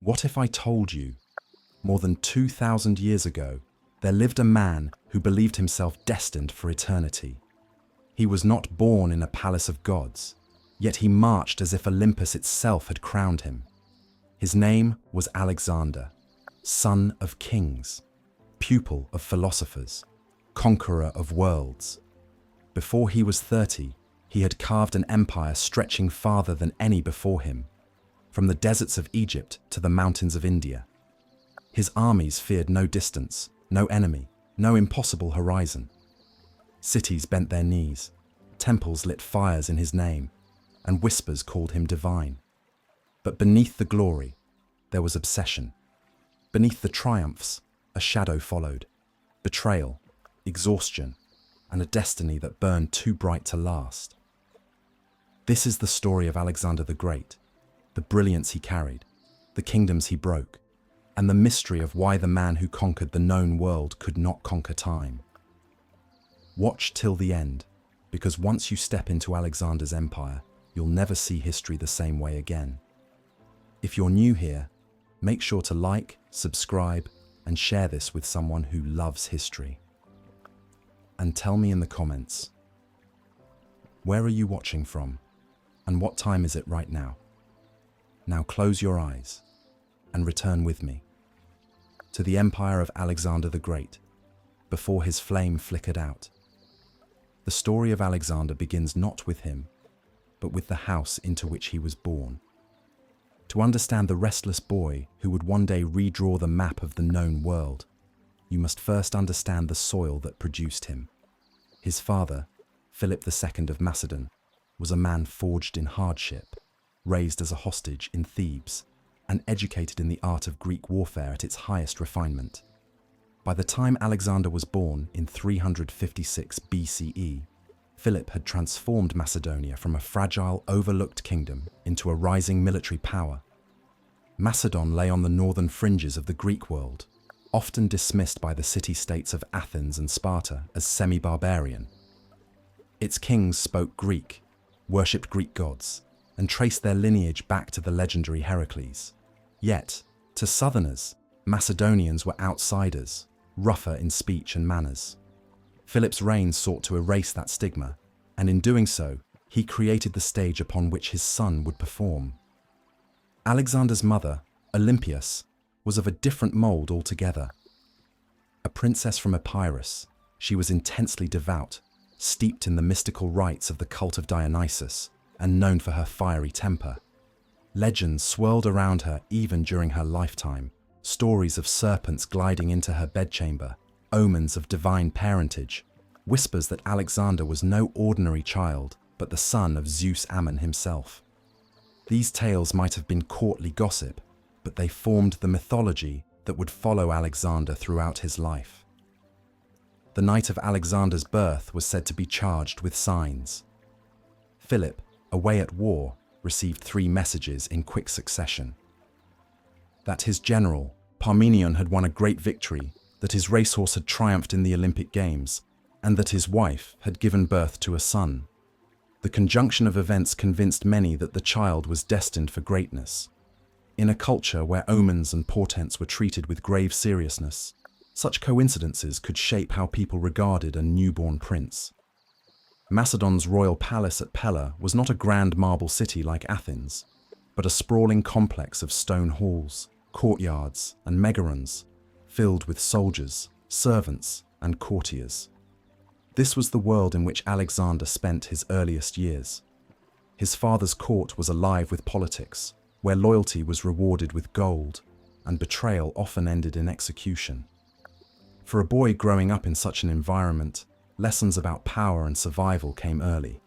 What if I told you, more than 2,000 years ago, there lived a man who believed himself destined for eternity. He was not born in a palace of gods, yet he marched as if Olympus itself had crowned him. His name was Alexander, son of kings, pupil of philosophers, conqueror of worlds. Before he was 30, he had carved an empire stretching farther than any before him, from the deserts of Egypt to the mountains of India. His armies feared no distance, no enemy, no impossible horizon. Cities bent their knees, temples lit fires in his name, and whispers called him divine. But beneath the glory, there was obsession. Beneath the triumphs, a shadow followed, betrayal, exhaustion, and a destiny that burned too bright to last. This is the story of Alexander the Great, the brilliance he carried, the kingdoms he broke, and the mystery of why the man who conquered the known world could not conquer time. Watch till the end, because once you step into Alexander's empire, you'll never see history the same way again. If you're new here, make sure to like, subscribe, and share this with someone who loves history. And tell me in the comments, where are you watching from, and what time is it right now? Now close your eyes and return with me to the empire of Alexander the Great, before his flame flickered out. The story of Alexander begins not with him, but with the house into which he was born. To understand the restless boy who would one day redraw the map of the known world, you must first understand the soil that produced him. His father, Philip II of Macedon, was a man forged in hardship, raised as a hostage in Thebes, and educated in the art of Greek warfare at its highest refinement. By the time Alexander was born in 356 BCE, Philip had transformed Macedonia from a fragile, overlooked kingdom into a rising military power. Macedon lay on the northern fringes of the Greek world, often dismissed by the city-states of Athens and Sparta as semi-barbarian. Its kings spoke Greek, worshipped Greek gods, and traced their lineage back to the legendary Heracles. Yet, to southerners, Macedonians were outsiders, rougher in speech and manners. Philip's reign sought to erase that stigma, and in doing so, he created the stage upon which his son would perform. Alexander's mother, Olympias, was of a different mold altogether. A princess from Epirus, she was intensely devout, steeped in the mystical rites of the cult of Dionysus, and known for her fiery temper. Legends swirled around her even during her lifetime, stories of serpents gliding into her bedchamber, omens of divine parentage, whispers that Alexander was no ordinary child, but the son of Zeus Ammon himself. These tales might have been courtly gossip, but they formed the mythology that would follow Alexander throughout his life. The night of Alexander's birth was said to be charged with signs. Philip, away at war, received 3 messages in quick succession. That his general, Parmenion, had won a great victory, that his racehorse had triumphed in the Olympic Games, and that his wife had given birth to a son. The conjunction of events convinced many that the child was destined for greatness. In a culture where omens and portents were treated with grave seriousness, such coincidences could shape how people regarded a newborn prince. Macedon's royal palace at Pella was not a grand marble city like Athens, but a sprawling complex of stone halls, courtyards, and megarons, filled with soldiers, servants, and courtiers. This was the world in which Alexander spent his earliest years. His father's court was alive with politics, where loyalty was rewarded with gold, and betrayal often ended in execution. For a boy growing up in such an environment, lessons about power and survival came early.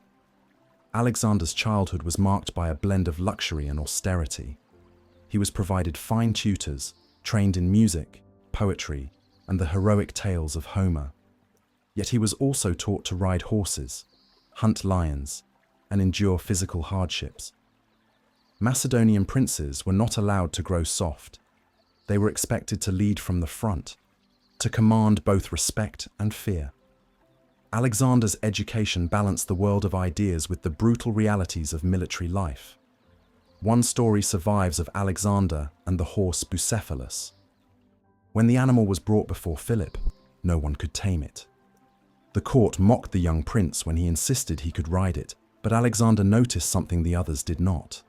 Alexander's childhood was marked by a blend of luxury and austerity. He was provided fine tutors, trained in music, poetry, and the heroic tales of Homer. Yet he was also taught to ride horses, hunt lions, and endure physical hardships. Macedonian princes were not allowed to grow soft. They were expected to lead from the front, to command both respect and fear. Alexander's education balanced the world of ideas with the brutal realities of military life. One story survives of Alexander and the horse Bucephalus. When the animal was brought before Philip, no one could tame it. The court mocked the young prince when he insisted he could ride it, but Alexander noticed something the others did not.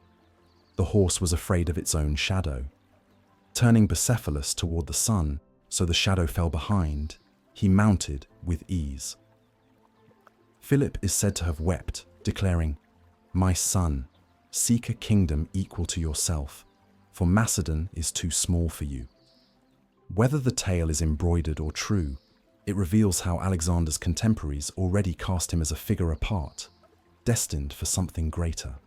The horse was afraid of its own shadow. Turning Bucephalus toward the sun, so the shadow fell behind, he mounted with ease. Philip is said to have wept, declaring, "My son, seek a kingdom equal to yourself, for Macedon is too small for you." Whether the tale is embroidered or true, it reveals how Alexander's contemporaries already cast him as a figure apart, destined for something greater.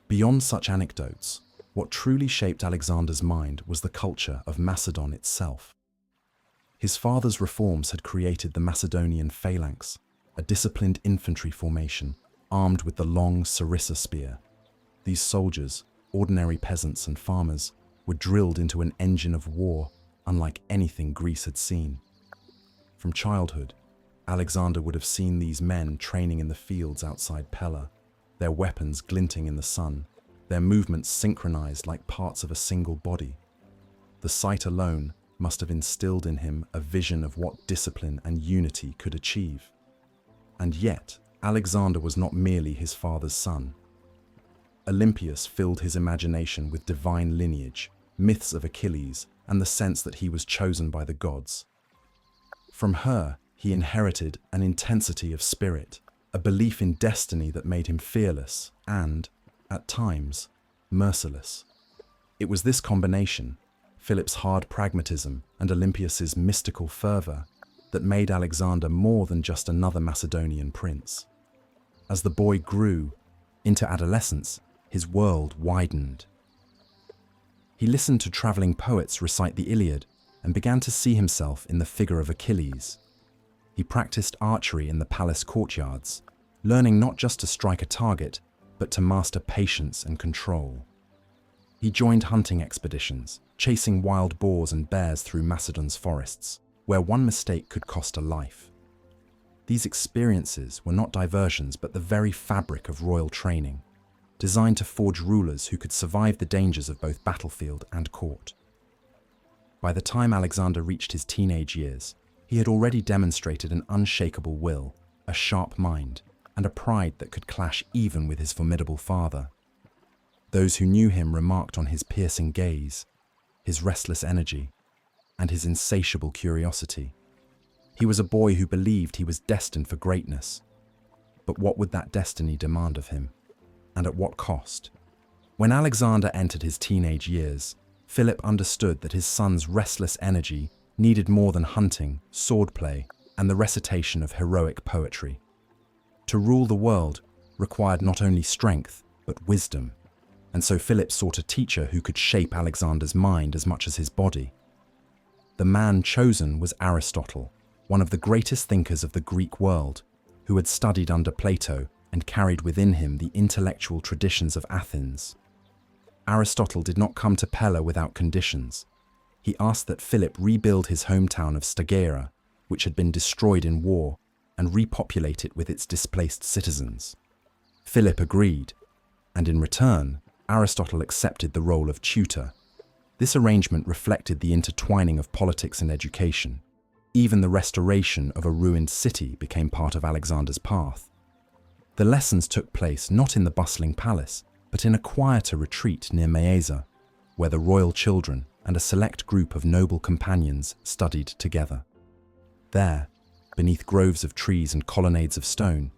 Beyond such anecdotes, what truly shaped Alexander's mind was the culture of Macedon itself. His father's reforms had created the Macedonian phalanx, a disciplined infantry formation armed with the long sarissa spear. These soldiers, ordinary peasants and farmers, were drilled into an engine of war unlike anything Greece had seen. From childhood, Alexander would have seen these men training in the fields outside Pella, their weapons glinting in the sun, their movements synchronized like parts of a single body. The sight alone must have instilled in him a vision of what discipline and unity could achieve. And yet, Alexander was not merely his father's son. Olympias filled his imagination with divine lineage, myths of Achilles, and the sense that he was chosen by the gods. From her, he inherited an intensity of spirit, a belief in destiny that made him fearless and, at times, merciless. It was this combination, Philip's hard pragmatism and Olympias's mystical fervor, that made Alexander more than just another Macedonian prince. As the boy grew into adolescence, his world widened. He listened to traveling poets recite the Iliad and began to see himself in the figure of Achilles. He practiced archery in the palace courtyards, learning not just to strike a target, but to master patience and control. He joined hunting expeditions, chasing wild boars and bears through Macedon's forests, where one mistake could cost a life. These experiences were not diversions, but the very fabric of royal training, designed to forge rulers who could survive the dangers of both battlefield and court. By the time Alexander reached his teenage years, he had already demonstrated an unshakable will, a sharp mind, and a pride that could clash even with his formidable father. Those who knew him remarked on his piercing gaze, his restless energy, and his insatiable curiosity. He was a boy who believed he was destined for greatness. But what would that destiny demand of him? And at what cost? When Alexander entered his teenage years, Philip understood that his son's restless energy needed more than hunting, swordplay, and the recitation of heroic poetry. To rule the world required not only strength, but wisdom, and so Philip sought a teacher who could shape Alexander's mind as much as his body. The man chosen was Aristotle, one of the greatest thinkers of the Greek world, who had studied under Plato and carried within him the intellectual traditions of Athens. Aristotle did not come to Pella without conditions. He asked that Philip rebuild his hometown of Stagira, which had been destroyed in war, and repopulate it with its displaced citizens. Philip agreed, and in return, Aristotle accepted the role of tutor. This arrangement reflected the intertwining of politics and education. Even the restoration of a ruined city became part of Alexander's path. The lessons took place not in the bustling palace, but in a quieter retreat near Maeza, where the royal children and a select group of noble companions studied together. There, beneath groves of trees and colonnades of stone,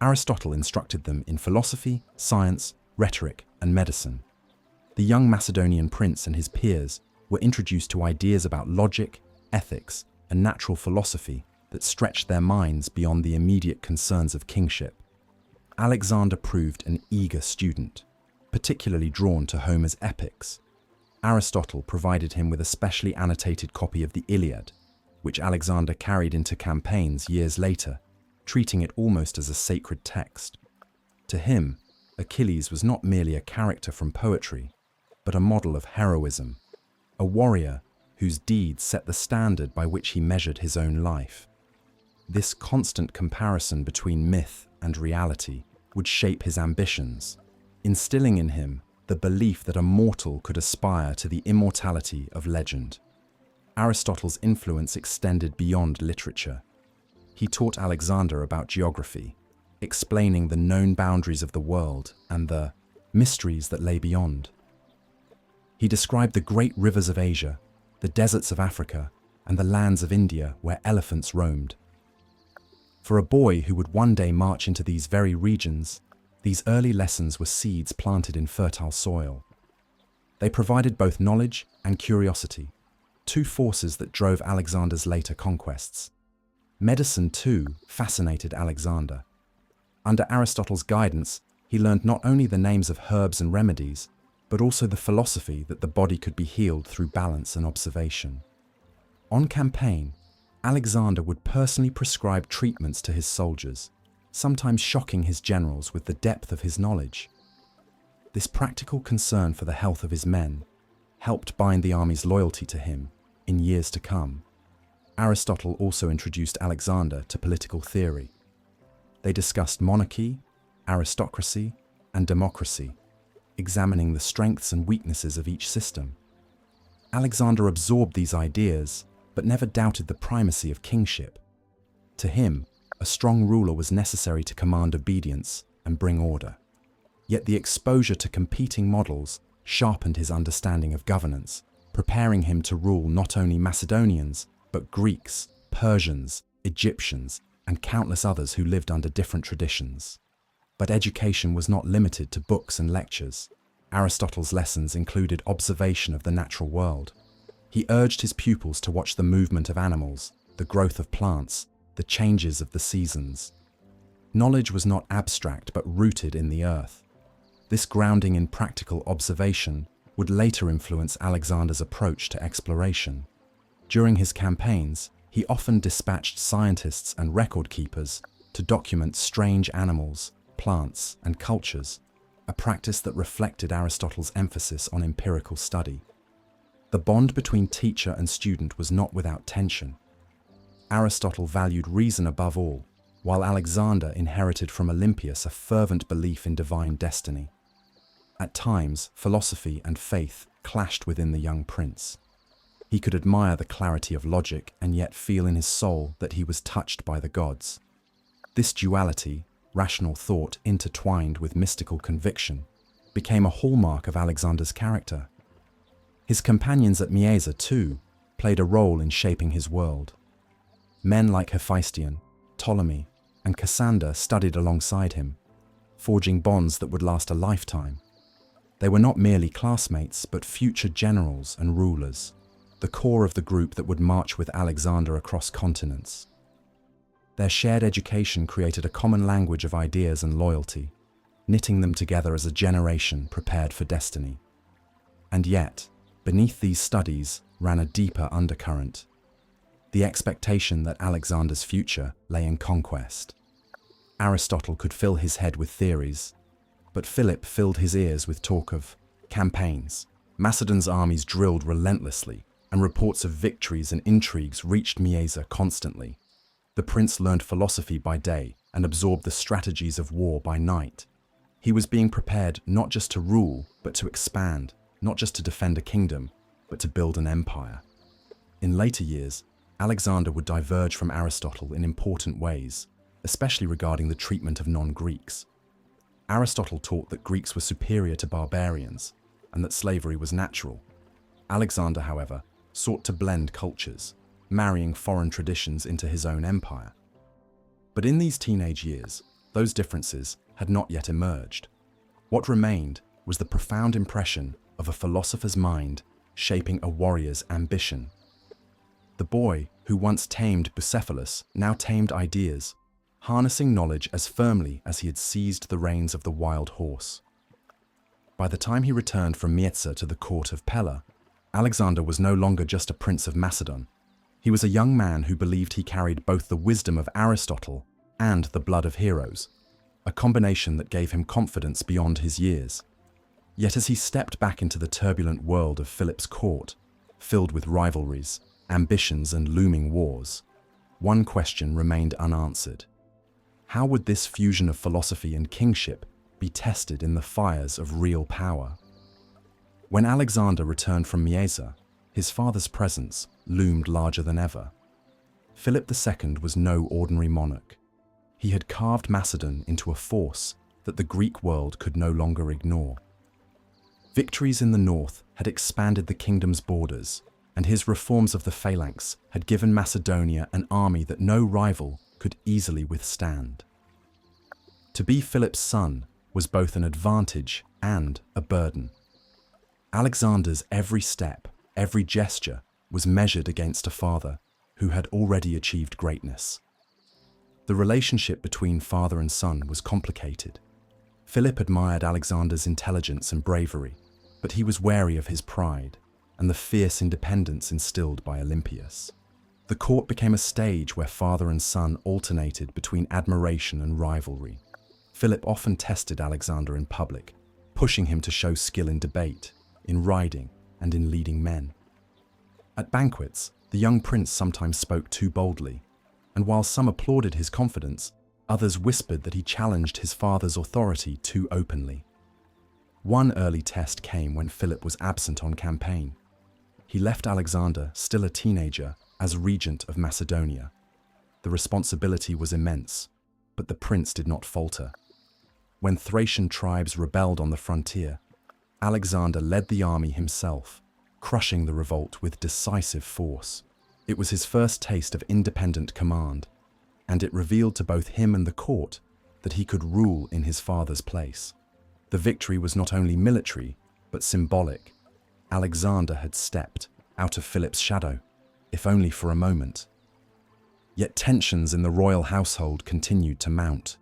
Aristotle instructed them in philosophy, science, rhetoric, and medicine. The young Macedonian prince and his peers were introduced to ideas about logic, ethics, and natural philosophy that stretched their minds beyond the immediate concerns of kingship. Alexander proved an eager student, particularly drawn to Homer's epics. Aristotle provided him with a specially annotated copy of the Iliad, which Alexander carried into campaigns years later, treating it almost as a sacred text. To him, Achilles was not merely a character from poetry, but a model of heroism, a warrior whose deeds set the standard by which he measured his own life. This constant comparison between myth and reality would shape his ambitions, instilling in him the belief that a mortal could aspire to the immortality of legend. Aristotle's influence extended beyond literature. He taught Alexander about geography, explaining the known boundaries of the world and the mysteries that lay beyond. He described the great rivers of Asia, the deserts of Africa, and the lands of India where elephants roamed. For a boy who would one day march into these very regions, these early lessons were seeds planted in fertile soil. They provided both knowledge and curiosity, two forces that drove Alexander's later conquests. Medicine, too, fascinated Alexander. Under Aristotle's guidance, he learned not only the names of herbs and remedies, but also the philosophy that the body could be healed through balance and observation. On campaign, Alexander would personally prescribe treatments to his soldiers, sometimes shocking his generals with the depth of his knowledge. This practical concern for the health of his men helped bind the army's loyalty to him in years to come. Aristotle also introduced Alexander to political theory. They discussed monarchy, aristocracy, and democracy, examining the strengths and weaknesses of each system. Alexander absorbed these ideas, but never doubted the primacy of kingship. To him, a strong ruler was necessary to command obedience and bring order. Yet the exposure to competing models sharpened his understanding of governance, preparing him to rule not only Macedonians, but Greeks, Persians, Egyptians, and countless others who lived under different traditions. But education was not limited to books and lectures. Aristotle's lessons included observation of the natural world. He urged his pupils to watch the movement of animals, the growth of plants, the changes of the seasons. Knowledge was not abstract but rooted in the earth. This grounding in practical observation would later influence Alexander's approach to exploration. During his campaigns, he often dispatched scientists and record keepers to document strange animals, plants, and cultures, a practice that reflected Aristotle's emphasis on empirical study. The bond between teacher and student was not without tension. Aristotle valued reason above all, while Alexander inherited from Olympias a fervent belief in divine destiny. At times, philosophy and faith clashed within the young prince. He could admire the clarity of logic and yet feel in his soul that he was touched by the gods. This duality, rational thought intertwined with mystical conviction, became a hallmark of Alexander's character. His companions at Mieza, too, played a role in shaping his world. Men like Hephaestion, Ptolemy, and Cassander studied alongside him, forging bonds that would last a lifetime. They were not merely classmates, but future generals and rulers, the core of the group that would march with Alexander across continents. Their shared education created a common language of ideas and loyalty, knitting them together as a generation prepared for destiny. And yet, beneath these studies ran a deeper undercurrent, the expectation that Alexander's future lay in conquest. Aristotle could fill his head with theories, but Philip filled his ears with talk of campaigns. Macedon's armies drilled relentlessly, and reports of victories and intrigues reached Mieza constantly. The prince learned philosophy by day and absorbed the strategies of war by night. He was being prepared not just to rule, but to expand, not just to defend a kingdom, but to build an empire. In later years, Alexander would diverge from Aristotle in important ways, especially regarding the treatment of non-Greeks. Aristotle taught that Greeks were superior to barbarians, and that slavery was natural. Alexander, however, sought to blend cultures, marrying foreign traditions into his own empire. But in these teenage years, those differences had not yet emerged. What remained was the profound impression of a philosopher's mind shaping a warrior's ambition. The boy who once tamed Bucephalus now tamed ideas, harnessing knowledge as firmly as he had seized the reins of the wild horse. By the time he returned from Mieza to the court of Pella, Alexander was no longer just a prince of Macedon. He was a young man who believed he carried both the wisdom of Aristotle and the blood of heroes, a combination that gave him confidence beyond his years. Yet as he stepped back into the turbulent world of Philip's court, filled with rivalries, ambitions, and looming wars, one question remained unanswered. How would this fusion of philosophy and kingship be tested in the fires of real power? When Alexander returned from Mieza, his father's presence loomed larger than ever. Philip II was no ordinary monarch. He had carved Macedon into a force that the Greek world could no longer ignore. Victories in the north had expanded the kingdom's borders, and his reforms of the phalanx had given Macedonia an army that no rival could easily withstand. To be Philip's son was both an advantage and a burden. Alexander's every step, every gesture, was measured against a father who had already achieved greatness. The relationship between father and son was complicated. Philip admired Alexander's intelligence and bravery, but he was wary of his pride and the fierce independence instilled by Olympias. The court became a stage where father and son alternated between admiration and rivalry. Philip often tested Alexander in public, pushing him to show skill in debate, in riding, and in leading men. At banquets, the young prince sometimes spoke too boldly, and while some applauded his confidence, others whispered that he challenged his father's authority too openly. One early test came when Philip was absent on campaign. He left Alexander, still a teenager, as regent of Macedonia. The responsibility was immense, but the prince did not falter. When Thracian tribes rebelled on the frontier, Alexander led the army himself, crushing the revolt with decisive force. It was his first taste of independent command, and it revealed to both him and the court that he could rule in his father's place. The victory was not only military, but symbolic. Alexander had stepped out of Philip's shadow, if only for a moment. Yet tensions in the royal household continued to mount.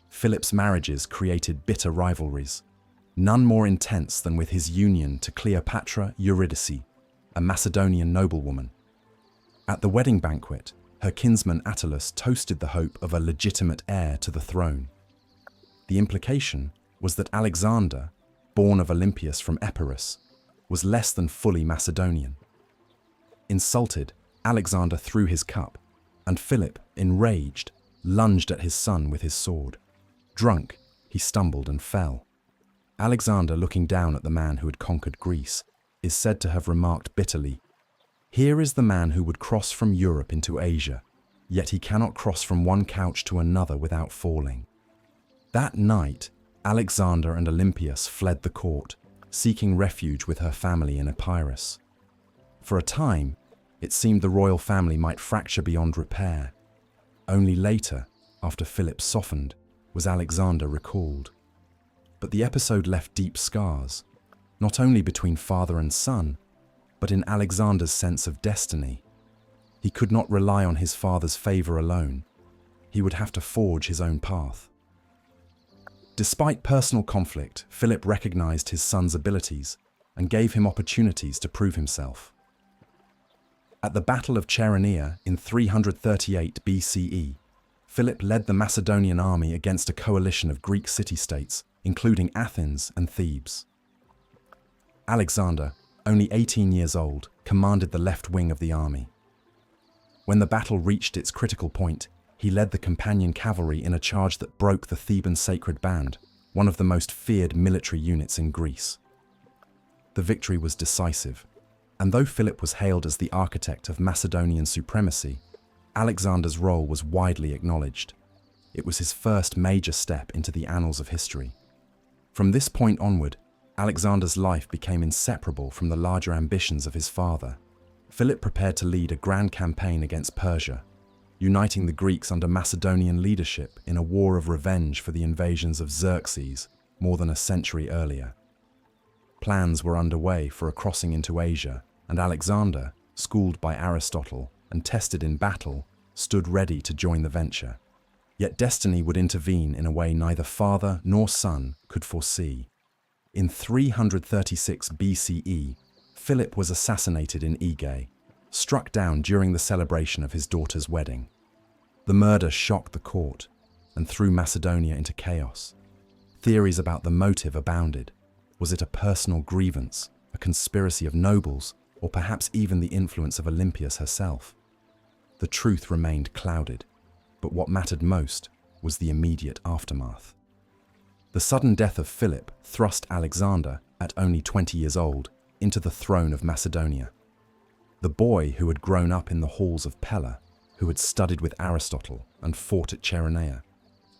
Philip's marriages created bitter rivalries, none more intense than with his union to Cleopatra Eurydice, a Macedonian noblewoman. At the wedding banquet, her kinsman Attalus toasted the hope of a legitimate heir to the throne. The implication was that Alexander, born of Olympias from Epirus, was less than fully Macedonian. Insulted, Alexander threw his cup, and Philip, enraged, lunged at his son with his sword. Drunk, he stumbled and fell. Alexander, looking down at the man who had conquered Greece, is said to have remarked bitterly, "Here is the man who would cross from Europe into Asia, yet he cannot cross from one couch to another without falling." That night, Alexander and Olympias fled the court, seeking refuge with her family in Epirus. For a time, it seemed the royal family might fracture beyond repair. Only later, after Philip softened, was Alexander recalled. But the episode left deep scars, not only between father and son, but in Alexander's sense of destiny. He could not rely on his father's favor alone. He would have to forge his own path. Despite personal conflict, Philip recognized his son's abilities and gave him opportunities to prove himself. At the Battle of Chaeronea in 338 BCE, Philip led the Macedonian army against a coalition of Greek city-states, including Athens and Thebes. Alexander, only 18 years old, commanded the left wing of the army. When the battle reached its critical point, he led the companion cavalry in a charge that broke the Theban sacred band, one of the most feared military units in Greece. The victory was decisive, and though Philip was hailed as the architect of Macedonian supremacy, Alexander's role was widely acknowledged. It was his first major step into the annals of history. From this point onward, Alexander's life became inseparable from the larger ambitions of his father. Philip prepared to lead a grand campaign against Persia, uniting the Greeks under Macedonian leadership in a war of revenge for the invasions of Xerxes more than a century earlier. Plans were underway for a crossing into Asia, and Alexander, schooled by Aristotle and tested in battle, stood ready to join the venture. Yet destiny would intervene in a way neither father nor son could foresee. In 336 BCE, Philip was assassinated in Aegae, struck down during the celebration of his daughter's wedding. The murder shocked the court and threw Macedonia into chaos. Theories about the motive abounded. Was it a personal grievance, a conspiracy of nobles, or perhaps even the influence of Olympias herself? The truth remained clouded, but what mattered most was the immediate aftermath. The sudden death of Philip thrust Alexander at only 20 years old, into the throne of Macedonia. The boy who had grown up in the halls of Pella, who had studied with Aristotle and fought at Chaeronea,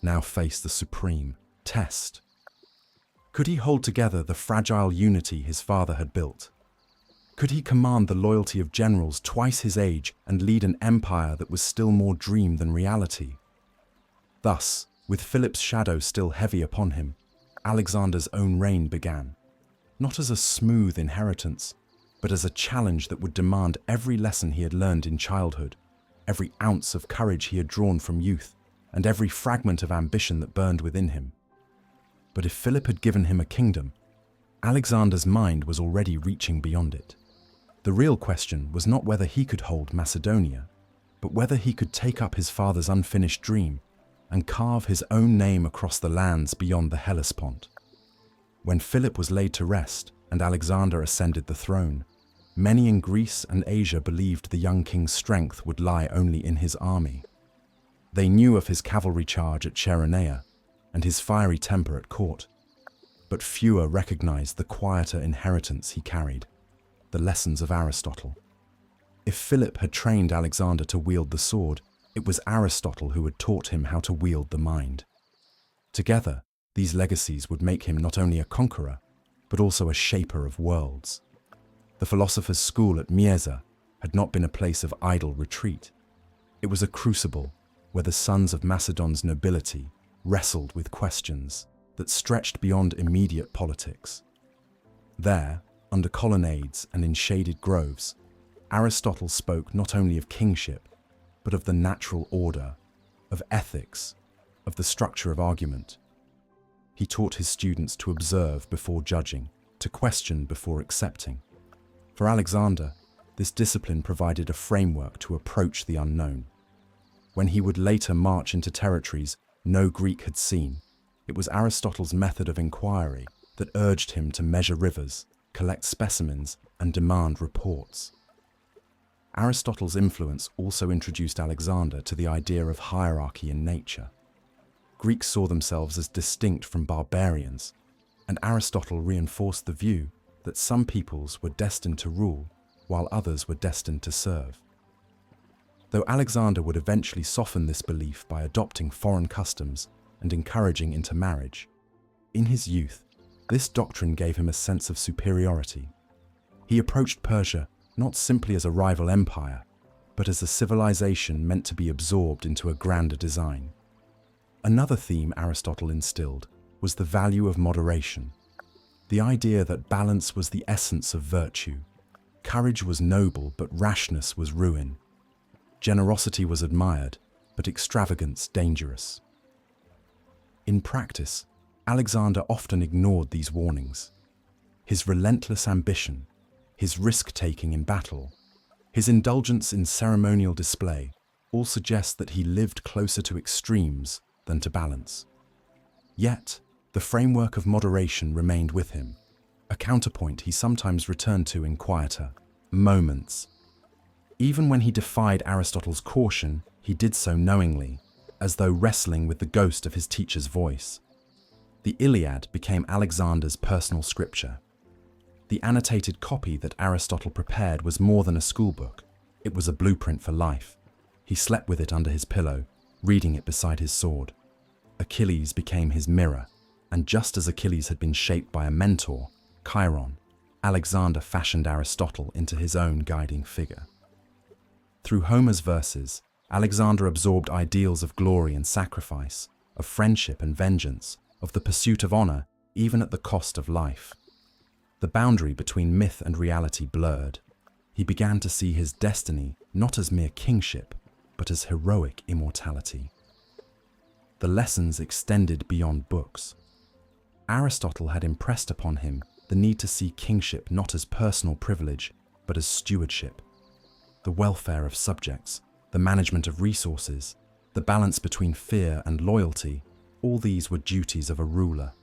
now faced the supreme test. Could he hold together the fragile unity his father had built? Could he command the loyalty of generals twice his age and lead an empire that was still more dream than reality? Thus, with Philip's shadow still heavy upon him, Alexander's own reign began, not as a smooth inheritance, but as a challenge that would demand every lesson he had learned in childhood, every ounce of courage he had drawn from youth, and every fragment of ambition that burned within him. But if Philip had given him a kingdom, Alexander's mind was already reaching beyond it. The real question was not whether he could hold Macedonia, but whether he could take up his father's unfinished dream and carve his own name across the lands beyond the Hellespont. When Philip was laid to rest and Alexander ascended the throne, many in Greece and Asia believed the young king's strength would lie only in his army. They knew of his cavalry charge at Chaeronea and his fiery temper at court, but fewer recognized the quieter inheritance he carried, the lessons of Aristotle. If Philip had trained Alexander to wield the sword, it was Aristotle who had taught him how to wield the mind. Together, these legacies would make him not only a conqueror, but also a shaper of worlds. The philosopher's school at Mieza had not been a place of idle retreat. It was a crucible where the sons of Macedon's nobility wrestled with questions that stretched beyond immediate politics. There, under colonnades and in shaded groves, Aristotle spoke not only of kingship, but of the natural order, of ethics, of the structure of argument. He taught his students to observe before judging, to question before accepting. For Alexander, this discipline provided a framework to approach the unknown. When he would later march into territories no Greek had seen, it was Aristotle's method of inquiry that urged him to measure rivers, collect specimens, and demand reports. Aristotle's influence also introduced Alexander to the idea of hierarchy in nature. Greeks saw themselves as distinct from barbarians, and Aristotle reinforced the view that some peoples were destined to rule, while others were destined to serve. Though Alexander would eventually soften this belief by adopting foreign customs and encouraging intermarriage, in his youth, this doctrine gave him a sense of superiority. He approached Persia not simply as a rival empire, but as a civilization meant to be absorbed into a grander design. Another theme Aristotle instilled was the value of moderation, the idea that balance was the essence of virtue. Courage was noble, but rashness was ruin. Generosity was admired, but extravagance dangerous. In practice, Alexander often ignored these warnings. His relentless ambition, his risk-taking in battle, his indulgence in ceremonial display all suggest that he lived closer to extremes than to balance. Yet, the framework of moderation remained with him, a counterpoint he sometimes returned to in quieter moments. Even when he defied Aristotle's caution, he did so knowingly, as though wrestling with the ghost of his teacher's voice. The Iliad became Alexander's personal scripture. The annotated copy that Aristotle prepared was more than a schoolbook. It was a blueprint for life. He slept with it under his pillow, reading it beside his sword. Achilles became his mirror, and just as Achilles had been shaped by a mentor, Chiron, Alexander fashioned Aristotle into his own guiding figure. Through Homer's verses, Alexander absorbed ideals of glory and sacrifice, of friendship and vengeance, of the pursuit of honor, even at the cost of life. The boundary between myth and reality blurred. He began to see his destiny not as mere kingship, but as heroic immortality. The lessons extended beyond books. Aristotle had impressed upon him the need to see kingship not as personal privilege, but as stewardship. The welfare of subjects, the management of resources, the balance between fear and loyalty, all these were duties of a ruler.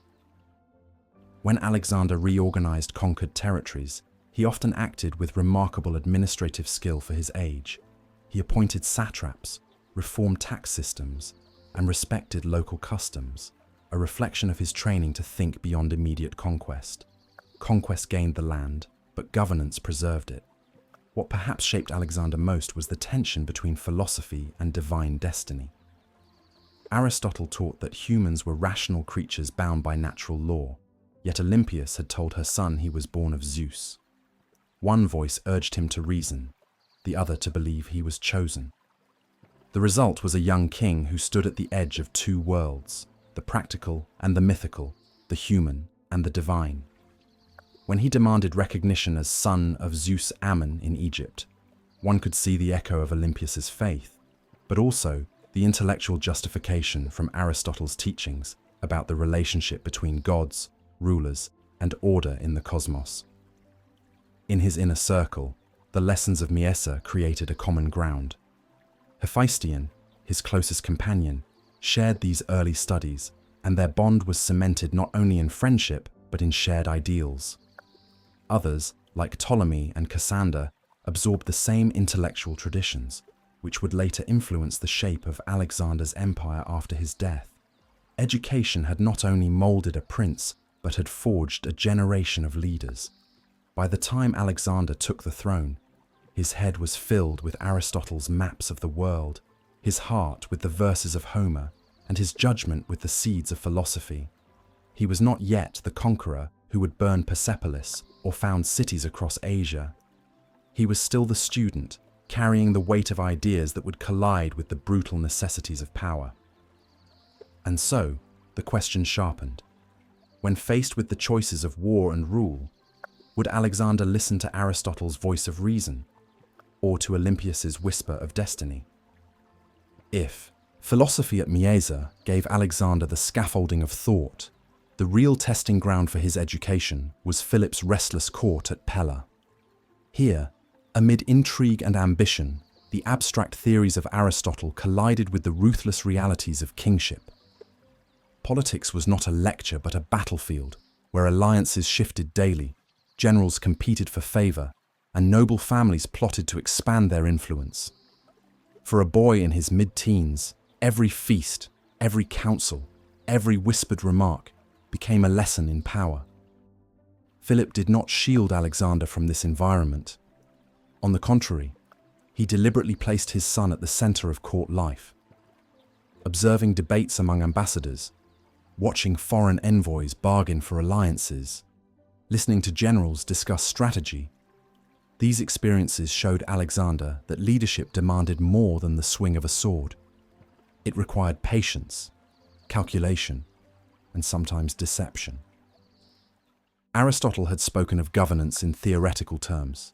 When Alexander reorganized conquered territories, he often acted with remarkable administrative skill for his age. He appointed satraps, reformed tax systems, and respected local customs, a reflection of his training to think beyond immediate conquest. Conquest gained the land, but governance preserved it. What perhaps shaped Alexander most was the tension between philosophy and divine destiny. Aristotle taught that humans were rational creatures bound by natural law, yet Olympias had told her son he was born of Zeus. One voice urged him to reason, the other to believe he was chosen. The result was a young king who stood at the edge of two worlds, the practical and the mythical, the human and the divine. When he demanded recognition as son of Zeus Ammon in Egypt, one could see the echo of Olympias's faith, but also the intellectual justification from Aristotle's teachings about the relationship between gods, rulers, and order in the cosmos. In his inner circle, the lessons of Miesa created a common ground. Hephaestion, his closest companion, shared these early studies, and their bond was cemented not only in friendship, but in shared ideals. Others, like Ptolemy and Cassander, absorbed the same intellectual traditions, which would later influence the shape of Alexander's empire after his death. Education had not only molded a prince, but had forged a generation of leaders. By the time Alexander took the throne, his head was filled with Aristotle's maps of the world, his heart with the verses of Homer, and his judgment with the seeds of philosophy. He was not yet the conqueror who would burn Bucephalus or found cities across Asia. He was still the student, carrying the weight of ideas that would collide with the brutal necessities of power. And so, the question sharpened. When faced with the choices of war and rule, would Alexander listen to Aristotle's voice of reason, or to Olympias's whisper of destiny? If philosophy at Miesa gave Alexander the scaffolding of thought, the real testing ground for his education was Philip's restless court at Pella. Here, amid intrigue and ambition, the abstract theories of Aristotle collided with the ruthless realities of kingship. Politics was not a lecture but a battlefield, where alliances shifted daily, generals competed for favor, and noble families plotted to expand their influence. For a boy in his mid-teens, every feast, every council, every whispered remark became a lesson in power. Philip did not shield Alexander from this environment. On the contrary, he deliberately placed his son at the center of court life. Observing debates among ambassadors, watching foreign envoys bargain for alliances, listening to generals discuss strategy, these experiences showed Alexander that leadership demanded more than the swing of a sword. It required patience, calculation, and sometimes deception. Aristotle had spoken of governance in theoretical terms,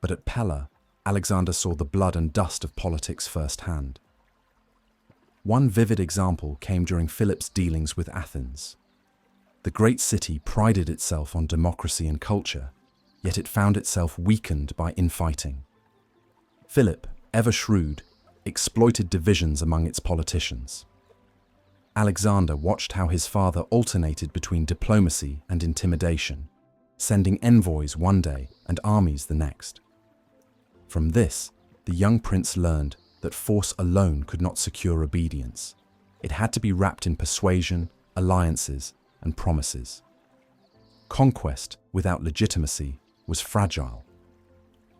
but at Pella, Alexander saw the blood and dust of politics firsthand. One vivid example came during Philip's dealings with Athens. The great city prided itself on democracy and culture, yet it found itself weakened by infighting. Philip, ever shrewd, exploited divisions among its politicians. Alexander watched how his father alternated between diplomacy and intimidation, sending envoys one day and armies the next. From this, the young prince learned that force alone could not secure obedience. It had to be wrapped in persuasion, alliances, and promises. Conquest without legitimacy was fragile.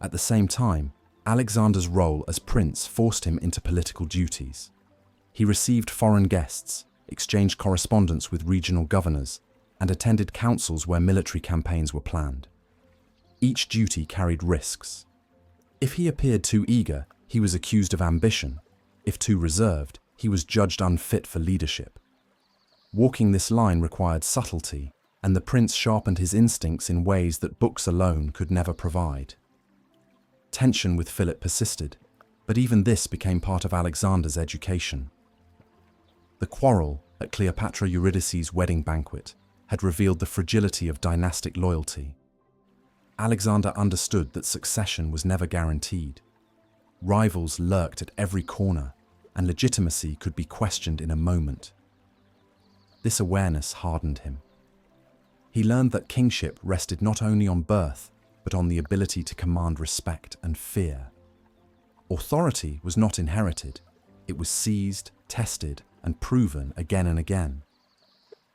At the same time, Alexander's role as prince forced him into political duties. He received foreign guests, exchanged correspondence with regional governors, and attended councils where military campaigns were planned. Each duty carried risks. If he appeared too eager, he was accused of ambition. If too reserved, he was judged unfit for leadership. Walking this line required subtlety, and the prince sharpened his instincts in ways that books alone could never provide. Tension with Philip persisted, but even this became part of Alexander's education. The quarrel at Cleopatra Eurydice's wedding banquet had revealed the fragility of dynastic loyalty. Alexander understood that succession was never guaranteed. Rivals lurked at every corner, and legitimacy could be questioned in a moment. This awareness hardened him. He learned that kingship rested not only on birth, but on the ability to command respect and fear. Authority was not inherited. It was seized, tested, and proven again and again.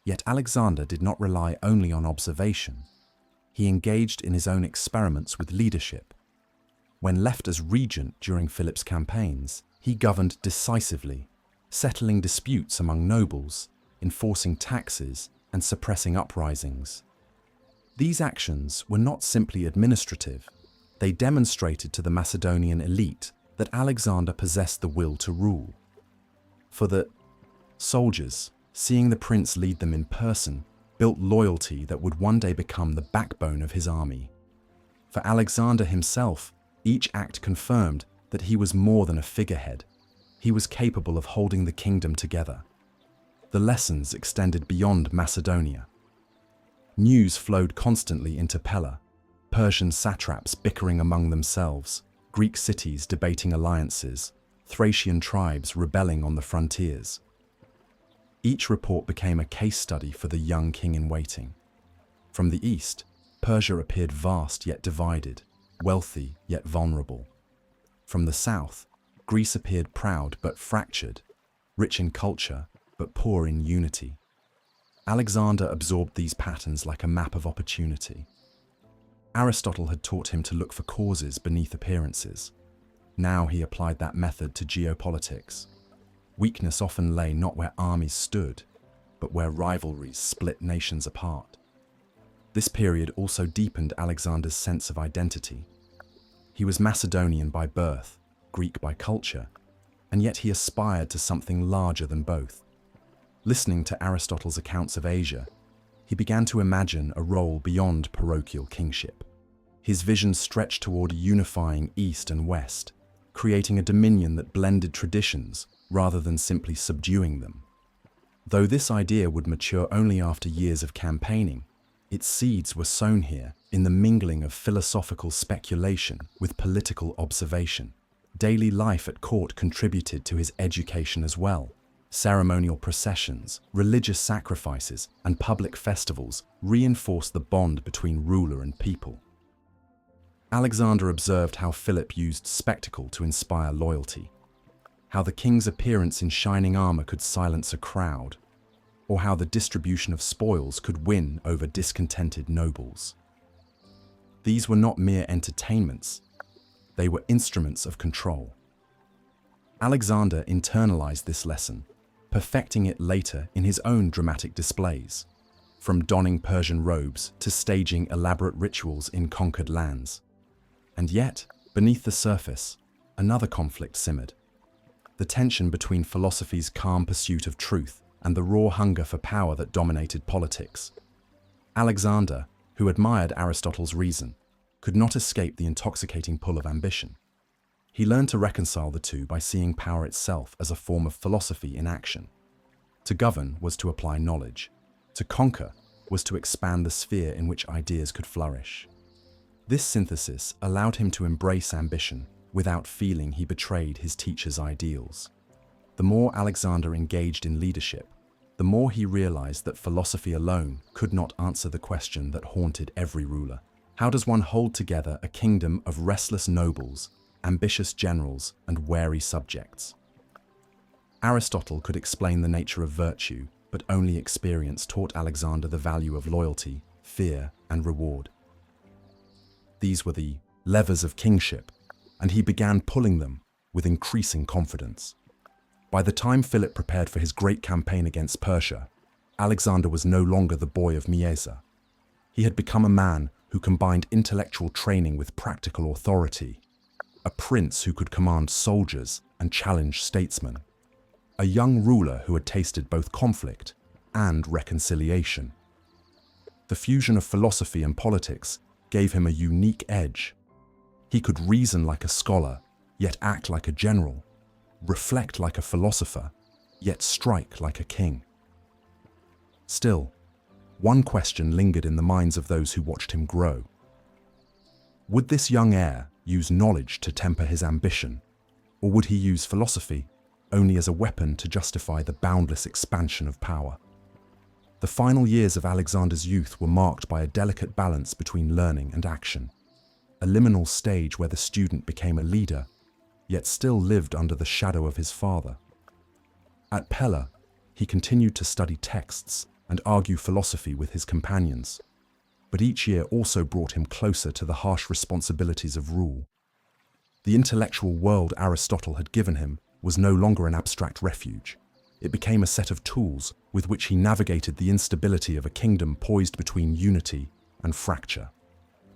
Yet Alexander did not rely only on observation. he engaged in his own experiments with leadership. When left as regent during Philip's campaigns, he governed decisively, settling disputes among nobles, enforcing taxes, and suppressing uprisings. These actions were not simply administrative. They demonstrated to the Macedonian elite that Alexander possessed the will to rule. For the soldiers, seeing the prince lead them in person, built loyalty that would one day become the backbone of his army. For Alexander himself, each act confirmed that he was more than a figurehead. He was capable of holding the kingdom together. The lessons extended beyond Macedonia. News flowed constantly into Pella, Persian satraps bickering among themselves, Greek cities debating alliances, Thracian tribes rebelling on the frontiers. Each report became a case study for the young king-in-waiting. From the east, Persia appeared vast yet divided, wealthy yet vulnerable. From the south, Greece appeared proud but fractured, rich in culture but poor in unity. Alexander absorbed these patterns like a map of opportunity. Aristotle had taught him to look for causes beneath appearances. Now he applied that method to geopolitics. Weakness often lay not where armies stood, but where rivalries split nations apart. This period also deepened Alexander's sense of identity. He was Macedonian by birth, Greek by culture, and yet he aspired to something larger than both. Listening to Aristotle's accounts of Asia, he began to imagine a role beyond parochial kingship. His vision stretched toward unifying East and West, creating a dominion that blended traditions rather than simply subduing them. Though this idea would mature only after years of campaigning, its seeds were sown here in the mingling of philosophical speculation with political observation. Daily life at court contributed to his education as well. Ceremonial processions, religious sacrifices, and public festivals reinforced the bond between ruler and people. Alexander observed how Philip used spectacle to inspire loyalty, how the king's appearance in shining armor could silence a crowd, or how the distribution of spoils could win over discontented nobles. These were not mere entertainments, they were instruments of control. Alexander internalized this lesson, perfecting it later in his own dramatic displays, from donning Persian robes to staging elaborate rituals in conquered lands. And yet, beneath the surface, another conflict simmered. The tension between philosophy's calm pursuit of truth and the raw hunger for power that dominated politics. Alexander, who admired Aristotle's reason, could not escape the intoxicating pull of ambition. He learned to reconcile the two by seeing power itself as a form of philosophy in action. To govern was to apply knowledge. To conquer was to expand the sphere in which ideas could flourish. This synthesis allowed him to embrace ambition without feeling he betrayed his teacher's ideals. The more Alexander engaged in leadership, the more he realized that philosophy alone could not answer the question that haunted every ruler. How does one hold together a kingdom of restless nobles, ambitious generals, and wary subjects? Aristotle could explain the nature of virtue, but only experience taught Alexander the value of loyalty, fear, and reward. These were the levers of kingship, and he began pulling them with increasing confidence. By the time Philip prepared for his great campaign against Persia, Alexander was no longer the boy of Mieza. He had become a man who combined intellectual training with practical authority, a prince who could command soldiers and challenge statesmen, a young ruler who had tasted both conflict and reconciliation. The fusion of philosophy and politics gave him a unique edge. He could reason like a scholar, yet act like a general, reflect like a philosopher, yet strike like a king. Still, one question lingered in the minds of those who watched him grow. Would this young heir use knowledge to temper his ambition, or would he use philosophy only as a weapon to justify the boundless expansion of power? The final years of Alexander's youth were marked by a delicate balance between learning and action, a liminal stage where the student became a leader, yet still lived under the shadow of his father. At Pella, he continued to study texts and argue philosophy with his companions. but each year also brought him closer to the harsh responsibilities of rule. The intellectual world Aristotle had given him was no longer an abstract refuge. It became a set of tools with which he navigated the instability of a kingdom poised between unity and fracture.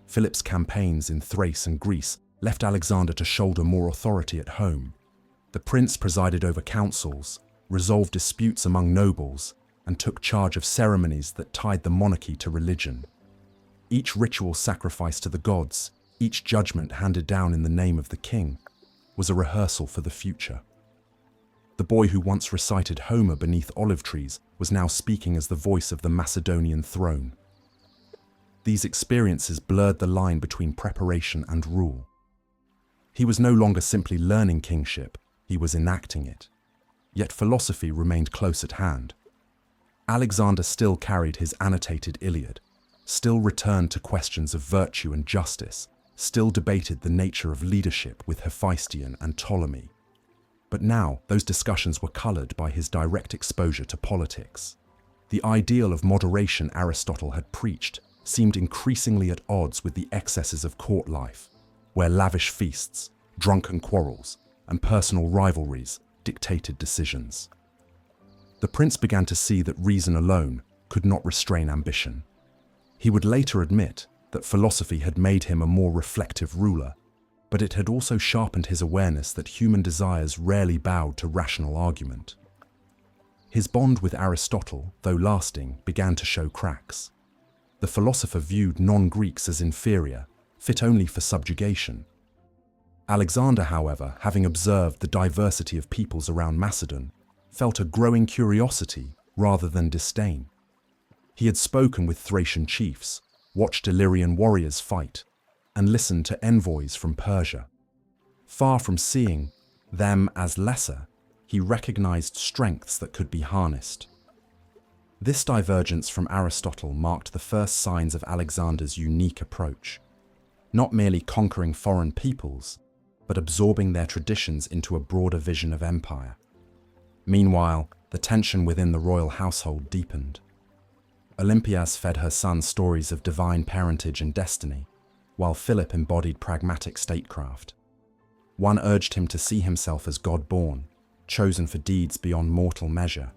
Philip's campaigns in Thrace and Greece left Alexander to shoulder more authority at home. The prince presided over councils, resolved disputes among nobles, and took charge of ceremonies that tied the monarchy to religion. Each ritual sacrificed to the gods, each judgment handed down in the name of the king, was a rehearsal for the future. The boy who once recited Homer beneath olive trees was now speaking as the voice of the Macedonian throne. These experiences blurred the line between preparation and rule. He was no longer simply learning kingship, he was enacting it. Yet philosophy remained close at hand. Alexander still carried his annotated Iliad, still returned to questions of virtue and justice, still debated the nature of leadership with Hephaestion and Ptolemy. But now, those discussions were colored by his direct exposure to politics. The ideal of moderation Aristotle had preached seemed increasingly at odds with the excesses of court life, where lavish feasts, drunken quarrels, and personal rivalries dictated decisions. The prince began to see that reason alone could not restrain ambition. He would later admit that philosophy had made him a more reflective ruler, but it had also sharpened his awareness that human desires rarely bowed to rational argument. His bond with Aristotle, though lasting, began to show cracks. The philosopher viewed non-Greeks as inferior, fit only for subjugation. Alexander, however, having observed the diversity of peoples around Macedon, felt a growing curiosity rather than disdain. He had spoken with Thracian chiefs, watched Illyrian warriors fight, and listened to envoys from Persia. Far from seeing them as lesser, he recognized strengths that could be harnessed. This divergence from Aristotle marked the first signs of Alexander's unique approach, not merely conquering foreign peoples, but absorbing their traditions into a broader vision of empire. Meanwhile, the tension within the royal household deepened. Olympias fed her son stories of divine parentage and destiny, while Philip embodied pragmatic statecraft. One urged him to see himself as God-born, chosen for deeds beyond mortal measure.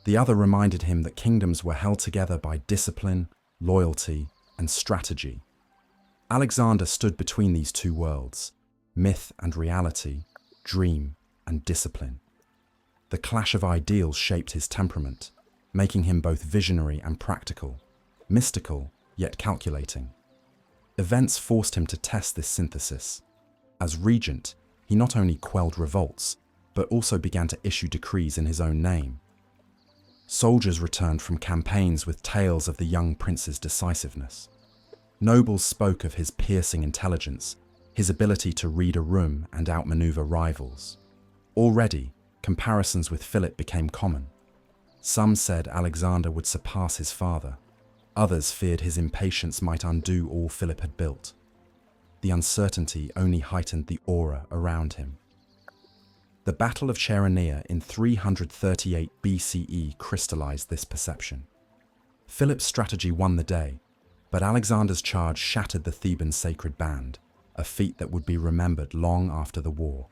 The other reminded him that kingdoms were held together by discipline, loyalty, and strategy. Alexander stood between these two worlds, myth and reality, dream and discipline. The clash of ideals shaped his temperament, making him both visionary and practical, mystical yet calculating. Events forced him to test this synthesis. As regent, he not only quelled revolts, but also began to issue decrees in his own name. Soldiers returned from campaigns with tales of the young prince's decisiveness. Nobles spoke of his piercing intelligence, his ability to read a room and outmaneuver rivals. Already, comparisons with Philip became common. Some said Alexander would surpass his father. Others feared his impatience might undo all Philip had built. The uncertainty only heightened the aura around him. The Battle of Chaeronea in 338 BCE crystallized this perception. Philip's strategy won the day, but Alexander's charge shattered the Theban sacred band, a feat that would be remembered long after the war.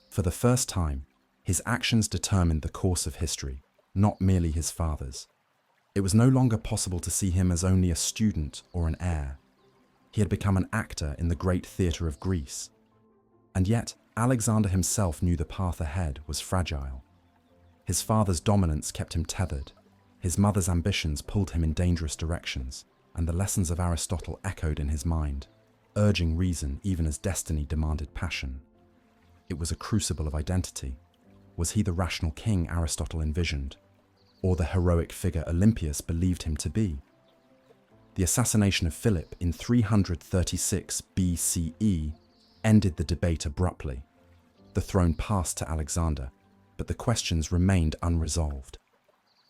For the first time, his actions determined the course of history, not merely his father's. It was no longer possible to see him as only a student or an heir. He had become an actor in the great theatre of Greece. And yet, Alexander himself knew the path ahead was fragile. His father's dominance kept him tethered, his mother's ambitions pulled him in dangerous directions, and the lessons of Aristotle echoed in his mind, urging reason even as destiny demanded passion. It was a crucible of identity. Was he the rational king Aristotle envisioned, or the heroic figure Olympias believed him to be? The assassination of Philip in 336 BCE ended the debate abruptly. The throne passed to Alexander, but the questions remained unresolved.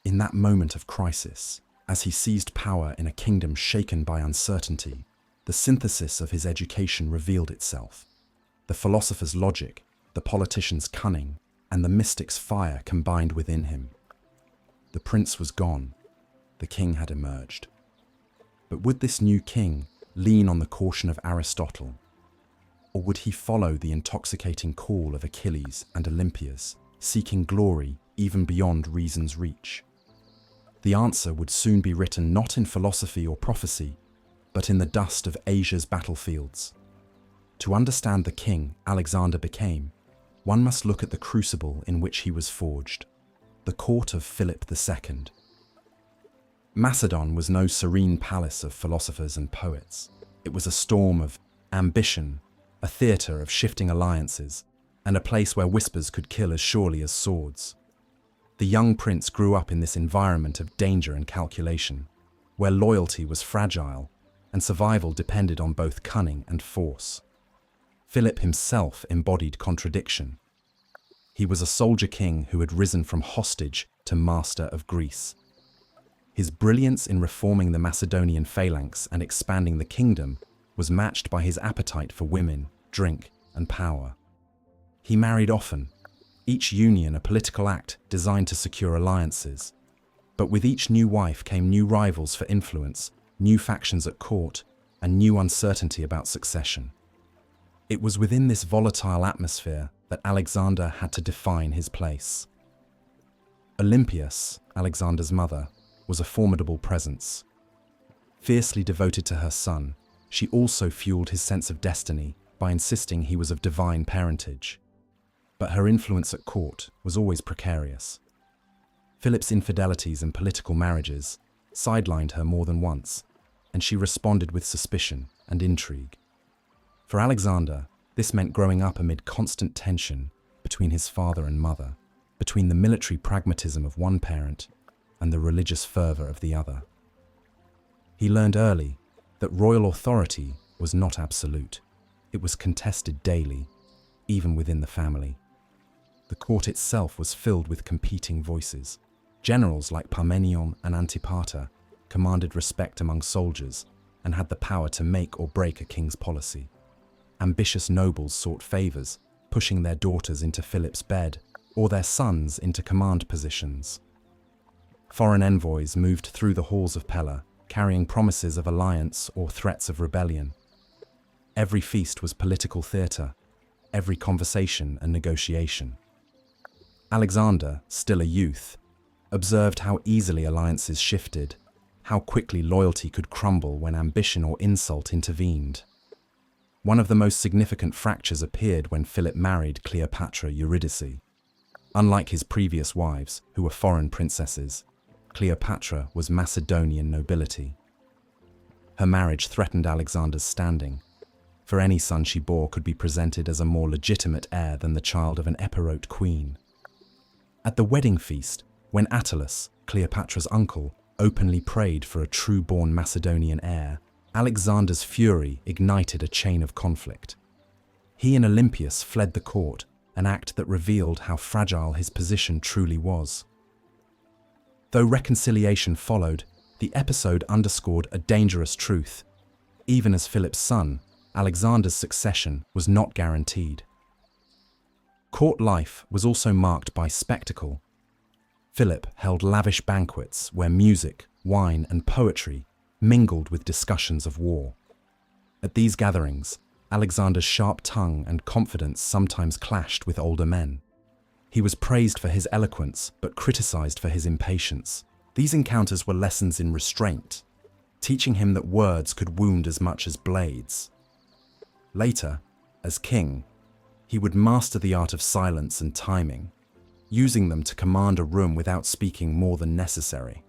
In that moment of crisis, as he seized power in a kingdom shaken by uncertainty, the synthesis of his education revealed itself. The philosopher's logic, the politician's cunning, and the mystic's fire combined within him. The prince was gone. The king had emerged. But would this new king lean on the caution of Aristotle? Or would he follow the intoxicating call of Achilles and Olympias, seeking glory even beyond reason's reach? The answer would soon be written not in philosophy or prophecy, but in the dust of Asia's battlefields. To understand the king Alexander became, one must look at the crucible in which he was forged, the court of Philip II. Macedon was no serene palace of philosophers and poets. It was a storm of ambition, a theatre of shifting alliances, and a place where whispers could kill as surely as swords. The young prince grew up in this environment of danger and calculation, where loyalty was fragile and survival depended on both cunning and force. Philip himself embodied contradiction. He was a soldier king who had risen from hostage to master of Greece. His brilliance in reforming the Macedonian phalanx and expanding the kingdom was matched by his appetite for women, drink, and power. He married often, each union a political act designed to secure alliances. But with each new wife came new rivals for influence, new factions at court, and new uncertainty about succession. It was within this volatile atmosphere that Alexander had to define his place. Olympias, Alexander's mother, was a formidable presence. Fiercely devoted to her son, she also fueled his sense of destiny by insisting he was of divine parentage. But her influence at court was always precarious. Philip's infidelities and political marriages sidelined her more than once, and she responded with suspicion and intrigue. For Alexander, this meant growing up amid constant tension between his father and mother, between the military pragmatism of one parent and the religious fervor of the other. He learned early that royal authority was not absolute. It was contested daily, even within the family. The court itself was filled with competing voices. Generals like Parmenion and Antipater commanded respect among soldiers and had the power to make or break a king's policy. Ambitious nobles sought favors, pushing their daughters into Philip's bed or their sons into command positions. Foreign envoys moved through the halls of Pella, carrying promises of alliance or threats of rebellion. Every feast was political theatre, every conversation a negotiation. Alexander, still a youth, observed how easily alliances shifted, how quickly loyalty could crumble when ambition or insult intervened. One of the most significant fractures appeared when Philip married Cleopatra Eurydice. Unlike his previous wives, who were foreign princesses, Cleopatra was Macedonian nobility. Her marriage threatened Alexander's standing, for any son she bore could be presented as a more legitimate heir than the child of an Epirote queen. At the wedding feast, when Attalus, Cleopatra's uncle, openly prayed for a true-born Macedonian heir, Alexander's fury ignited a chain of conflict. He and Olympias fled the court, an act that revealed how fragile his position truly was. Though reconciliation followed, the episode underscored a dangerous truth. Even as Philip's son, Alexander's succession was not guaranteed. Court life was also marked by spectacle. Philip held lavish banquets where music, wine, and poetry mingled with discussions of war. At these gatherings, Alexander's sharp tongue and confidence sometimes clashed with older men. He was praised for his eloquence, but criticized for his impatience. These encounters were lessons in restraint, teaching him that words could wound as much as blades. Later, as king, he would master the art of silence and timing, using them to command a room without speaking more than necessary.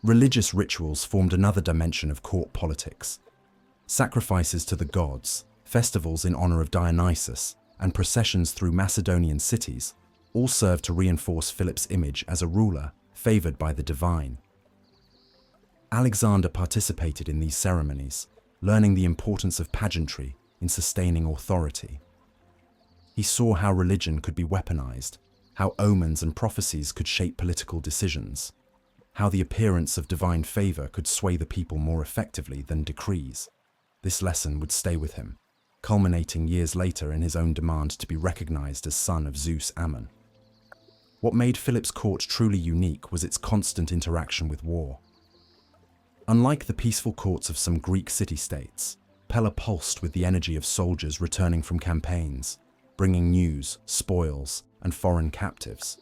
Religious rituals formed another dimension of court politics. Sacrifices to the gods, festivals in honor of Dionysus, and processions through Macedonian cities all served to reinforce Philip's image as a ruler favored by the divine. Alexander participated in these ceremonies, learning the importance of pageantry in sustaining authority. He saw how religion could be weaponized, how omens and prophecies could shape political decisions, how the appearance of divine favor could sway the people more effectively than decrees. This lesson would stay with him, culminating years later in his own demand to be recognized as son of Zeus Ammon. What made Philip's court truly unique was its constant interaction with war. Unlike the peaceful courts of some Greek city-states, Pella pulsed with the energy of soldiers returning from campaigns, bringing news, spoils, and foreign captives.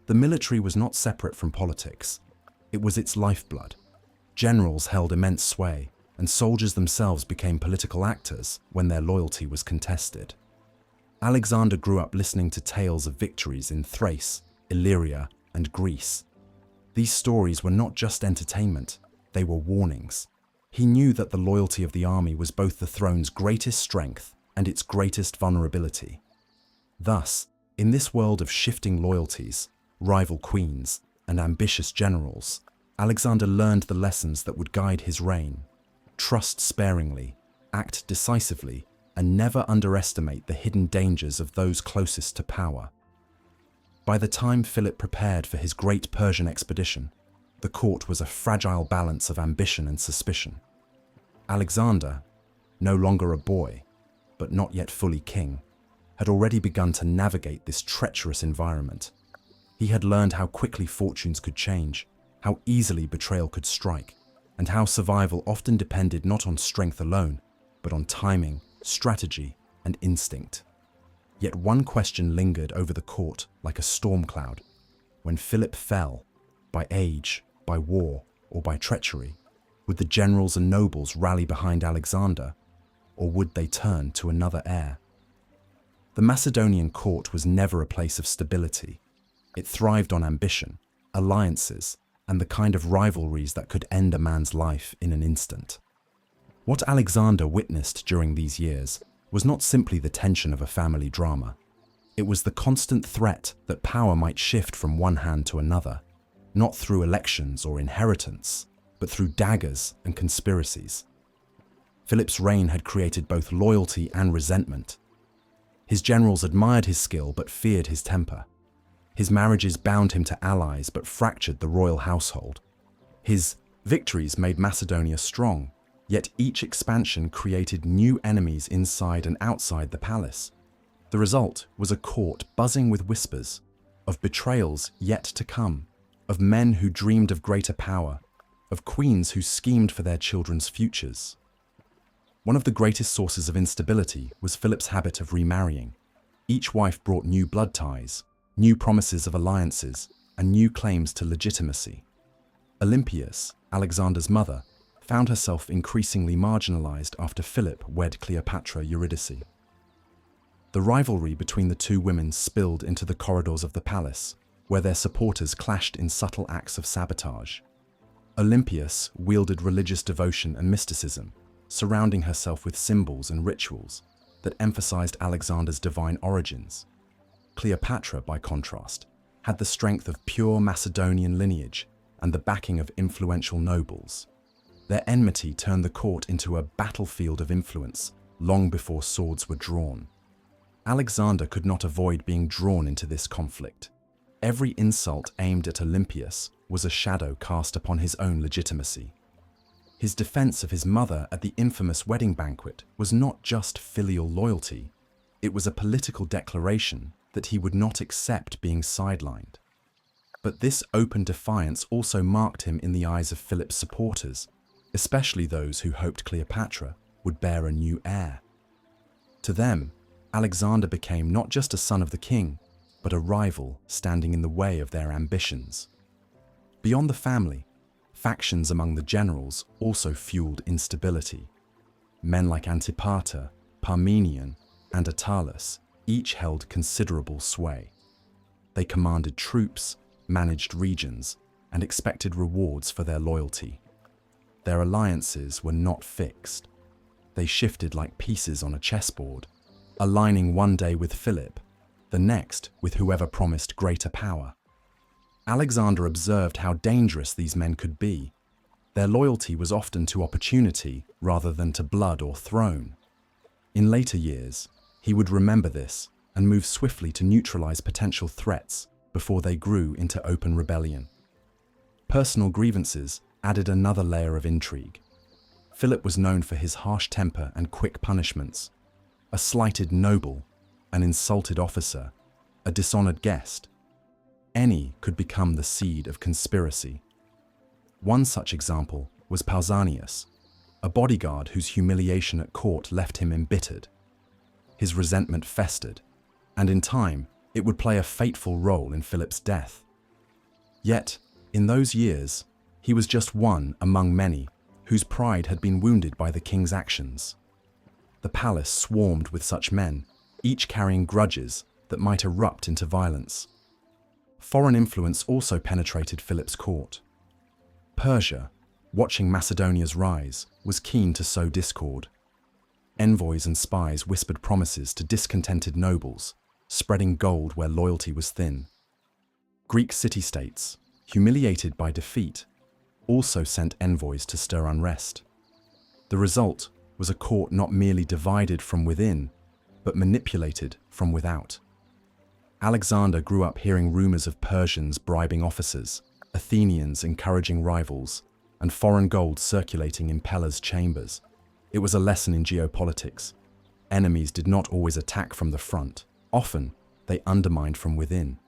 The military was not separate from politics. It was its lifeblood. Generals held immense sway, and soldiers themselves became political actors when their loyalty was contested. Alexander grew up listening to tales of victories in Thrace, Illyria, and Greece. These stories were not just entertainment, they were warnings. He knew that the loyalty of the army was both the throne's greatest strength and its greatest vulnerability. Thus, in this world of shifting loyalties, rival queens, and ambitious generals, Alexander learned the lessons that would guide his reign. Trust sparingly, act decisively, and never underestimate the hidden dangers of those closest to power. By the time Philip prepared for his great Persian expedition, the court was a fragile balance of ambition and suspicion. Alexander, no longer a boy, but not yet fully king, had already begun to navigate this treacherous environment. He had learned how quickly fortunes could change, how easily betrayal could strike, and how survival often depended not on strength alone, but on timing, strategy, and instinct. Yet one question lingered over the court like a storm cloud. When Philip fell, by age, by war, or by treachery, would the generals and nobles rally behind Alexander, or would they turn to another heir? The Macedonian court was never a place of stability. It thrived on ambition, alliances, and the kind of rivalries that could end a man's life in an instant. What Alexander witnessed during these years was not simply the tension of a family drama. It was the constant threat that power might shift from one hand to another, not through elections or inheritance, but through daggers and conspiracies. Philip's reign had created both loyalty and resentment. His generals admired his skill but feared his temper. His marriages bound him to allies but fractured the royal household. His victories made Macedonia strong, yet each expansion created new enemies inside and outside the palace. The result was a court buzzing with whispers, of betrayals yet to come, of men who dreamed of greater power, of queens who schemed for their children's futures. One of the greatest sources of instability was Philip's habit of remarrying. Each wife brought new blood ties, new promises of alliances, and new claims to legitimacy. Olympias, Alexander's mother, found herself increasingly marginalized after Philip wed Cleopatra Eurydice. The rivalry between the two women spilled into the corridors of the palace, where their supporters clashed in subtle acts of sabotage. Olympias wielded religious devotion and mysticism, surrounding herself with symbols and rituals that emphasized Alexander's divine origins. Cleopatra, by contrast, had the strength of pure Macedonian lineage and the backing of influential nobles. Their enmity turned the court into a battlefield of influence long before swords were drawn. Alexander could not avoid being drawn into this conflict. Every insult aimed at Olympias was a shadow cast upon his own legitimacy. His defense of his mother at the infamous wedding banquet was not just filial loyalty, it was a political declaration that he would not accept being sidelined. But this open defiance also marked him in the eyes of Philip's supporters, especially those who hoped Cleopatra would bear a new heir. To them, Alexander became not just a son of the king, but a rival standing in the way of their ambitions. Beyond the family, factions among the generals also fueled instability. Men like Antipater, Parmenion, and Attalus each held considerable sway. They commanded troops, managed regions, and expected rewards for their loyalty. Their alliances were not fixed. They shifted like pieces on a chessboard, aligning one day with Philip, the next with whoever promised greater power. Alexander observed how dangerous these men could be. Their loyalty was often to opportunity rather than to blood or throne. In later years, he would remember this and move swiftly to neutralize potential threats before they grew into open rebellion. Personal grievances added another layer of intrigue. Philip was known for his harsh temper and quick punishments. A slighted noble, an insulted officer, a dishonored guest. Any could become the seed of conspiracy. One such example was Pausanias, a bodyguard whose humiliation at court left him embittered. His resentment festered, and in time, it would play a fateful role in Philip's death. Yet, in those years, he was just one among many whose pride had been wounded by the king's actions. The palace swarmed with such men, each carrying grudges that might erupt into violence. Foreign influence also penetrated Philip's court. Persia, watching Macedonia's rise, was keen to sow discord. Envoys and spies whispered promises to discontented nobles, spreading gold where loyalty was thin. Greek city-states, humiliated by defeat, also sent envoys to stir unrest. The result was a court not merely divided from within, but manipulated from without. Alexander grew up hearing rumors of Persians bribing officers, Athenians encouraging rivals, and foreign gold circulating in Pella's chambers. It was a lesson in geopolitics. Enemies did not always attack from the front. Often, they undermined from within.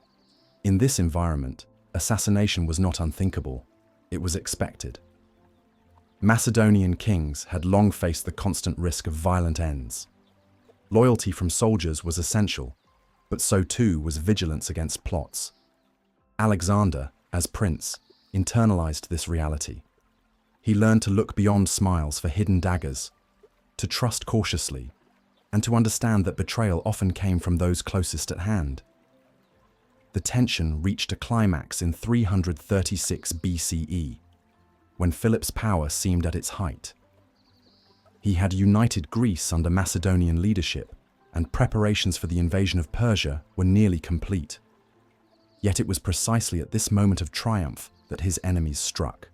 In this environment, assassination was not unthinkable. It was expected. Macedonian kings had long faced the constant risk of violent ends. Loyalty from soldiers was essential, but so too was vigilance against plots. Alexander, as prince, internalized this reality. He learned to look beyond smiles for hidden daggers, to trust cautiously, and to understand that betrayal often came from those closest at hand. The tension reached a climax in 336 BCE, when Philip's power seemed at its height. He had united Greece under Macedonian leadership, and preparations for the invasion of Persia were nearly complete. Yet it was precisely at this moment of triumph that his enemies struck.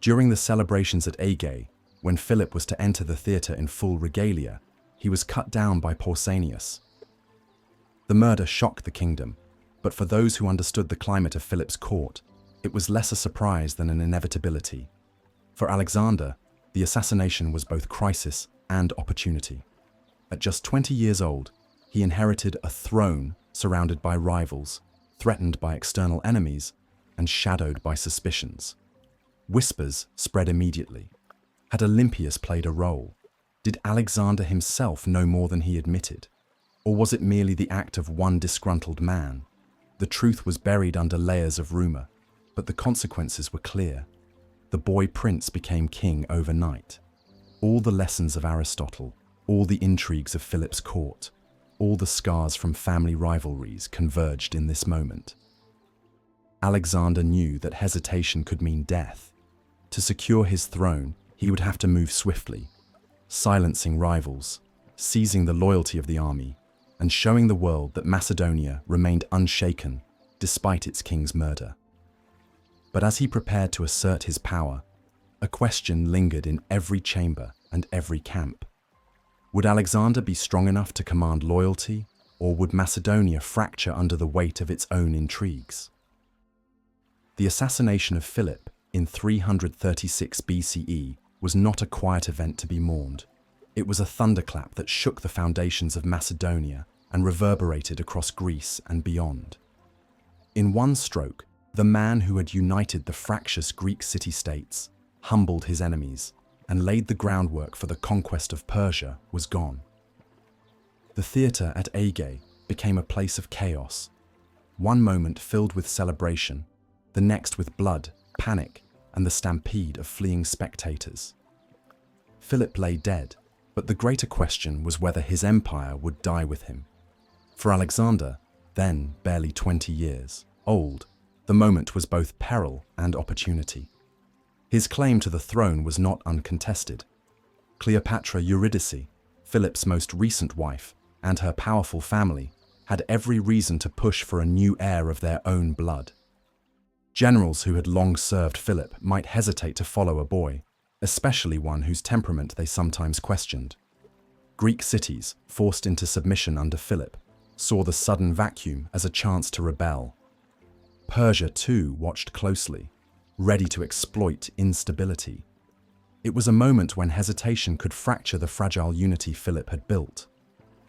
During the celebrations at Aige, when Philip was to enter the theatre in full regalia, he was cut down by Pausanias. The murder shocked the kingdom, but for those who understood the climate of Philip's court, it was less a surprise than an inevitability. For Alexander, the assassination was both crisis and opportunity. At just 20 years old, he inherited a throne surrounded by rivals, threatened by external enemies, and shadowed by suspicions. Whispers spread immediately. Had Olympias played a role? Did Alexander himself know more than he admitted? Or was it merely the act of one disgruntled man? The truth was buried under layers of rumor, but the consequences were clear. The boy prince became king overnight. All the lessons of Aristotle, all the intrigues of Philip's court, all the scars from family rivalries converged in this moment. Alexander knew that hesitation could mean death. To secure his throne, he would have to move swiftly, silencing rivals, seizing the loyalty of the army, and showing the world that Macedonia remained unshaken despite its king's murder. But as he prepared to assert his power, a question lingered in every chamber and every camp. Would Alexander be strong enough to command loyalty, or would Macedonia fracture under the weight of its own intrigues? The assassination of Philip in 336 BCE was not a quiet event to be mourned. It was a thunderclap that shook the foundations of Macedonia and reverberated across Greece and beyond. In one stroke, the man who had united the fractious Greek city-states, humbled his enemies, and laid the groundwork for the conquest of Persia was gone. The theatre at Aige became a place of chaos, one moment filled with celebration, the next with blood, panic, and the stampede of fleeing spectators. Philip lay dead, but the greater question was whether his empire would die with him. For Alexander, then barely 20 years old, the moment was both peril and opportunity. His claim to the throne was not uncontested. Cleopatra Eurydice, Philip's most recent wife, and her powerful family had every reason to push for a new heir of their own blood. Generals who had long served Philip might hesitate to follow a boy, especially one whose temperament they sometimes questioned. Greek cities, forced into submission under Philip, saw the sudden vacuum as a chance to rebel. Persia, too, watched closely, ready to exploit instability. It was a moment when hesitation could fracture the fragile unity Philip had built.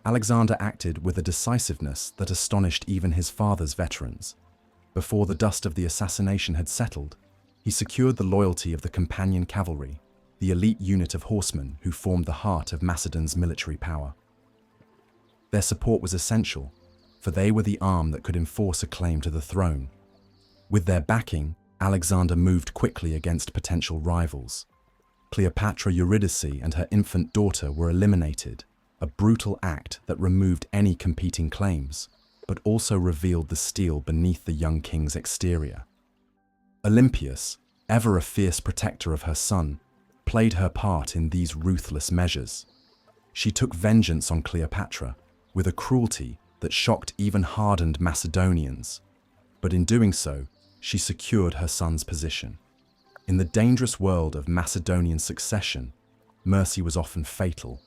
Alexander acted with a decisiveness that astonished even his father's veterans. Before the dust of the assassination had settled, He secured the loyalty of the companion cavalry, the elite unit of horsemen who formed the heart of Macedon's military power. Their support was essential, for they were the arm that could enforce a claim to the throne. With their backing, Alexander moved quickly against potential rivals. Cleopatra Eurydice and her infant daughter were eliminated, a brutal act that removed any competing claims, but also revealed the steel beneath the young king's exterior. Olympias, ever a fierce protector of her son, played her part in these ruthless measures. She took vengeance on Cleopatra with a cruelty that shocked even hardened Macedonians, but in doing so, she secured her son's position. In the dangerous world of Macedonian succession, mercy was often fatal.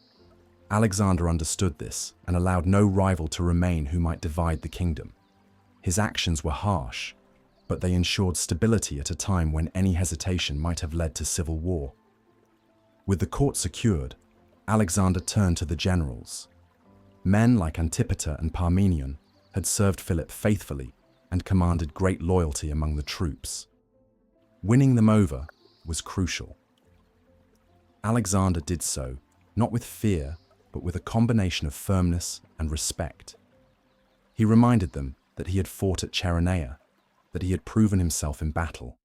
Alexander understood this and allowed no rival to remain who might divide the kingdom. His actions were harsh, but they ensured stability at a time when any hesitation might have led to civil war. With the court secured, Alexander turned to the generals. Men like Antipater and Parmenion had served Philip faithfully and commanded great loyalty among the troops. Winning them over was crucial. Alexander did so, not with fear, but with a combination of firmness and respect. He reminded them that he had fought at Cheronea, that he had proven himself in battle,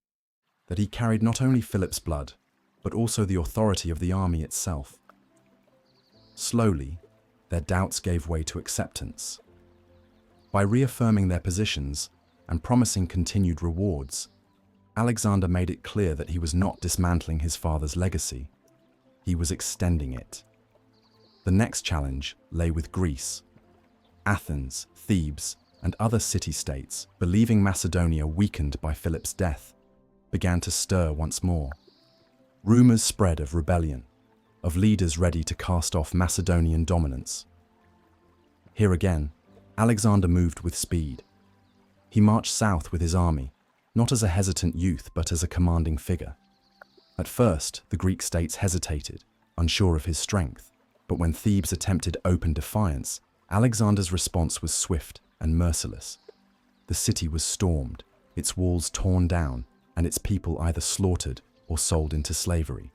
that he carried not only Philip's blood, but also the authority of the army itself. Slowly, their doubts gave way to acceptance. By reaffirming their positions and promising continued rewards, Alexander made it clear that he was not dismantling his father's legacy. He was extending it. The next challenge lay with Greece. Athens, Thebes, and other city-states, believing Macedonia weakened by Philip's death, began to stir once more. Rumors spread of rebellion, of leaders ready to cast off Macedonian dominance. Here again, Alexander moved with speed. He marched south with his army, not as a hesitant youth but as a commanding figure. At first, the Greek states hesitated, unsure of his strength, but when Thebes attempted open defiance, Alexander's response was swift and merciless. The city was stormed, its walls torn down, and its people either slaughtered or sold into slavery.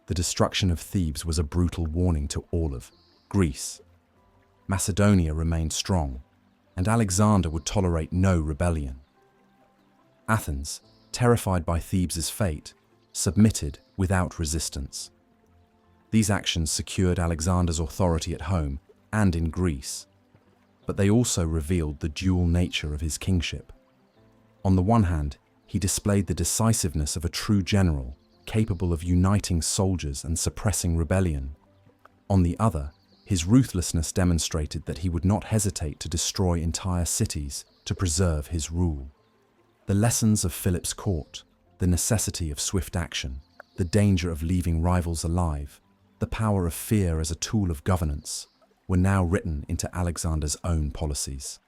The destruction of Thebes was a brutal warning to all of Greece. Macedonia remained strong, and Alexander would tolerate no rebellion. Athens, terrified by Thebes's fate, submitted without resistance. These actions secured Alexander's authority at home and in Greece, but they also revealed the dual nature of his kingship. On the one hand, he displayed the decisiveness of a true general, capable of uniting soldiers and suppressing rebellion. On the other, his ruthlessness demonstrated that he would not hesitate to destroy entire cities to preserve his rule. The lessons of Philip's court, the necessity of swift action, the danger of leaving rivals alive, the power of fear as a tool of governance, were now written into Alexander's own policies.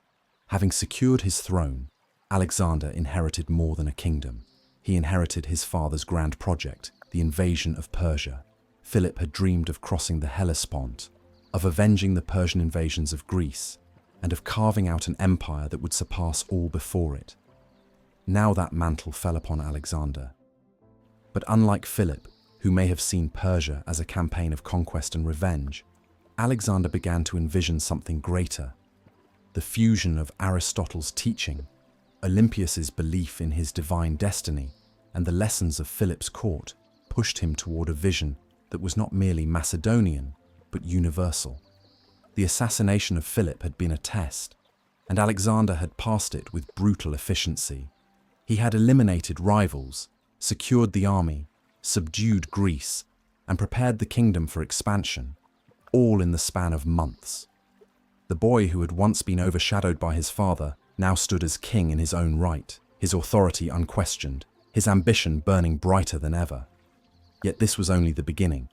Having secured his throne, Alexander inherited more than a kingdom. He inherited his father's grand project, the invasion of Persia. Philip had dreamed of crossing the Hellespont, of avenging the Persian invasions of Greece, and of carving out an empire that would surpass all before it. Now that mantle fell upon Alexander. But unlike Philip, who may have seen Persia as a campaign of conquest and revenge, Alexander began to envision something greater. The fusion of Aristotle's teaching, Olympias's belief in his divine destiny, and the lessons of Philip's court pushed him toward a vision that was not merely Macedonian, but universal. The assassination of Philip had been a test, and Alexander had passed it with brutal efficiency. He had eliminated rivals, secured the army, subdued Greece, and prepared the kingdom for expansion, all in the span of months. The boy who had once been overshadowed by his father now stood as king in his own right, his authority unquestioned, his ambition burning brighter than ever. Yet this was only the beginning.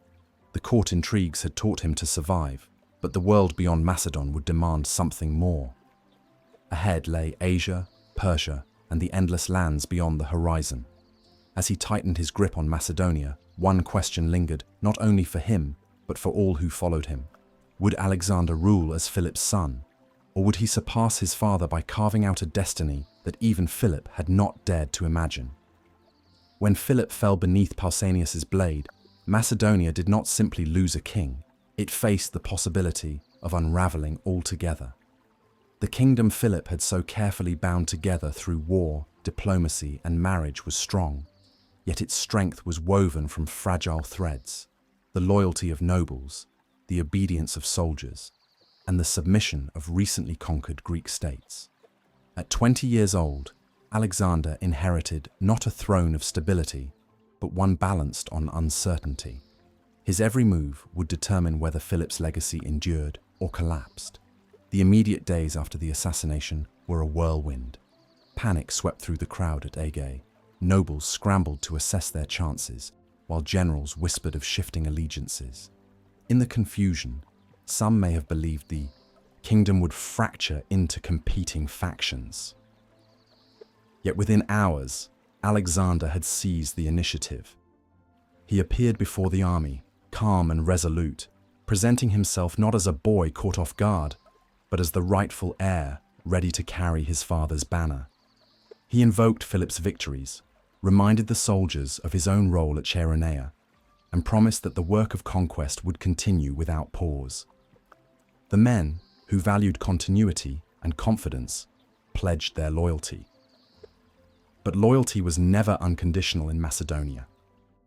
The court intrigues had taught him to survive, but the world beyond Macedon would demand something more. Ahead lay Asia, Persia, and the endless lands beyond the horizon. As he tightened his grip on Macedonia, one question lingered, not only for him, but for all who followed him. Would Alexander rule as Philip's son, or would he surpass his father by carving out a destiny that even Philip had not dared to imagine? When Philip fell beneath Pausanias's blade, Macedonia did not simply lose a king, it faced the possibility of unraveling altogether. The kingdom Philip had so carefully bound together through war, diplomacy, and marriage was strong, yet its strength was woven from fragile threads: the loyalty of nobles, the obedience of soldiers, and the submission of recently conquered Greek states. At 20 years old, Alexander inherited not a throne of stability, but one balanced on uncertainty. His every move would determine whether Philip's legacy endured or collapsed. The immediate days after the assassination were a whirlwind. Panic swept through the crowd at Aige. Nobles scrambled to assess their chances, while generals whispered of shifting allegiances. In the confusion, some may have believed the kingdom would fracture into competing factions. Yet within hours, Alexander had seized the initiative. He appeared before the army, calm and resolute, presenting himself not as a boy caught off guard, but as the rightful heir ready to carry his father's banner. He invoked Philip's victories, reminded the soldiers of his own role at Chæronea, and promised that the work of conquest would continue without pause. The men, who valued continuity and confidence, pledged their loyalty. But loyalty was never unconditional in Macedonia.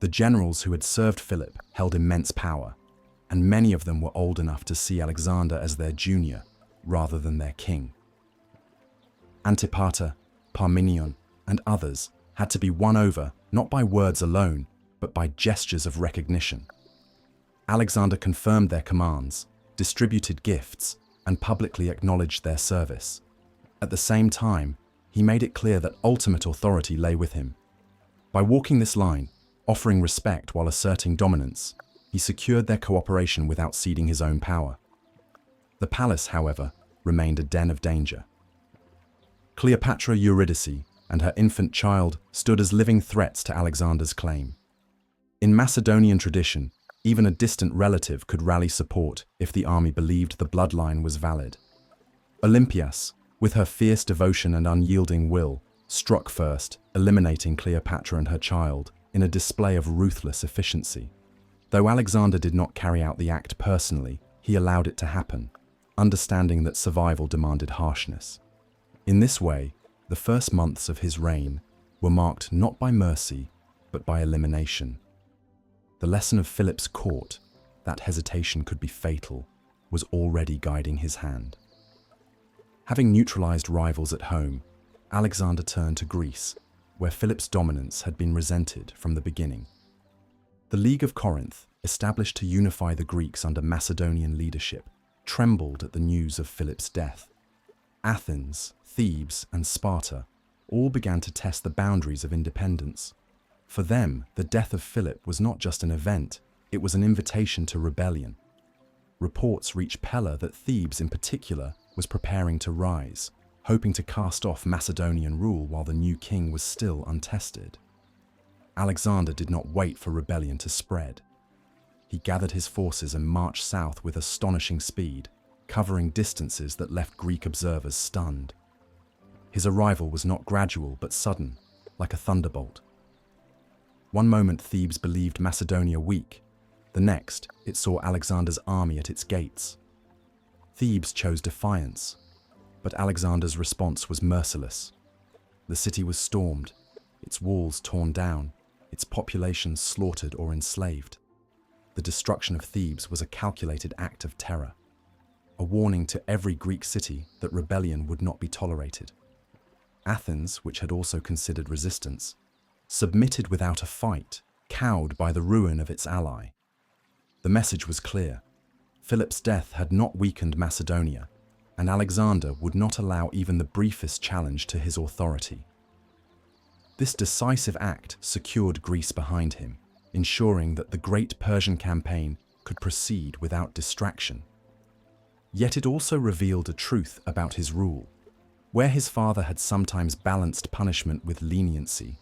The generals who had served Philip held immense power, and many of them were old enough to see Alexander as their junior rather than their king. Antipater, Parmenion, and others had to be won over not by words alone, but by gestures of recognition. Alexander confirmed their commands, distributed gifts, and publicly acknowledged their service. At the same time, he made it clear that ultimate authority lay with him. By walking this line, offering respect while asserting dominance, he secured their cooperation without ceding his own power. The palace, however, remained a den of danger. Cleopatra Eurydice and her infant child stood as living threats to Alexander's claim. In Macedonian tradition, even a distant relative could rally support if the army believed the bloodline was valid. Olympias, with her fierce devotion and unyielding will, struck first, eliminating Cleopatra and her child in a display of ruthless efficiency. Though Alexander did not carry out the act personally, he allowed it to happen, understanding that survival demanded harshness. In this way, the first months of his reign were marked not by mercy, but by elimination. The lesson of Philip's court, that hesitation could be fatal, was already guiding his hand. Having neutralized rivals at home, Alexander turned to Greece, where Philip's dominance had been resented from the beginning. The League of Corinth, established to unify the Greeks under Macedonian leadership, trembled at the news of Philip's death. Athens, Thebes, and Sparta all began to test the boundaries of independence. For them, the death of Philip was not just an event, it was an invitation to rebellion. Reports reached Pella that Thebes in particular was preparing to rise, hoping to cast off Macedonian rule while the new king was still untested. Alexander did not wait for rebellion to spread. He gathered his forces and marched south with astonishing speed, covering distances that left Greek observers stunned. His arrival was not gradual but sudden, like a thunderbolt. One moment Thebes believed Macedonia weak, the next it saw Alexander's army at its gates. Thebes chose defiance, but Alexander's response was merciless. The city was stormed, its walls torn down, its population slaughtered or enslaved. The destruction of Thebes was a calculated act of terror, a warning to every Greek city that rebellion would not be tolerated. Athens, which had also considered resistance, submitted without a fight, cowed by the ruin of its ally. The message was clear. Philip's death had not weakened Macedonia, and Alexander would not allow even the briefest challenge to his authority. This decisive act secured Greece behind him, ensuring that the great Persian campaign could proceed without distraction. Yet it also revealed a truth about his rule. Where his father had sometimes balanced punishment with leniency,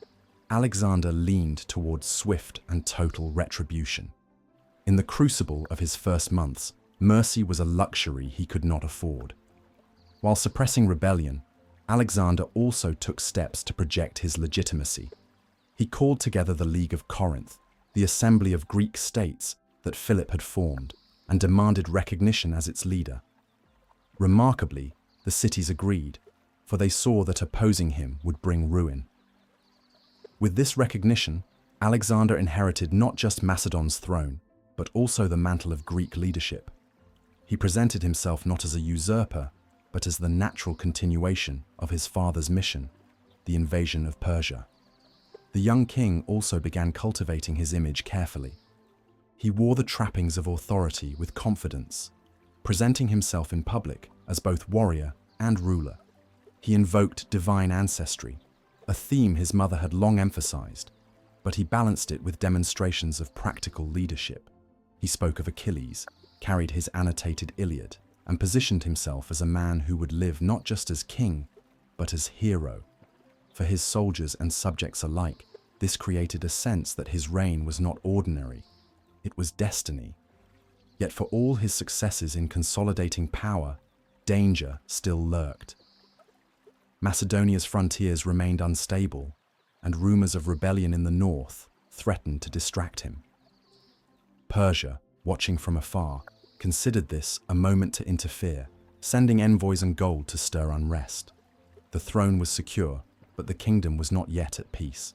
Alexander leaned towards swift and total retribution. In the crucible of his first months, mercy was a luxury he could not afford. While suppressing rebellion, Alexander also took steps to project his legitimacy. He called together the League of Corinth, the assembly of Greek states that Philip had formed, and demanded recognition as its leader. Remarkably, the cities agreed, for they saw that opposing him would bring ruin. With this recognition, Alexander inherited not just Macedon's throne, but also the mantle of Greek leadership. He presented himself not as a usurper, but as the natural continuation of his father's mission, the invasion of Persia. The young king also began cultivating his image carefully. He wore the trappings of authority with confidence, presenting himself in public as both warrior and ruler. He invoked divine ancestry, a theme his mother had long emphasized, but he balanced it with demonstrations of practical leadership. He spoke of Achilles, carried his annotated Iliad, and positioned himself as a man who would live not just as king, but as hero. For his soldiers and subjects alike, this created a sense that his reign was not ordinary, it was destiny. Yet for all his successes in consolidating power, danger still lurked. Macedonia's frontiers remained unstable, and rumors of rebellion in the north threatened to distract him. Persia, watching from afar, considered this a moment to interfere, sending envoys and gold to stir unrest. The throne was secure, but the kingdom was not yet at peace.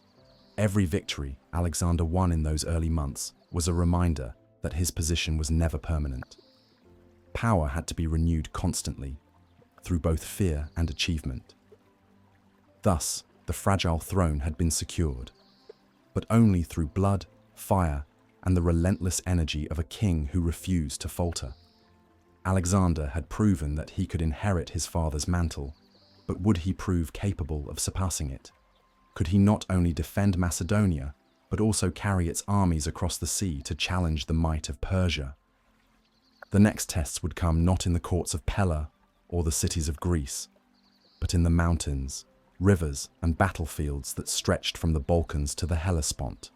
Every victory Alexander won in those early months was a reminder that his position was never permanent. Power had to be renewed constantly, through both fear and achievement. Thus, the fragile throne had been secured, but only through blood, fire, and the relentless energy of a king who refused to falter. Alexander had proven that he could inherit his father's mantle, but would he prove capable of surpassing it? Could he not only defend Macedonia, but also carry its armies across the sea to challenge the might of Persia? The next tests would come not in the courts of Pella or the cities of Greece, but in the mountains, rivers, and battlefields that stretched from the Balkans to the Hellespont.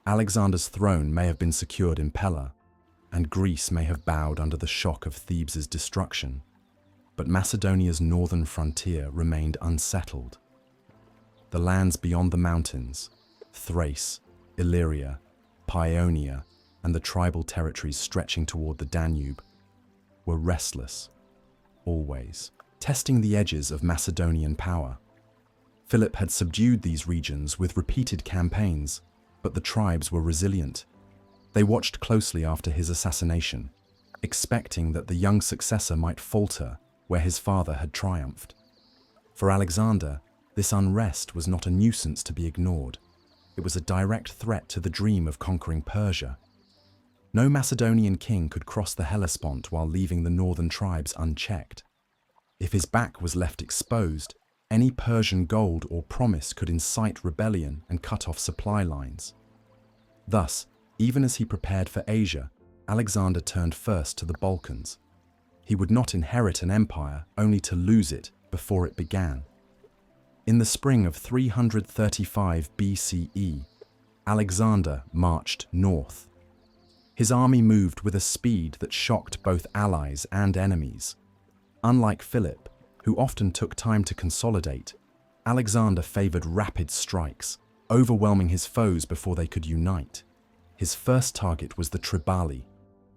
Alexander's throne may have been secured in Pella, and Greece may have bowed under the shock of Thebes' destruction, but Macedonia's northern frontier remained unsettled. The lands beyond the mountains, Thrace, Illyria, Paeonia, and the tribal territories stretching toward the Danube, were restless, always, testing the edges of Macedonian power. Philip had subdued these regions with repeated campaigns, but the tribes were resilient. They watched closely after his assassination, expecting that the young successor might falter where his father had triumphed. For Alexander, this unrest was not a nuisance to be ignored. It was a direct threat to the dream of conquering Persia. No Macedonian king could cross the Hellespont while leaving the northern tribes unchecked. If his back was left exposed, any Persian gold or promise could incite rebellion and cut off supply lines. Thus, even as he prepared for Asia, Alexander turned first to the Balkans. He would not inherit an empire only to lose it before it began. In the spring of 335 BCE, Alexander marched north. His army moved with a speed that shocked both allies and enemies. Unlike Philip, who often took time to consolidate, Alexander favored rapid strikes, overwhelming his foes before they could unite. His first target was the Triballi,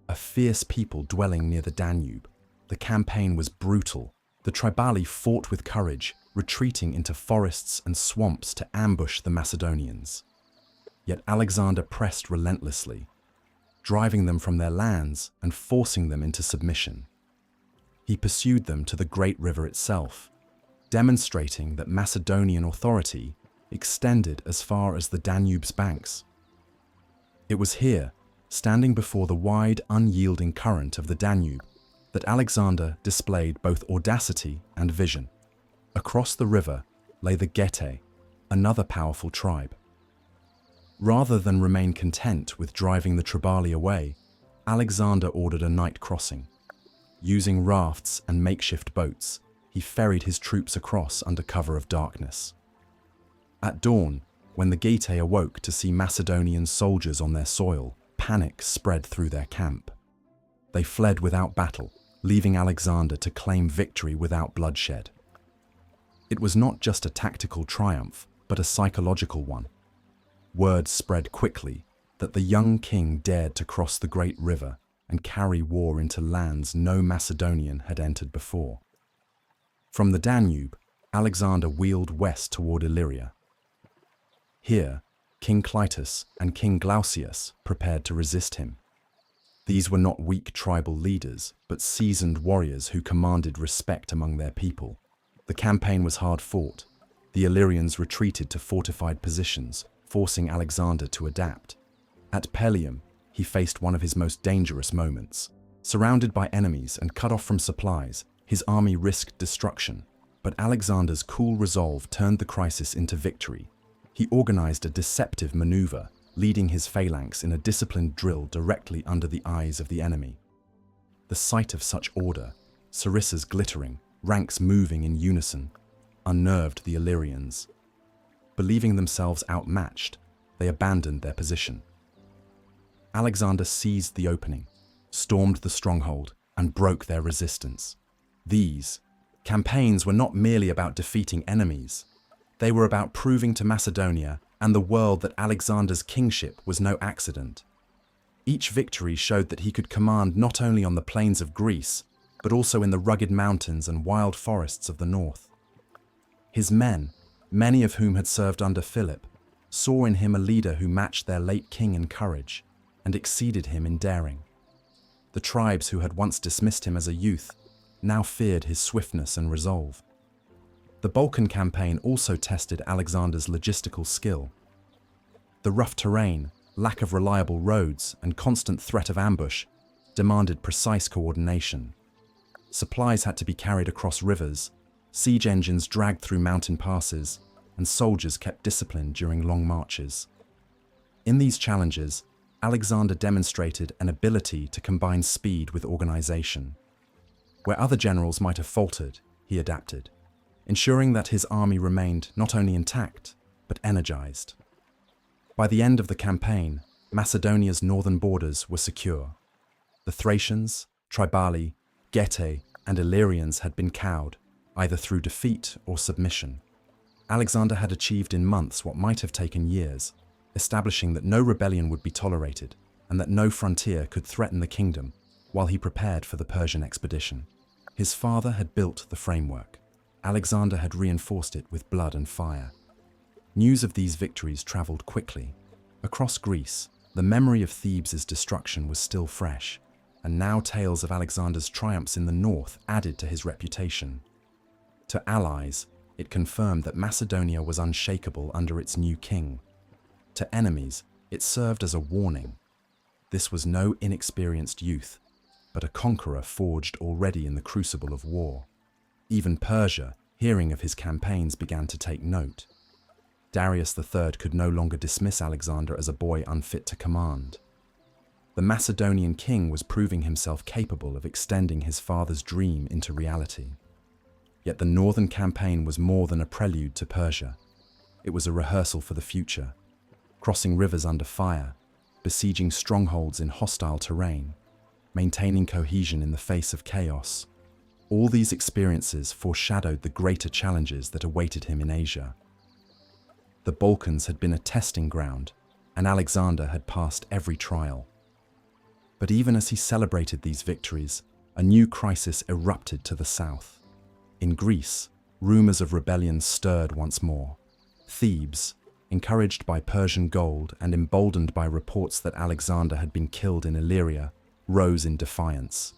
a fierce people dwelling near the Danube. The campaign was brutal. The Triballi fought with courage, retreating into forests and swamps to ambush the Macedonians. Yet Alexander pressed relentlessly, driving them from their lands and forcing them into submission. He pursued them to the great river itself, demonstrating that Macedonian authority extended as far as the Danube's banks. It was here, standing before the wide, unyielding current of the Danube, that Alexander displayed both audacity and vision. Across the river lay the Getae, another powerful tribe. Rather than remain content with driving the Triballi away, Alexander ordered a night crossing. Using rafts and makeshift boats, he ferried his troops across under cover of darkness. At dawn, when the Getae awoke to see Macedonian soldiers on their soil, panic spread through their camp. They fled without battle, leaving Alexander to claim victory without bloodshed. It was not just a tactical triumph, but a psychological one. word spread quickly that the young king dared to cross the great river and carry war into lands no Macedonian had entered before. From the Danube, Alexander wheeled west toward Illyria. Here, King Clytus and King Glaucius prepared to resist him. These were not weak tribal leaders, but seasoned warriors who commanded respect among their people. The campaign was hard fought. The Illyrians retreated to fortified positions, forcing Alexander to adapt. At Pelium, he faced one of his most dangerous moments. Surrounded by enemies and cut off from supplies, his army risked destruction. But Alexander's cool resolve turned the crisis into victory. He organized a deceptive maneuver, leading his phalanx in a disciplined drill directly under the eyes of the enemy. The sight of such order, sarissas glittering, ranks moving in unison, unnerved the Illyrians. Believing themselves outmatched, they abandoned their position. Alexander seized the opening, stormed the stronghold, and broke their resistance. These campaigns were not merely about defeating enemies. They were about proving to Macedonia and the world that Alexander's kingship was no accident. Each victory showed that he could command not only on the plains of Greece, but also in the rugged mountains and wild forests of the north. His men, many of whom had served under Philip, saw in him a leader who matched their late king in courage and exceeded him in daring. The tribes who had once dismissed him as a youth now feared his swiftness and resolve. The Balkan campaign also tested Alexander's logistical skill. The rough terrain, lack of reliable roads, and constant threat of ambush demanded precise coordination. Supplies had to be carried across rivers, siege engines dragged through mountain passes, and soldiers kept discipline during long marches. In these challenges, Alexander demonstrated an ability to combine speed with organization. Where other generals might have faltered, he adapted, ensuring that his army remained not only intact, but energized. By the end of the campaign, Macedonia's northern borders were secure. The Thracians, Triballi, Getae, and Illyrians had been cowed, either through defeat or submission. Alexander had achieved in months what might have taken years, establishing that no rebellion would be tolerated and that no frontier could threaten the kingdom while he prepared for the Persian expedition. His father had built the framework. Alexander had reinforced it with blood and fire. News of these victories traveled quickly. Across Greece, the memory of Thebes' destruction was still fresh, and now tales of Alexander's triumphs in the north added to his reputation. To allies, it confirmed that Macedonia was unshakable under its new king. To enemies, it served as a warning. This was no inexperienced youth, but a conqueror forged already in the crucible of war. Even Persia, hearing of his campaigns, began to take note. Darius III could no longer dismiss Alexander as a boy unfit to command. The Macedonian king was proving himself capable of extending his father's dream into reality. Yet the northern campaign was more than a prelude to Persia. It was a rehearsal for the future, crossing rivers under fire, besieging strongholds in hostile terrain, maintaining cohesion in the face of chaos. All these experiences foreshadowed the greater challenges that awaited him in Asia. The Balkans had been a testing ground, and Alexander had passed every trial. But even as he celebrated these victories, a new crisis erupted to the south. In Greece, rumors of rebellion stirred once more. Thebes, encouraged by Persian gold and emboldened by reports that Alexander had been killed in Illyria, rose in defiance.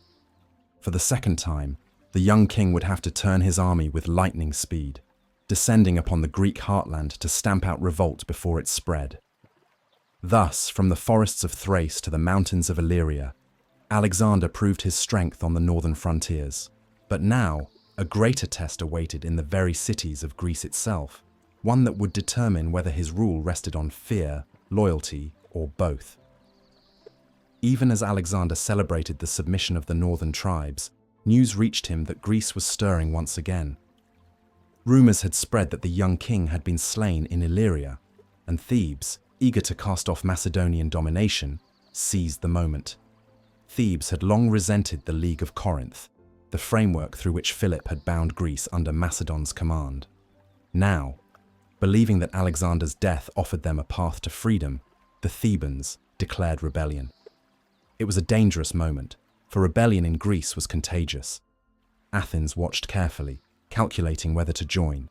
For the second time, the young king would have to turn his army with lightning speed, descending upon the Greek heartland to stamp out revolt before it spread. Thus, from the forests of Thrace to the mountains of Illyria, Alexander proved his strength on the northern frontiers. But now, a greater test awaited in the very cities of Greece itself, one that would determine whether his rule rested on fear, loyalty, or both. Even as Alexander celebrated the submission of the northern tribes, news reached him that Greece was stirring once again. Rumors had spread that the young king had been slain in Illyria, and Thebes, eager to cast off Macedonian domination, seized the moment. Thebes had long resented the League of Corinth, the framework through which Philip had bound Greece under Macedon's command. Now, Believing that Alexander's death offered them a path to freedom, the Thebans declared rebellion. It was a dangerous moment, for rebellion in Greece was contagious. Athens watched carefully, calculating whether to join.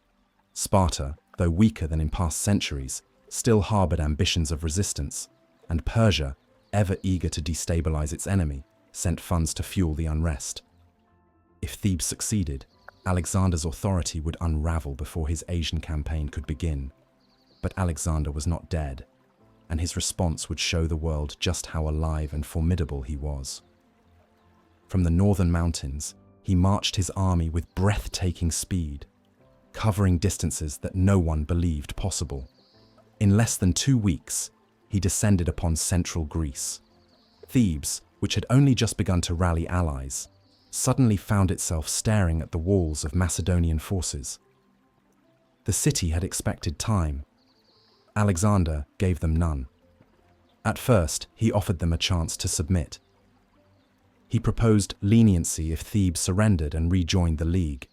Sparta, though weaker than in past centuries, still harbored ambitions of resistance, and Persia, ever eager to destabilize its enemy, sent funds to fuel the unrest. If Thebes succeeded, Alexander's authority would unravel before his Asian campaign could begin. But Alexander was not dead, and his response would show the world just how alive and formidable he was. From the northern mountains, he marched his army with breathtaking speed, covering distances that no one believed possible. In less than 2 weeks, he descended upon central Greece. Thebes, which had only just begun to rally allies, suddenly found itself staring at the walls of Macedonian forces. The city had expected time. Alexander gave them none. At first, he offered them a chance to submit. He proposed leniency if Thebes surrendered and rejoined the League.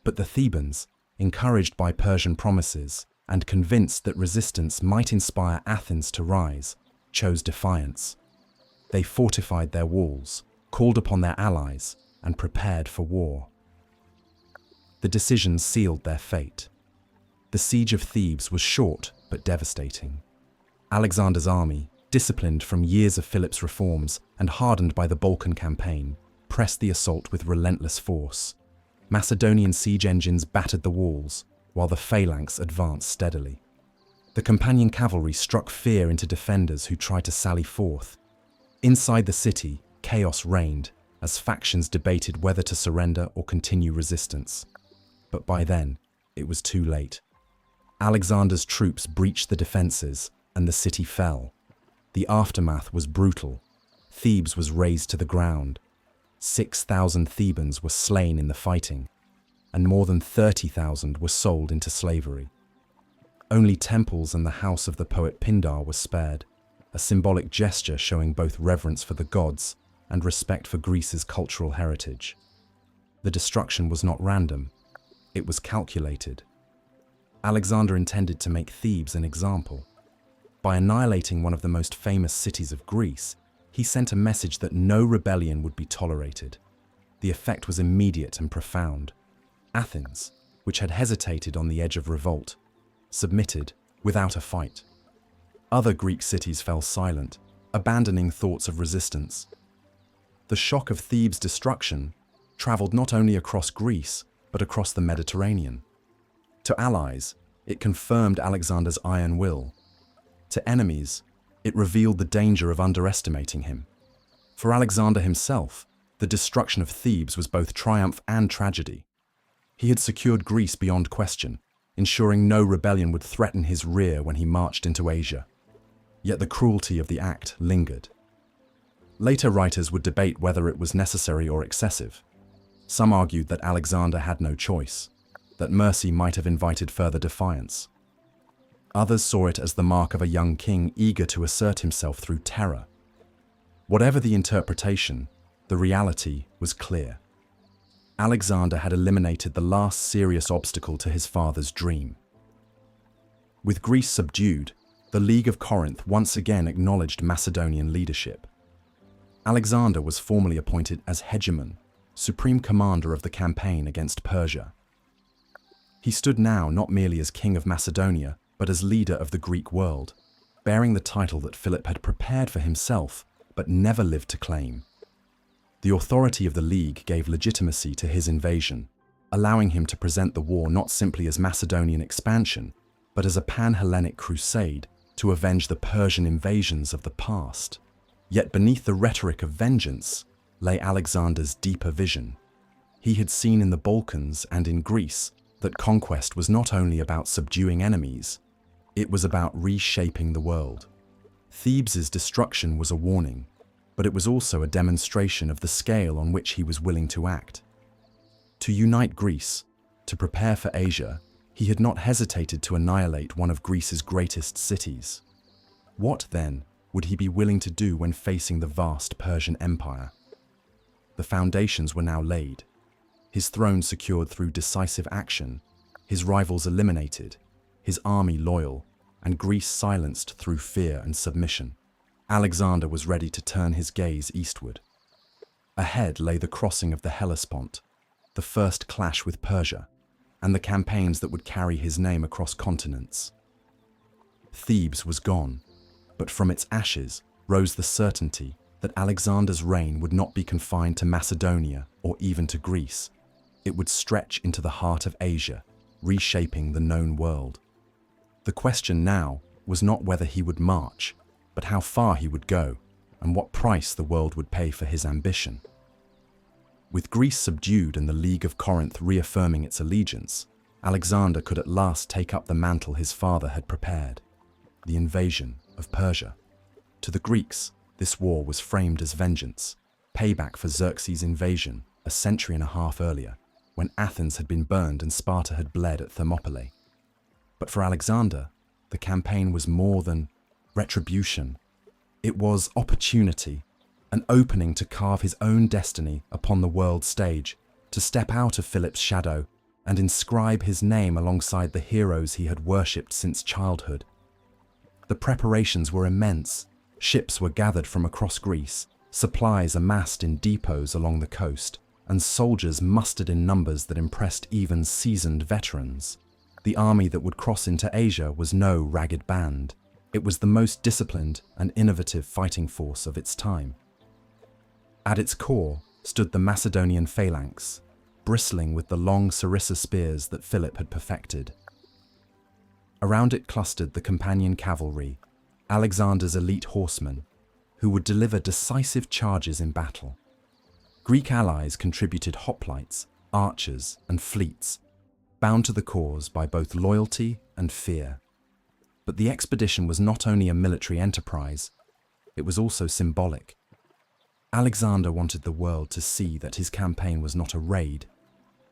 But the Thebans, encouraged by Persian promises and convinced that resistance might inspire Athens to rise, chose defiance. They fortified their walls, called upon their allies, and prepared for war. The decision sealed their fate. The siege of Thebes was short but devastating. Alexander's army, disciplined from years of Philip's reforms and hardened by the Balkan campaign, pressed the assault with relentless force. Macedonian siege engines battered the walls, while the phalanx advanced steadily. The companion cavalry struck fear into defenders who tried to sally forth. Inside the city, chaos reigned as factions debated whether to surrender or continue resistance. But by then, it was too late. Alexander's troops breached the defenses, and the city fell. The aftermath was brutal. Thebes was razed to the ground. 6,000 Thebans were slain in the fighting, and more than 30,000 were sold into slavery. Only temples and the house of the poet Pindar were spared, a symbolic gesture showing both reverence for the gods and respect for Greece's cultural heritage. The destruction was not random, it was calculated. Alexander intended to make Thebes an example. By annihilating one of the most famous cities of Greece, he sent a message that no rebellion would be tolerated. The effect was immediate and profound. Athens, which had hesitated on the edge of revolt, submitted without a fight. Other Greek cities fell silent, abandoning thoughts of resistance. The shock of Thebes' destruction traveled not only across Greece, but across the Mediterranean. To allies, it confirmed Alexander's iron will. To enemies, it revealed the danger of underestimating him. For Alexander himself, the destruction of Thebes was both triumph and tragedy. He had secured Greece beyond question, ensuring no rebellion would threaten his rear when he marched into Asia. Yet the cruelty of the act lingered. Later writers would debate whether it was necessary or excessive. Some argued that Alexander had no choice, that mercy might have invited further defiance. Others saw it as the mark of a young king eager to assert himself through terror. Whatever the interpretation, the reality was clear. Alexander had eliminated the last serious obstacle to his father's dream. With Greece subdued, the League of Corinth once again acknowledged Macedonian leadership. Alexander was formally appointed as hegemon, supreme commander of the campaign against Persia. He stood now not merely as king of Macedonia, but as leader of the Greek world, bearing the title that Philip had prepared for himself, but never lived to claim. The authority of the League gave legitimacy to his invasion, allowing him to present the war not simply as Macedonian expansion, but as a pan-Hellenic crusade to avenge the Persian invasions of the past. Yet beneath the rhetoric of vengeance lay Alexander's deeper vision. He had seen in the Balkans and in Greece that conquest was not only about subduing enemies, it was about reshaping the world. Thebes' destruction was a warning, but it was also a demonstration of the scale on which he was willing to act. To unite Greece, to prepare for Asia, he had not hesitated to annihilate one of Greece's greatest cities. What, then, would he be willing to do when facing the vast Persian Empire? The foundations were now laid, his throne secured through decisive action, his rivals eliminated, his army loyal, and Greece silenced through fear and submission. Alexander was ready to turn his gaze eastward. Ahead lay the crossing of the Hellespont, the first clash with Persia, and the campaigns that would carry his name across continents. Thebes was gone, but from its ashes rose the certainty that Alexander's reign would not be confined to Macedonia or even to Greece. It would stretch into the heart of Asia, reshaping the known world. The question now was not whether he would march, but how far he would go, and what price the world would pay for his ambition. With Greece subdued and the League of Corinth reaffirming its allegiance, Alexander could at last take up the mantle his father had prepared, the invasion of Persia. To the Greeks, this war was framed as vengeance, payback for Xerxes' invasion a century and a half earlier, when Athens had been burned and Sparta had bled at Thermopylae. But for Alexander, the campaign was more than retribution. It was opportunity, an opening to carve his own destiny upon the world stage, to step out of Philip's shadow and inscribe his name alongside the heroes he had worshipped since childhood. The preparations were immense. Ships were gathered from across Greece, supplies amassed in depots along the coast, and soldiers mustered in numbers that impressed even seasoned veterans. The army that would cross into Asia was no ragged band. It was the most disciplined and innovative fighting force of its time. At its core stood the Macedonian phalanx, bristling with the long sarissa spears that Philip had perfected. Around it clustered the companion cavalry, Alexander's elite horsemen, who would deliver decisive charges in battle. Greek allies contributed hoplites, archers, and fleets, bound to the cause by both loyalty and fear. But the expedition was not only a military enterprise, it was also symbolic. Alexander wanted the world to see that his campaign was not a raid,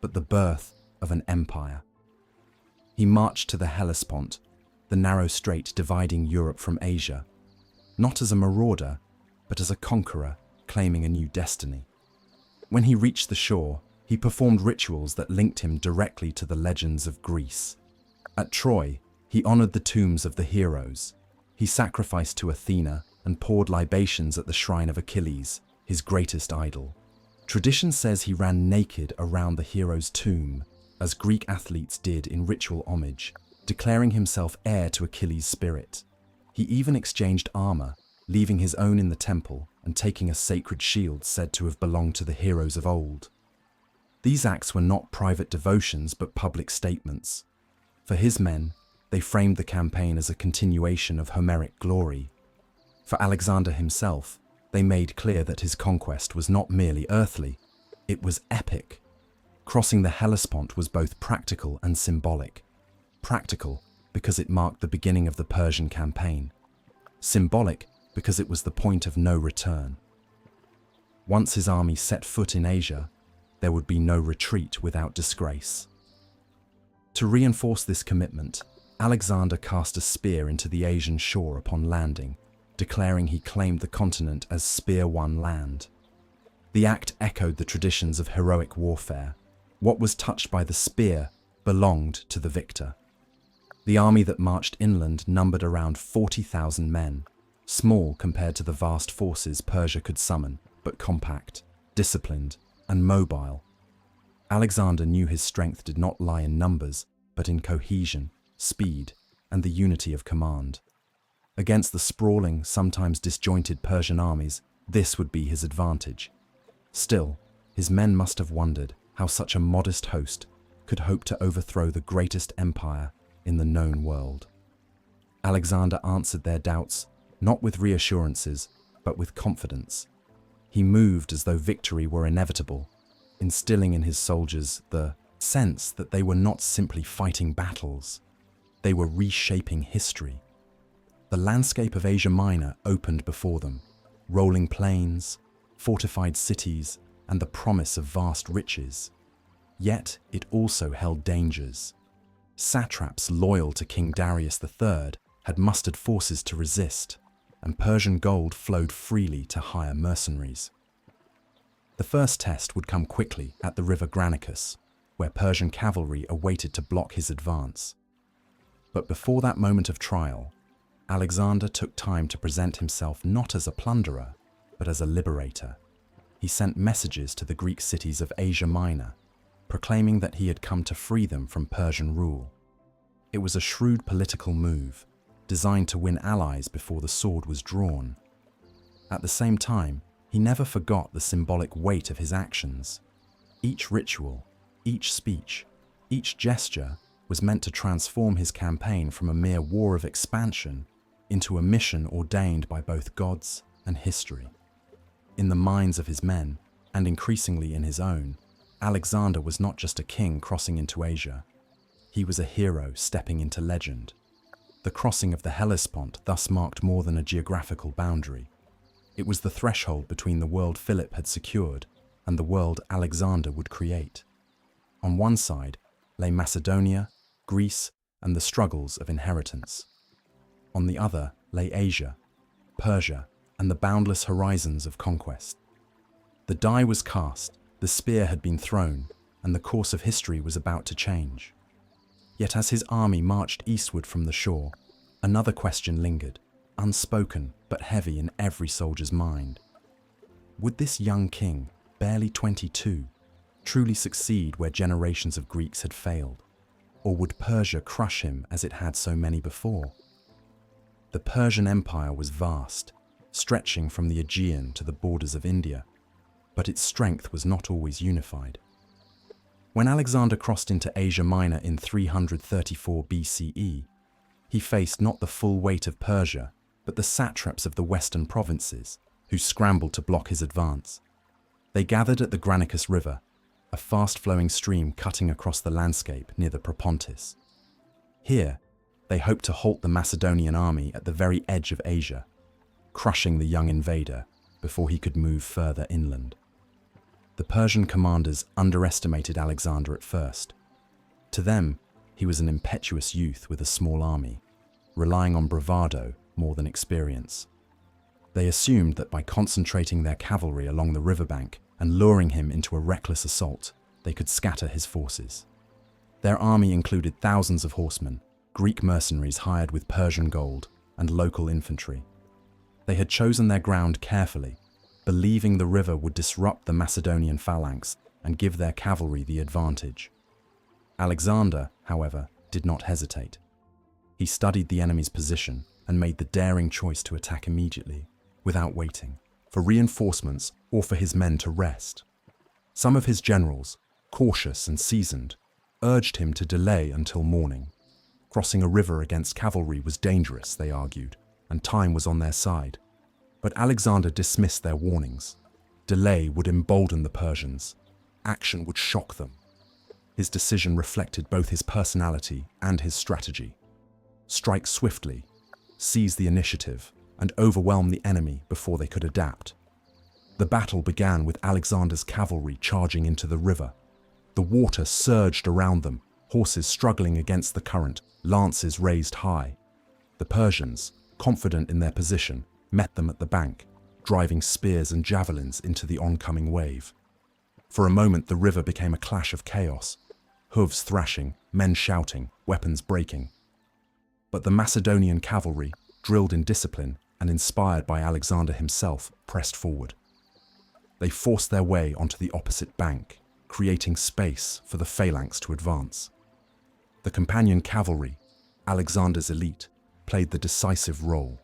but the birth of an empire. He marched to the Hellespont, the narrow strait dividing Europe from Asia, not as a marauder, but as a conqueror claiming a new destiny. When he reached the shore, he performed rituals that linked him directly to the legends of Greece. At Troy, he honored the tombs of the heroes. He sacrificed to Athena and poured libations at the shrine of Achilles, his greatest idol. Tradition says he ran naked around the hero's tomb, as Greek athletes did in ritual homage, declaring himself heir to Achilles' spirit. He even exchanged armor, leaving his own in the temple and taking a sacred shield said to have belonged to the heroes of old. These acts were not private devotions but public statements. For his men, they framed the campaign as a continuation of Homeric glory. For Alexander himself, they made clear that his conquest was not merely earthly, it was epic. Crossing the Hellespont was both practical and symbolic. Practical because it marked the beginning of the Persian campaign. Symbolic because it was the point of no return. Once his army set foot in Asia, there would be no retreat without disgrace. To reinforce this commitment, Alexander cast a spear into the Asian shore upon landing, declaring he claimed the continent as Spear Won Land. The act echoed the traditions of heroic warfare. What was touched by the spear belonged to the victor. The army that marched inland numbered around 40,000 men, small compared to the vast forces Persia could summon, but compact, disciplined, and mobile. Alexander knew his strength did not lie in numbers, but in cohesion, speed, and the unity of command. Against the sprawling, sometimes disjointed Persian armies, this would be his advantage. Still, his men must have wondered how such a modest host could hope to overthrow the greatest empire in the known world. Alexander answered their doubts, not with reassurances, but with confidence. He moved as though victory were inevitable, instilling in his soldiers the sense that they were not simply fighting battles, they were reshaping history. The landscape of Asia Minor opened before them, rolling plains, fortified cities, and the promise of vast riches. Yet it also held dangers. Satraps loyal to King Darius III had mustered forces to resist, and Persian gold flowed freely to hire mercenaries. The first test would come quickly at the river Granicus, where Persian cavalry awaited to block his advance. But before that moment of trial, Alexander took time to present himself not as a plunderer, but as a liberator. He sent messages to the Greek cities of Asia Minor, proclaiming that he had come to free them from Persian rule. It was a shrewd political move, designed to win allies before the sword was drawn. At the same time, he never forgot the symbolic weight of his actions. Each ritual, each speech, each gesture was meant to transform his campaign from a mere war of expansion into a mission ordained by both gods and history. In the minds of his men, and increasingly in his own, Alexander was not just a king crossing into Asia. He was a hero stepping into legend. The crossing of the Hellespont thus marked more than a geographical boundary. It was the threshold between the world Philip had secured and the world Alexander would create. On one side lay Macedonia, Greece, and the struggles of inheritance. On the other lay Asia, Persia, and the boundless horizons of conquest. The die was cast, the spear had been thrown, and the course of history was about to change. Yet as his army marched eastward from the shore, another question lingered, unspoken but heavy in every soldier's mind. Would this young king, barely 22, truly succeed where generations of Greeks had failed? Or would Persia crush him as it had so many before? The Persian Empire was vast, stretching from the Aegean to the borders of India, but its strength was not always unified. When Alexander crossed into Asia Minor in 334 BCE, he faced not the full weight of Persia, but the satraps of the western provinces, who scrambled to block his advance. They gathered at the Granicus River, a fast-flowing stream cutting across the landscape near the Propontis. Here, they hoped to halt the Macedonian army at the very edge of Asia, crushing the young invader before he could move further inland. The Persian commanders underestimated Alexander at first. To them, he was an impetuous youth with a small army, relying on bravado more than experience. They assumed that by concentrating their cavalry along the riverbank and luring him into a reckless assault, they could scatter his forces. Their army included thousands of horsemen, Greek mercenaries hired with Persian gold, and local infantry. They had chosen their ground carefully, believing the river would disrupt the Macedonian phalanx and give their cavalry the advantage. Alexander, however, did not hesitate. He studied the enemy's position and made the daring choice to attack immediately, without waiting for reinforcements or for his men to rest. Some of his generals, cautious and seasoned, urged him to delay until morning. Crossing a river against cavalry was dangerous, they argued, and time was on their side. But Alexander dismissed their warnings. Delay would embolden the Persians. Action would shock them. His decision reflected both his personality and his strategy. Strike swiftly, seize the initiative, and overwhelm the enemy before they could adapt. The battle began with Alexander's cavalry charging into the river. The water surged around them, horses struggling against the current, lances raised high. The Persians, confident in their position, met them at the bank, driving spears and javelins into the oncoming wave. For a moment, the river became a clash of chaos, hooves thrashing, men shouting, weapons breaking. But the Macedonian cavalry, drilled in discipline and inspired by Alexander himself, pressed forward. They forced their way onto the opposite bank, creating space for the phalanx to advance. The companion cavalry, Alexander's elite, played the decisive role.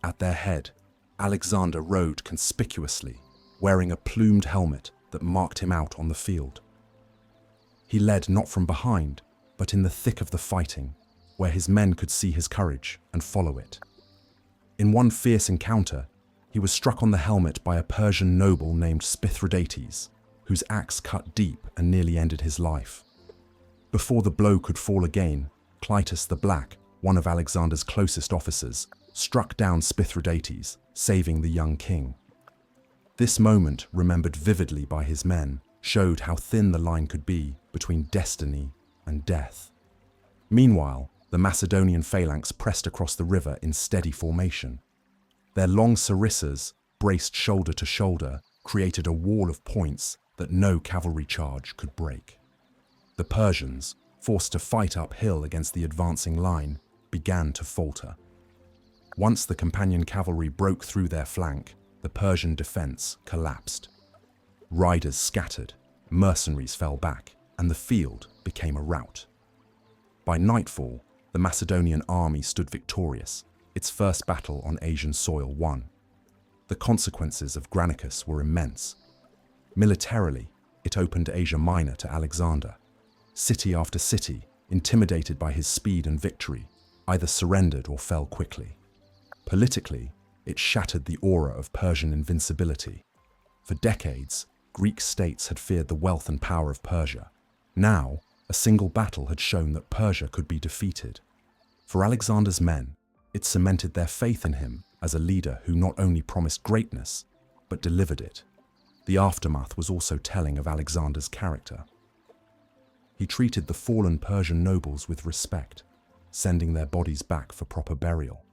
At their head, Alexander rode conspicuously, wearing a plumed helmet that marked him out on the field. He led not from behind, but in the thick of the fighting, where his men could see his courage and follow it. In one fierce encounter, he was struck on the helmet by a Persian noble named Spithridates, whose axe cut deep and nearly ended his life. Before the blow could fall again, Clytus the Black, one of Alexander's closest officers, struck down Spithridates, saving the young king. This moment, remembered vividly by his men, showed how thin the line could be between destiny and death. Meanwhile, the Macedonian phalanx pressed across the river in steady formation. Their long sarissas, braced shoulder to shoulder, created a wall of points that no cavalry charge could break. The Persians, forced to fight uphill against the advancing line, began to falter. Once the companion cavalry broke through their flank, the Persian defense collapsed. Riders scattered, mercenaries fell back, and the field became a rout. By nightfall, the Macedonian army stood victorious, its first battle on Asian soil won. The consequences of Granicus were immense. Militarily, it opened Asia Minor to Alexander. City after city, intimidated by his speed and victory, either surrendered or fell quickly. Politically, it shattered the aura of Persian invincibility. For decades, Greek states had feared the wealth and power of Persia. Now, a single battle had shown that Persia could be defeated. For Alexander's men, it cemented their faith in him as a leader who not only promised greatness, but delivered it. The aftermath was also telling of Alexander's character. He treated the fallen Persian nobles with respect, sending their bodies back for proper burial.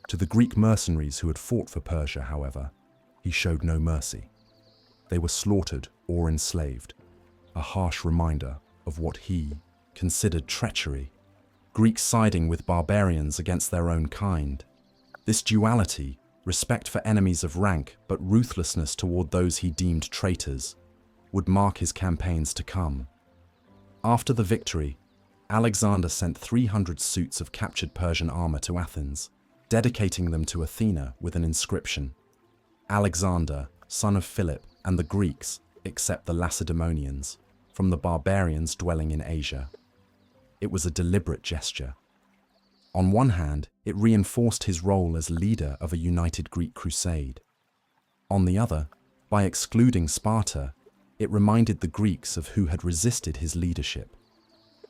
To the Greek mercenaries who had fought for Persia, however, he showed no mercy. They were slaughtered or enslaved, a harsh reminder of what he considered treachery. Greeks siding with barbarians against their own kind. This duality, respect for enemies of rank but ruthlessness toward those he deemed traitors, would mark his campaigns to come. After the victory, Alexander sent 300 suits of captured Persian armor to Athens, dedicating them to Athena with an inscription: Alexander, son of Philip, and the Greeks, except the Lacedaemonians, from the barbarians dwelling in Asia. It was a deliberate gesture. On one hand, it reinforced his role as leader of a united Greek crusade. On the other, by excluding Sparta, it reminded the Greeks of who had resisted his leadership.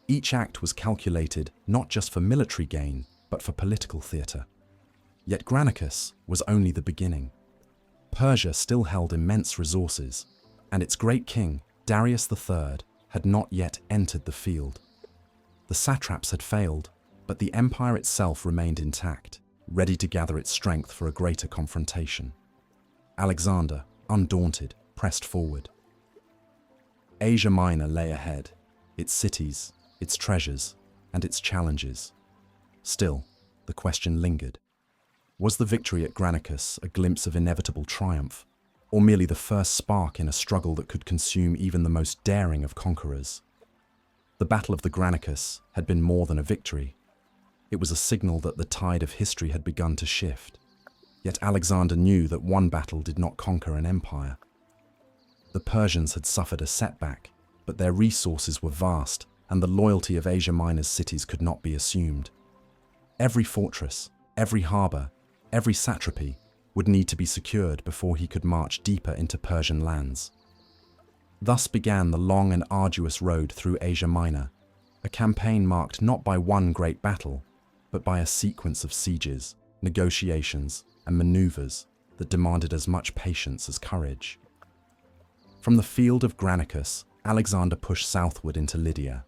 Each act was calculated not just for military gain, but for political theatre. Yet Granicus was only the beginning. Persia still held immense resources, and its great king, Darius III, had not yet entered the field. The satraps had failed, but the empire itself remained intact, ready to gather its strength for a greater confrontation. Alexander, undaunted, pressed forward. Asia Minor lay ahead, its cities, its treasures, and its challenges. Still, the question lingered. Was the victory at Granicus a glimpse of inevitable triumph, or merely the first spark in a struggle that could consume even the most daring of conquerors? The Battle of the Granicus had been more than a victory. It was a signal that the tide of history had begun to shift. Yet Alexander knew that one battle did not conquer an empire. The Persians had suffered a setback, but their resources were vast, and the loyalty of Asia Minor's cities could not be assumed. Every fortress, every harbor, every satrapy would need to be secured before he could march deeper into Persian lands. Thus began the long and arduous road through Asia Minor, a campaign marked not by one great battle, but by a sequence of sieges, negotiations, and maneuvers that demanded as much patience as courage. From the field of Granicus, Alexander pushed southward into Lydia.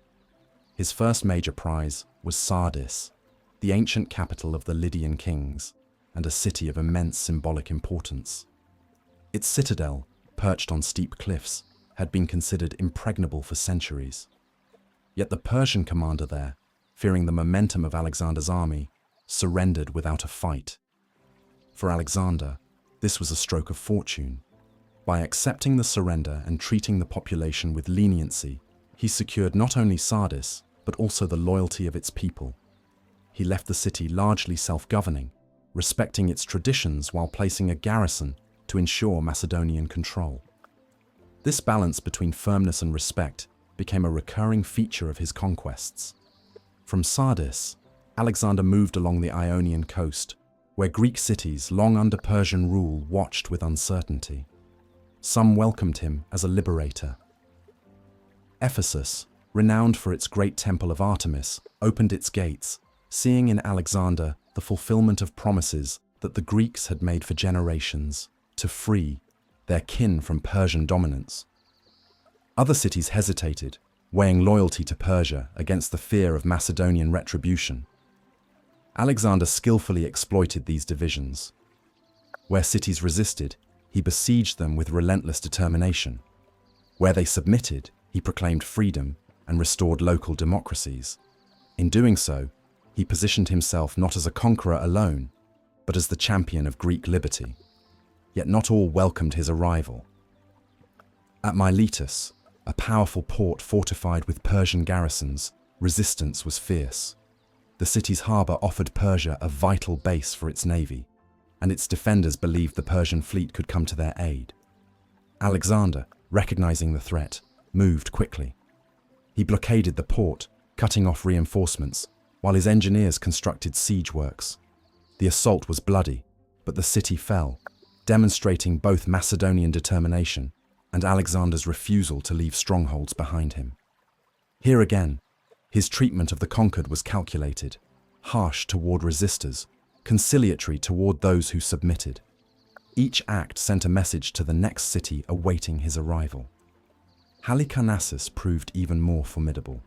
His first major prize was Sardis, the ancient capital of the Lydian kings, and a city of immense symbolic importance. Its citadel, perched on steep cliffs, had been considered impregnable for centuries. Yet the Persian commander there, fearing the momentum of Alexander's army, surrendered without a fight. For Alexander, this was a stroke of fortune. By accepting the surrender and treating the population with leniency, he secured not only Sardis, but also the loyalty of its people. He left the city largely self-governing, respecting its traditions while placing a garrison to ensure Macedonian control. This balance between firmness and respect became a recurring feature of his conquests. From Sardis, Alexander moved along the Ionian coast, where Greek cities long under Persian rule watched with uncertainty. Some welcomed him as a liberator. Ephesus, renowned for its great temple of Artemis, opened its gates, seeing in Alexander the fulfillment of promises that the Greeks had made for generations to free their kin from Persian dominance. Other cities hesitated, weighing loyalty to Persia against the fear of Macedonian retribution. Alexander skillfully exploited these divisions. Where cities resisted, he besieged them with relentless determination. Where they submitted, he proclaimed freedom, and restored local democracies. In doing so, he positioned himself not as a conqueror alone, but as the champion of Greek liberty. Yet not all welcomed his arrival. At Miletus, a powerful port fortified with Persian garrisons, resistance was fierce. The city's harbour offered Persia a vital base for its navy, and its defenders believed the Persian fleet could come to their aid. Alexander, recognizing the threat, moved quickly. He blockaded the port, cutting off reinforcements, while his engineers constructed siege works. The assault was bloody, but the city fell, demonstrating both Macedonian determination and Alexander's refusal to leave strongholds behind him. Here again, his treatment of the conquered was calculated, harsh toward resistors, conciliatory toward those who submitted. Each act sent a message to the next city awaiting his arrival. Halicarnassus proved even more formidable.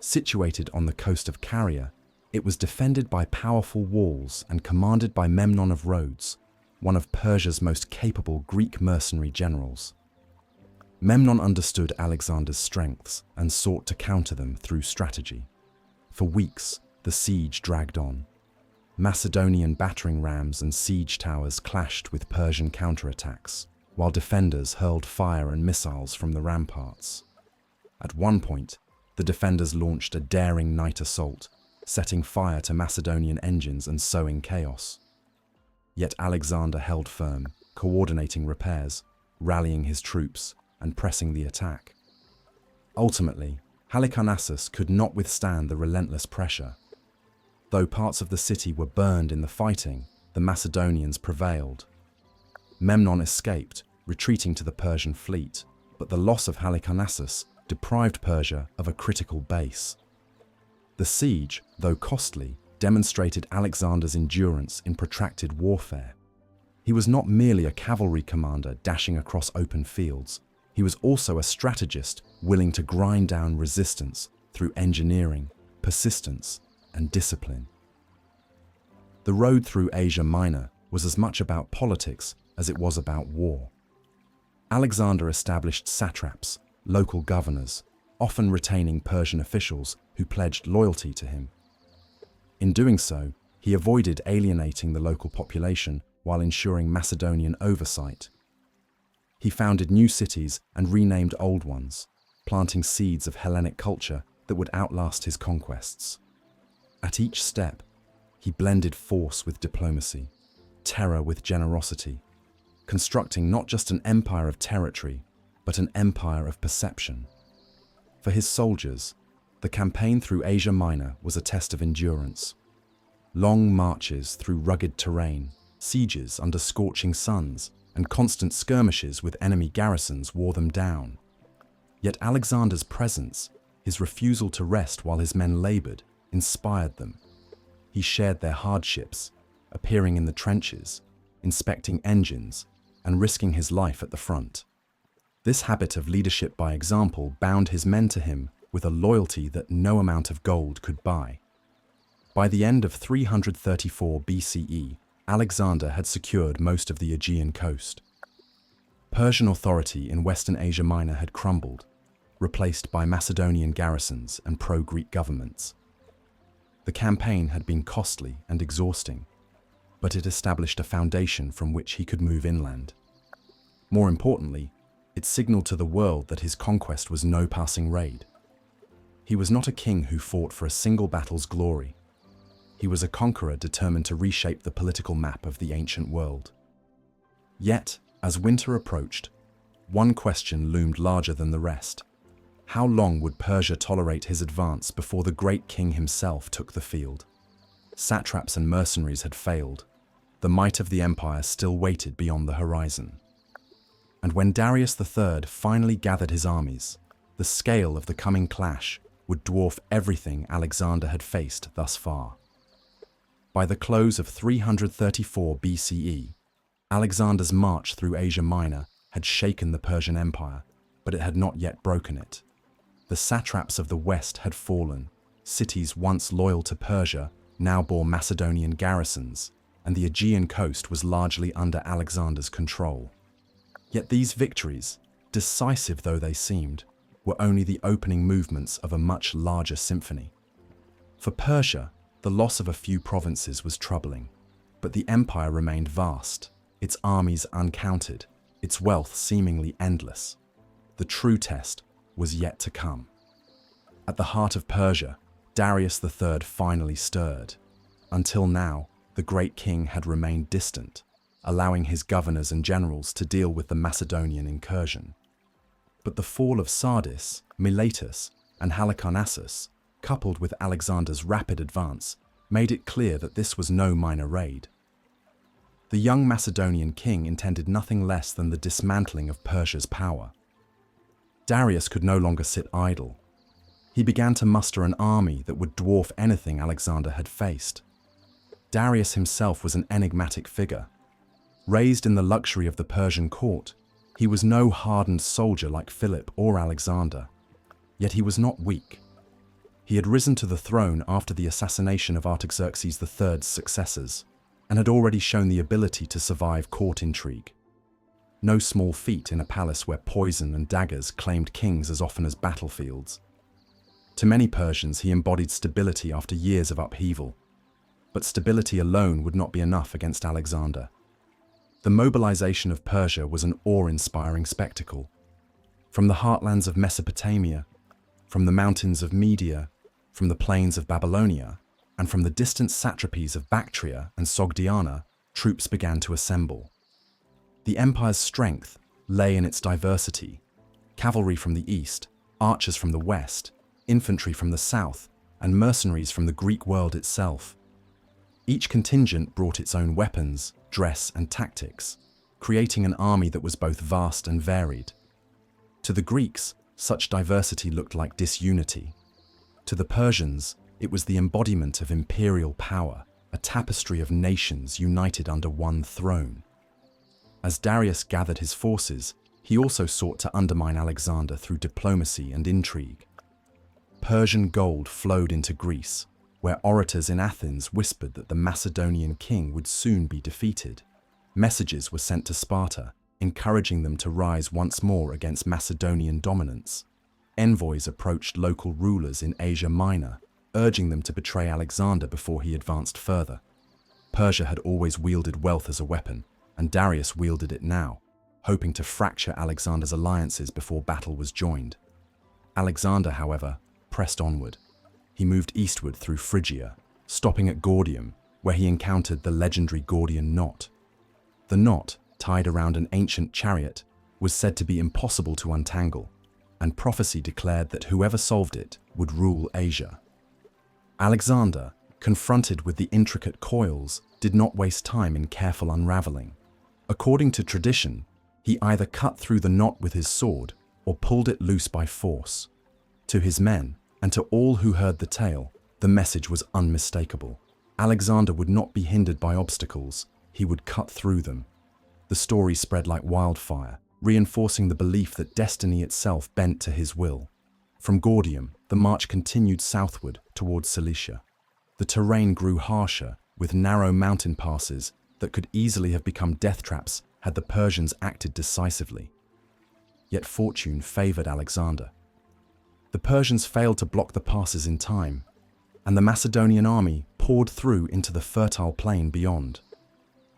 Situated on the coast of Caria, it was defended by powerful walls and commanded by Memnon of Rhodes, one of Persia's most capable Greek mercenary generals. Memnon understood Alexander's strengths and sought to counter them through strategy. For weeks, the siege dragged on. Macedonian battering rams and siege towers clashed with Persian counterattacks, while defenders hurled fire and missiles from the ramparts. At one point, the defenders launched a daring night assault, setting fire to Macedonian engines and sowing chaos. Yet Alexander held firm, coordinating repairs, rallying his troops, and pressing the attack. Ultimately, Halicarnassus could not withstand the relentless pressure. Though parts of the city were burned in the fighting, the Macedonians prevailed. Memnon escaped, retreating to the Persian fleet, but the loss of Halicarnassus deprived Persia of a critical base. The siege, though costly, demonstrated Alexander's endurance in protracted warfare. He was not merely a cavalry commander dashing across open fields. He was also a strategist willing to grind down resistance through engineering, persistence, and discipline. The road through Asia Minor was as much about politics as it was about war. Alexander established satraps, local governors, often retaining Persian officials who pledged loyalty to him. In doing so, he avoided alienating the local population while ensuring Macedonian oversight. He founded new cities and renamed old ones, planting seeds of Hellenic culture that would outlast his conquests. At each step, he blended force with diplomacy, terror with generosity, constructing not just an empire of territory, but an empire of perception. For his soldiers, the campaign through Asia Minor was a test of endurance. Long marches through rugged terrain, sieges under scorching suns, and constant skirmishes with enemy garrisons wore them down. Yet Alexander's presence, his refusal to rest while his men labored, inspired them. He shared their hardships, appearing in the trenches, inspecting engines, and risking his life at the front. This habit of leadership by example bound his men to him with a loyalty that no amount of gold could buy. By the end of 334 BCE, Alexander had secured most of the Aegean coast. Persian authority in Western Asia Minor had crumbled, replaced by Macedonian garrisons and pro-Greek governments. The campaign had been costly and exhausting, but it established a foundation from which he could move inland. More importantly, it signaled to the world that his conquest was no passing raid. He was not a king who fought for a single battle's glory. He was a conqueror determined to reshape the political map of the ancient world. Yet, as winter approached, one question loomed larger than the rest. How long would Persia tolerate his advance before the great king himself took the field? Satraps and mercenaries had failed. The might of the empire still waited beyond the horizon. And when Darius III finally gathered his armies, the scale of the coming clash would dwarf everything Alexander had faced thus far. By the close of 334 BCE, Alexander's march through Asia Minor had shaken the Persian Empire, but it had not yet broken it. The satraps of the West had fallen, cities once loyal to Persia now bore Macedonian garrisons, and the Aegean coast was largely under Alexander's control. Yet these victories, decisive though they seemed, were only the opening movements of a much larger symphony. For Persia, the loss of a few provinces was troubling, but the empire remained vast, its armies uncounted, its wealth seemingly endless. The true test was yet to come. At the heart of Persia, Darius III finally stirred. Until now, the great king had remained distant, allowing his governors and generals to deal with the Macedonian incursion. But the fall of Sardis, Miletus, and Halicarnassus, coupled with Alexander's rapid advance, made it clear that this was no minor raid. The young Macedonian king intended nothing less than the dismantling of Persia's power. Darius could no longer sit idle. He began to muster an army that would dwarf anything Alexander had faced. Darius himself was an enigmatic figure. Raised in the luxury of the Persian court, he was no hardened soldier like Philip or Alexander. Yet he was not weak. He had risen to the throne after the assassination of Artaxerxes III's successors, and had already shown the ability to survive court intrigue. No small feat in a palace where poison and daggers claimed kings as often as battlefields. To many Persians, he embodied stability after years of upheaval. But stability alone would not be enough against Alexander. The mobilization of Persia was an awe-inspiring spectacle. From the heartlands of Mesopotamia, from the mountains of Media, from the plains of Babylonia, and from the distant satrapies of Bactria and Sogdiana, troops began to assemble. The empire's strength lay in its diversity: cavalry from the east, archers from the west, infantry from the south, and mercenaries from the Greek world itself. Each contingent brought its own weapons, dress, and tactics, creating an army that was both vast and varied. To the Greeks, such diversity looked like disunity. To the Persians, it was the embodiment of imperial power, a tapestry of nations united under one throne. As Darius gathered his forces, he also sought to undermine Alexander through diplomacy and intrigue. Persian gold flowed into Greece, where orators in Athens whispered that the Macedonian king would soon be defeated. Messages were sent to Sparta, encouraging them to rise once more against Macedonian dominance. Envoys approached local rulers in Asia Minor, urging them to betray Alexander before he advanced further. Persia had always wielded wealth as a weapon, and Darius wielded it now, hoping to fracture Alexander's alliances before battle was joined. Alexander, however, pressed onward. He moved eastward through Phrygia, stopping at Gordium, where he encountered the legendary Gordian knot. The knot, tied around an ancient chariot, was said to be impossible to untangle, and prophecy declared that whoever solved it would rule Asia. Alexander, confronted with the intricate coils, did not waste time in careful unraveling. According to tradition, he either cut through the knot with his sword or pulled it loose by force. To his men, and to all who heard the tale, the message was unmistakable. Alexander would not be hindered by obstacles, he would cut through them. The story spread like wildfire, reinforcing the belief that destiny itself bent to his will. From Gordium, the march continued southward towards Cilicia. The terrain grew harsher, with narrow mountain passes that could easily have become death traps had the Persians acted decisively. Yet fortune favored Alexander. The Persians failed to block the passes in time, and the Macedonian army poured through into the fertile plain beyond.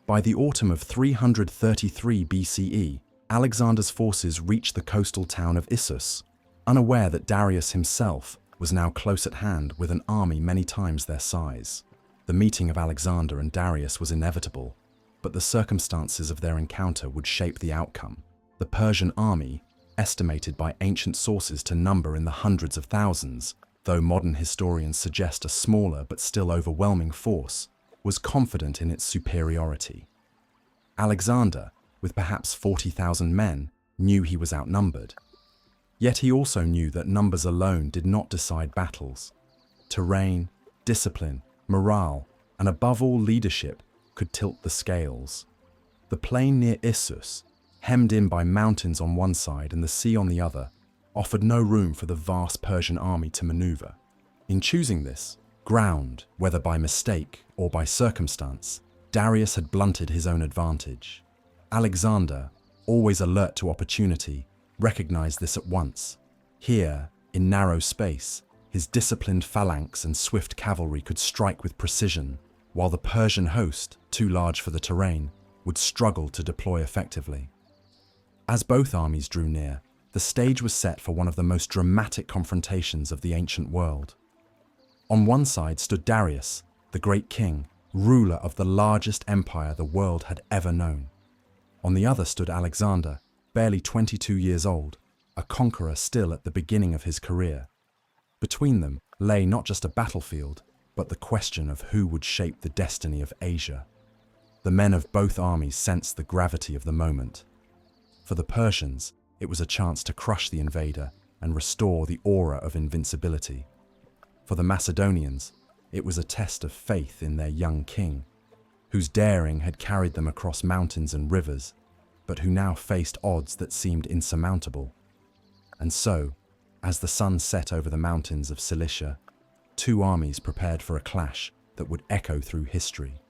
By the autumn of 333 BCE, Alexander's forces reached the coastal town of Issus, unaware that Darius himself was now close at hand with an army many times their size. The meeting of Alexander and Darius was inevitable, but the circumstances of their encounter would shape the outcome. The Persian army, estimated by ancient sources to number in the hundreds of thousands, though modern historians suggest a smaller but still overwhelming force, was confident in its superiority. Alexander, with perhaps 40,000 men, knew he was outnumbered. Yet he also knew that numbers alone did not decide battles. Terrain, discipline, morale, and above all leadership could tilt the scales. The plain near Issus, hemmed in by mountains on one side and the sea on the other, offered no room for the vast Persian army to maneuver. In choosing this ground, whether by mistake or by circumstance, Darius had blunted his own advantage. Alexander, always alert to opportunity, recognized this at once. Here, in narrow space, his disciplined phalanx and swift cavalry could strike with precision, while the Persian host, too large for the terrain, would struggle to deploy effectively. As both armies drew near, the stage was set for one of the most dramatic confrontations of the ancient world. On one side stood Darius, the great king, ruler of the largest empire the world had ever known. On the other stood Alexander, barely 22 years old, a conqueror still at the beginning of his career. Between them lay not just a battlefield, but the question of who would shape the destiny of Asia. The men of both armies sensed the gravity of the moment. For the Persians, it was a chance to crush the invader and restore the aura of invincibility. For the Macedonians, it was a test of faith in their young king, whose daring had carried them across mountains and rivers, but who now faced odds that seemed insurmountable. And so, as the sun set over the mountains of Cilicia, two armies prepared for a clash that would echo through history.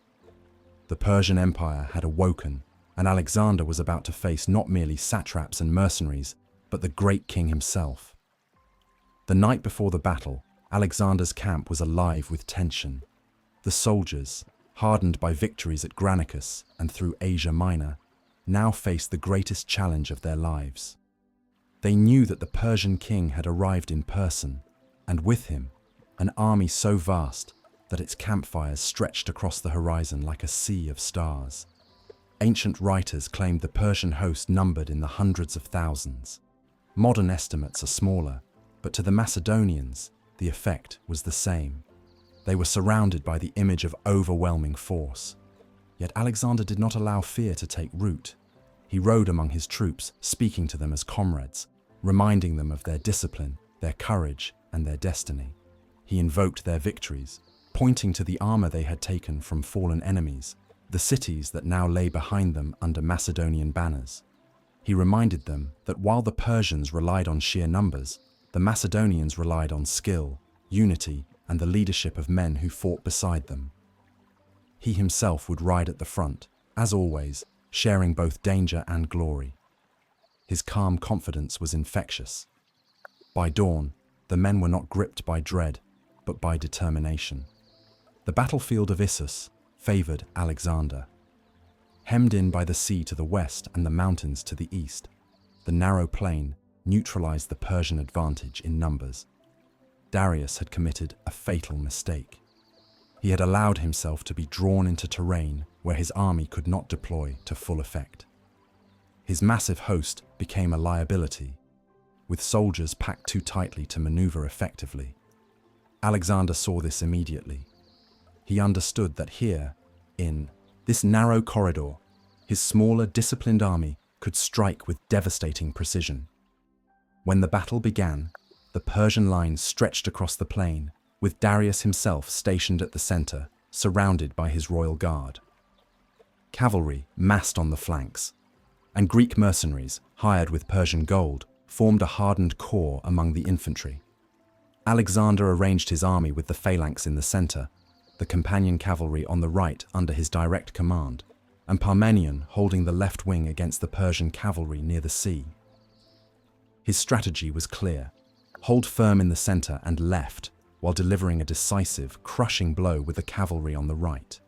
The Persian Empire had awoken, and Alexander was about to face not merely satraps and mercenaries, but the great king himself. The night before the battle, Alexander's camp was alive with tension. The soldiers, hardened by victories at Granicus and through Asia Minor, now faced the greatest challenge of their lives. They knew that the Persian king had arrived in person, and with him, an army so vast that its campfires stretched across the horizon like a sea of stars. Ancient writers claimed the Persian host numbered in the hundreds of thousands. Modern estimates are smaller, but to the Macedonians, the effect was the same. They were surrounded by the image of overwhelming force. Yet Alexander did not allow fear to take root. He rode among his troops, speaking to them as comrades, reminding them of their discipline, their courage, and their destiny. He invoked their victories, pointing to the armor they had taken from fallen enemies, the cities that now lay behind them under Macedonian banners. He reminded them that while the Persians relied on sheer numbers, the Macedonians relied on skill, unity, and the leadership of men who fought beside them. He himself would ride at the front, as always, sharing both danger and glory. His calm confidence was infectious. By dawn, the men were not gripped by dread, but by determination. The battlefield of Issus favored Alexander. Hemmed in by the sea to the west and the mountains to the east, the narrow plain neutralized the Persian advantage in numbers. Darius had committed a fatal mistake. He had allowed himself to be drawn into terrain where his army could not deploy to full effect. His massive host became a liability, with soldiers packed too tightly to maneuver effectively. Alexander saw this immediately. He understood that here, in this narrow corridor, his smaller, disciplined army could strike with devastating precision. When the battle began, the Persian line stretched across the plain, with Darius himself stationed at the center, surrounded by his royal guard. Cavalry massed on the flanks, and Greek mercenaries, hired with Persian gold, formed a hardened core among the infantry. Alexander arranged his army with the phalanx in the center, the companion cavalry on the right under his direct command, and Parmenion holding the left wing against the Persian cavalry near the sea. His strategy was clear: hold firm in the center and left, while delivering a decisive, crushing blow with the cavalry on the right.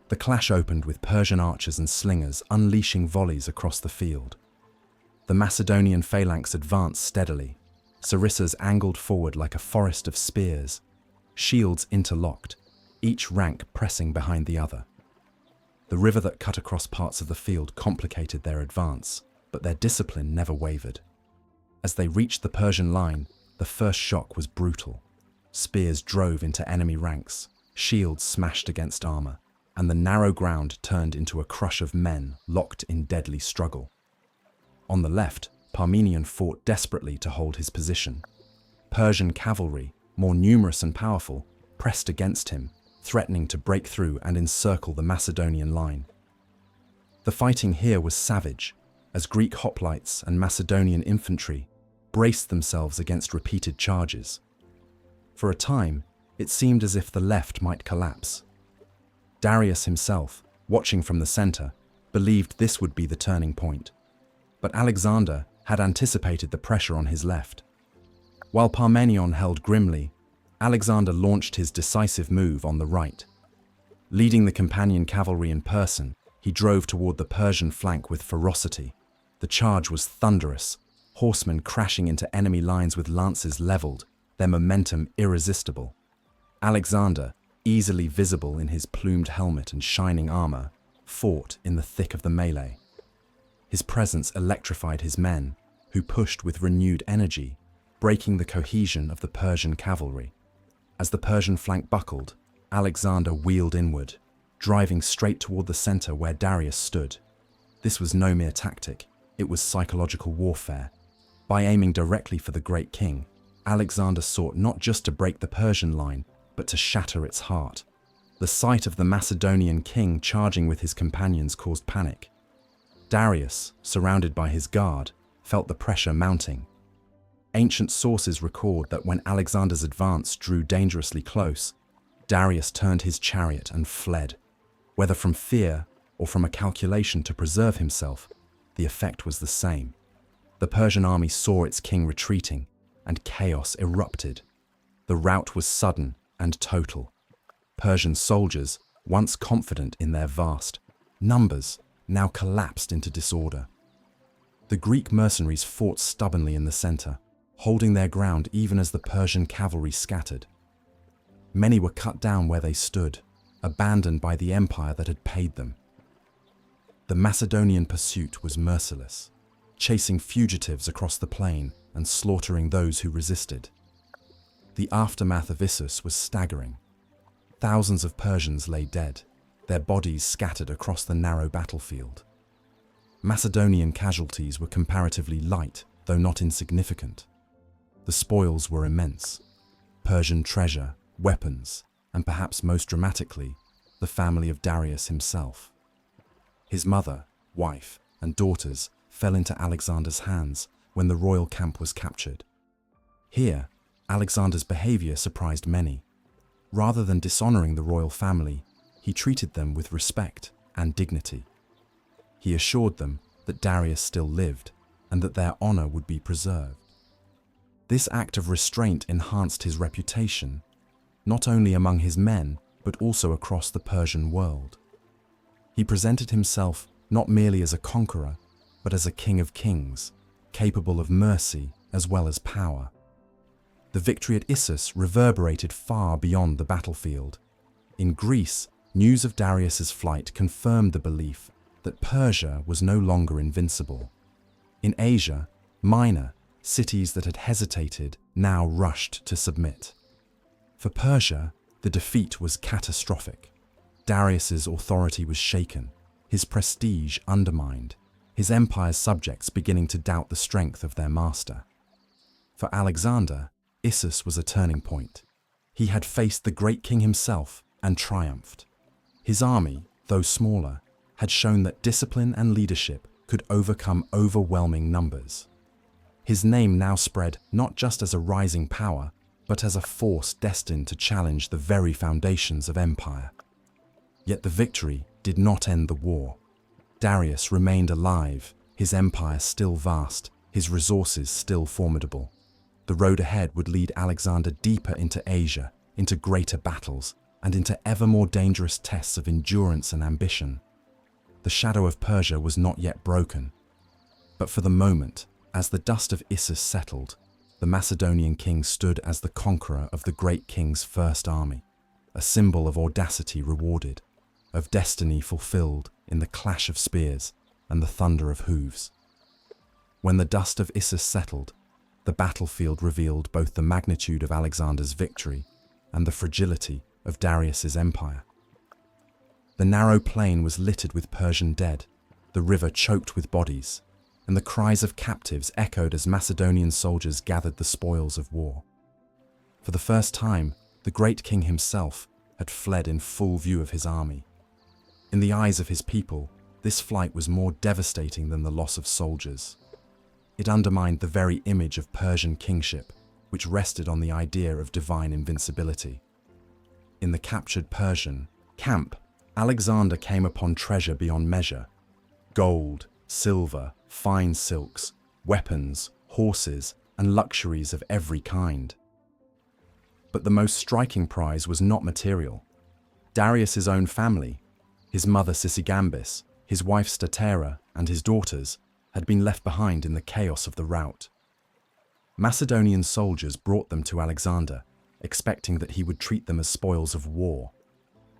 The clash opened with Persian archers and slingers unleashing volleys across the field. The Macedonian phalanx advanced steadily, sarissas angled forward like a forest of spears, shields interlocked, each rank pressing behind the other. The river that cut across parts of the field complicated their advance, but their discipline never wavered. As they reached the Persian line, the first shock was brutal. Spears drove into enemy ranks, shields smashed against armor, and the narrow ground turned into a crush of men locked in deadly struggle. On the left, Parmenion fought desperately to hold his position. Persian cavalry, more numerous and powerful, pressed against him, threatening to break through and encircle the Macedonian line. The fighting here was savage, as Greek hoplites and Macedonian infantry braced themselves against repeated charges. For a time, it seemed as if the left might collapse. Darius himself, watching from the center, believed this would be the turning point. But Alexander, had anticipated the pressure on his left. While Parmenion held grimly, Alexander launched his decisive move on the right. Leading the companion cavalry in person, he drove toward the Persian flank with ferocity. The charge was thunderous, horsemen crashing into enemy lines with lances leveled, their momentum irresistible. Alexander, easily visible in his plumed helmet and shining armor, fought in the thick of the melee. His presence electrified his men, who pushed with renewed energy, breaking the cohesion of the Persian cavalry. As the Persian flank buckled, Alexander wheeled inward, driving straight toward the center where Darius stood. This was no mere tactic, it was psychological warfare. By aiming directly for the great king, Alexander sought not just to break the Persian line, but to shatter its heart. The sight of the Macedonian king charging with his companions caused panic. Darius, surrounded by his guard, felt the pressure mounting. Ancient sources record that when Alexander's advance drew dangerously close, Darius turned his chariot and fled. Whether from fear or from a calculation to preserve himself, the effect was the same. The Persian army saw its king retreating, and chaos erupted. The rout was sudden and total. Persian soldiers, once confident in their vast numbers, now collapsed into disorder. The Greek mercenaries fought stubbornly in the center, holding their ground even as the Persian cavalry scattered. Many were cut down where they stood, abandoned by the empire that had paid them. The Macedonian pursuit was merciless, chasing fugitives across the plain and slaughtering those who resisted. The aftermath of Issus was staggering. Thousands of Persians lay dead, their bodies scattered across the narrow battlefield. Macedonian casualties were comparatively light, though not insignificant. The spoils were immense: Persian treasure, weapons, and perhaps most dramatically, the family of Darius himself. His mother, wife, and daughters fell into Alexander's hands when the royal camp was captured. Here, Alexander's behavior surprised many. Rather than dishonoring the royal family, he treated them with respect and dignity. He assured them that Darius still lived and that their honor would be preserved. This act of restraint enhanced his reputation, not only among his men, but also across the Persian world. He presented himself not merely as a conqueror, but as a king of kings, capable of mercy as well as power. The victory at Issus reverberated far beyond the battlefield. In Greece, news of Darius's flight confirmed the belief that Persia was no longer invincible. In Asia Minor, cities that had hesitated now rushed to submit. For Persia, the defeat was catastrophic. Darius's authority was shaken, his prestige undermined, his empire's subjects beginning to doubt the strength of their master. For Alexander, Issus was a turning point. He had faced the great king himself and triumphed. His army, though smaller, had shown that discipline and leadership could overcome overwhelming numbers. His name now spread not just as a rising power, but as a force destined to challenge the very foundations of empire. Yet the victory did not end the war. Darius remained alive, his empire still vast, his resources still formidable. The road ahead would lead Alexander deeper into Asia, into greater battles, and into ever more dangerous tests of endurance and ambition. The shadow of Persia was not yet broken. But for the moment, as the dust of Issus settled, the Macedonian king stood as the conqueror of the great king's first army, a symbol of audacity rewarded, of destiny fulfilled in the clash of spears and the thunder of hooves. When the dust of Issus settled, the battlefield revealed both the magnitude of Alexander's victory and the fragility of Darius's empire. The narrow plain was littered with Persian dead, the river choked with bodies, and the cries of captives echoed as Macedonian soldiers gathered the spoils of war. For the first time, the great king himself had fled in full view of his army. In the eyes of his people, this flight was more devastating than the loss of soldiers. It undermined the very image of Persian kingship, which rested on the idea of divine invincibility. In the captured Persian camp, Alexander came upon treasure beyond measure: gold, silver, fine silks, weapons, horses, and luxuries of every kind. But the most striking prize was not material. Darius's own family, his mother Sisygambis, his wife Statera, and his daughters, had been left behind in the chaos of the rout. Macedonian soldiers brought them to Alexander, expecting that he would treat them as spoils of war.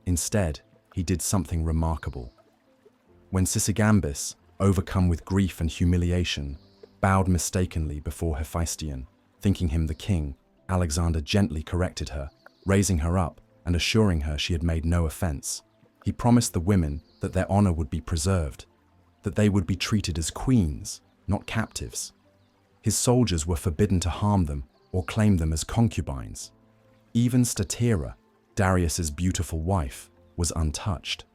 Instead, he did something remarkable. When Sisygambis, overcome with grief and humiliation, bowed mistakenly before Hephaestion, thinking him the king, Alexander gently corrected her, raising her up and assuring her she had made no offense. He promised the women that their honor would be preserved, that they would be treated as queens, not captives. His soldiers were forbidden to harm them or claim them as concubines. Even Statera, Darius's beautiful wife, was untouched.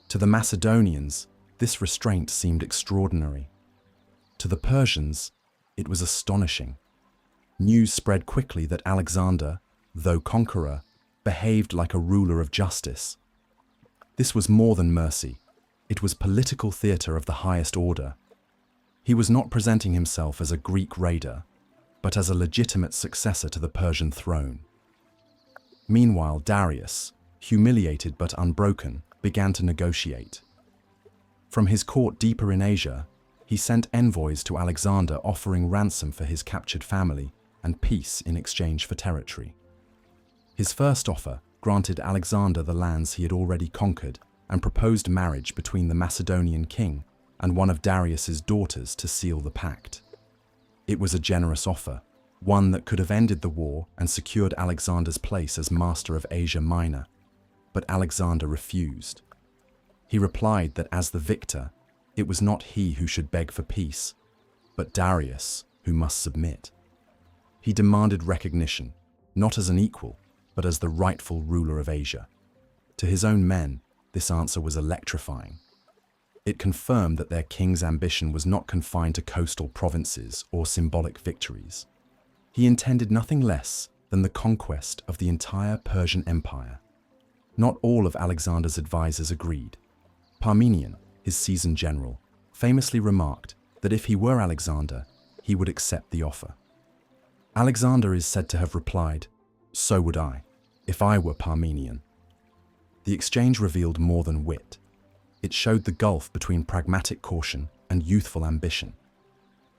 To the Macedonians, this restraint seemed extraordinary. To the Persians, it was astonishing. News spread quickly that Alexander, though conqueror, behaved like a ruler of justice. This was more than mercy. It was political theater of the highest order. He was not presenting himself as a Greek raider, but as a legitimate successor to the Persian throne. Meanwhile, Darius, humiliated but unbroken, began to negotiate. From his court deeper in Asia, he sent envoys to Alexander offering ransom for his captured family and peace in exchange for territory. His first offer granted Alexander the lands he had already conquered and proposed marriage between the Macedonian king and one of Darius's daughters to seal the pact. It was a generous offer, one that could have ended the war and secured Alexander's place as master of Asia Minor. But Alexander refused. He replied that as the victor, it was not he who should beg for peace, but Darius who must submit. He demanded recognition, not as an equal, but as the rightful ruler of Asia. To his own men, this answer was electrifying. It confirmed that their king's ambition was not confined to coastal provinces or symbolic victories. He intended nothing less than the conquest of the entire Persian Empire. Not all of Alexander's advisors agreed. Parmenion, his seasoned general, famously remarked that if he were Alexander, he would accept the offer. Alexander is said to have replied, "So would I, if I were Parmenion." The exchange revealed more than wit. It showed the gulf between pragmatic caution and youthful ambition.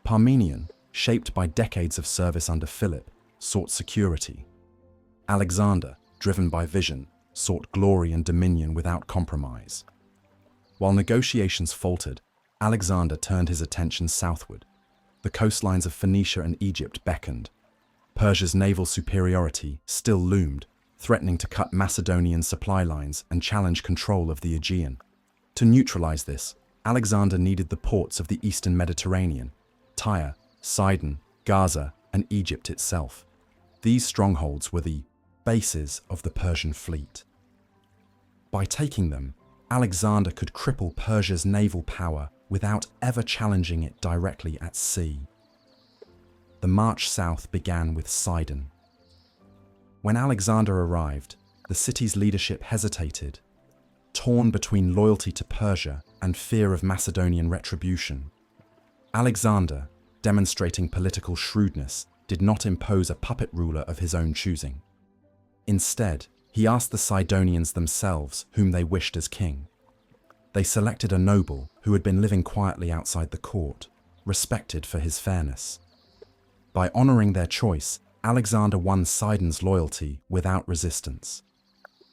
Parmenion, shaped by decades of service under Philip, sought security. Alexander, driven by vision, sought glory and dominion without compromise. While negotiations faltered, Alexander turned his attention southward. The coastlines of Phoenicia and Egypt beckoned. Persia's naval superiority still loomed, threatening to cut Macedonian supply lines and challenge control of the Aegean. To neutralize this, Alexander needed the ports of the eastern Mediterranean, Tyre, Sidon, Gaza, and Egypt itself. These strongholds were the bases of the Persian fleet. By taking them, Alexander could cripple Persia's naval power without ever challenging it directly at sea. The march south began with Sidon. When Alexander arrived, the city's leadership hesitated, torn between loyalty to Persia and fear of Macedonian retribution. Alexander, demonstrating political shrewdness, did not impose a puppet ruler of his own choosing. Instead, he asked the Sidonians themselves whom they wished as king. They selected a noble who had been living quietly outside the court, respected for his fairness. By honoring their choice, Alexander won Sidon's loyalty without resistance.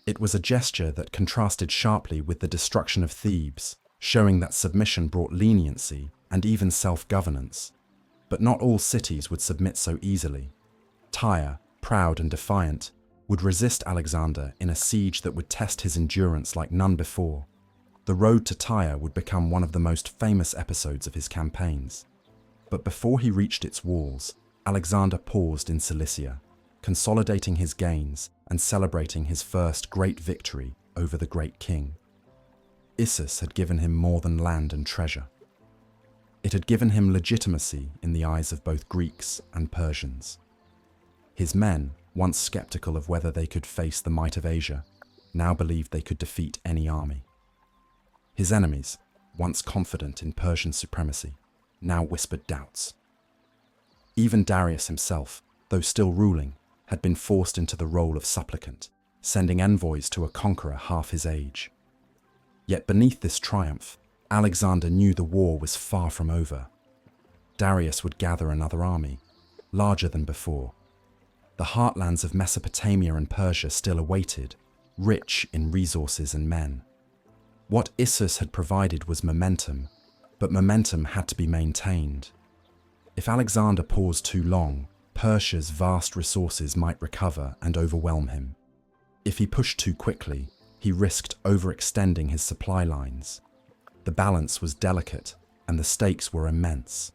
It was a gesture that contrasted sharply with the destruction of Thebes, showing that submission brought leniency and even self-governance. But not all cities would submit so easily. Tyre, proud and defiant, would resist Alexander in a siege that would test his endurance like none before. The road to Tyre would become one of the most famous episodes of his campaigns. But before he reached its walls, Alexander paused in Cilicia, consolidating his gains and celebrating his first great victory over the great king. Issus had given him more than land and treasure. It had given him legitimacy in the eyes of both Greeks and Persians. His men, once skeptical of whether they could face the might of Asia, now believed they could defeat any army. His enemies, once confident in Persian supremacy, now whispered doubts. Even Darius himself, though still ruling, had been forced into the role of supplicant, sending envoys to a conqueror half his age. Yet beneath this triumph, Alexander knew the war was far from over. Darius would gather another army, larger than before. The heartlands of Mesopotamia and Persia still awaited, rich in resources and men. What Issus had provided was momentum, but momentum had to be maintained. If Alexander paused too long, Persia's vast resources might recover and overwhelm him. If he pushed too quickly, he risked overextending his supply lines. The balance was delicate, and the stakes were immense.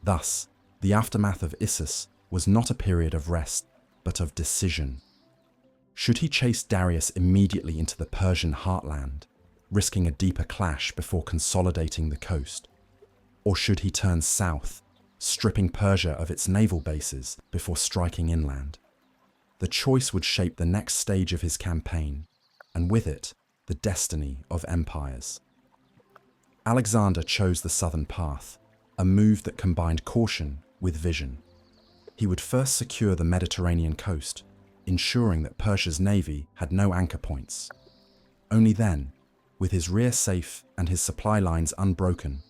Thus, the aftermath of Issus was not a period of rest, but of decision. Should he chase Darius immediately into the Persian heartland, risking a deeper clash before consolidating the coast? Or should he turn south, stripping Persia of its naval bases before striking inland? The choice would shape the next stage of his campaign, and with it, the destiny of empires. Alexander chose the southern path, a move that combined caution with vision. He would first secure the Mediterranean coast, ensuring that Persia's navy had no anchor points. Only then, with his rear safe and his supply lines unbroken,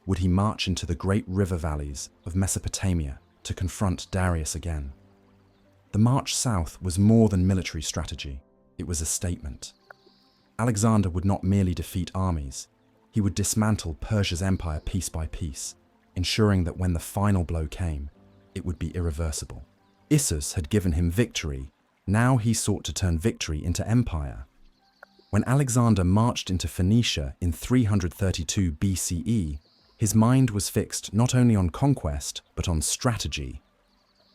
would he march into the great river valleys of Mesopotamia to confront Darius again. The march south was more than military strategy, it was a statement. Alexander would not merely defeat armies, he would dismantle Persia's empire piece by piece, ensuring that when the final blow came, it would be irreversible. Issus had given him victory, now he sought to turn victory into empire. When Alexander marched into Phoenicia in 332 BCE, his mind was fixed not only on conquest, but on strategy.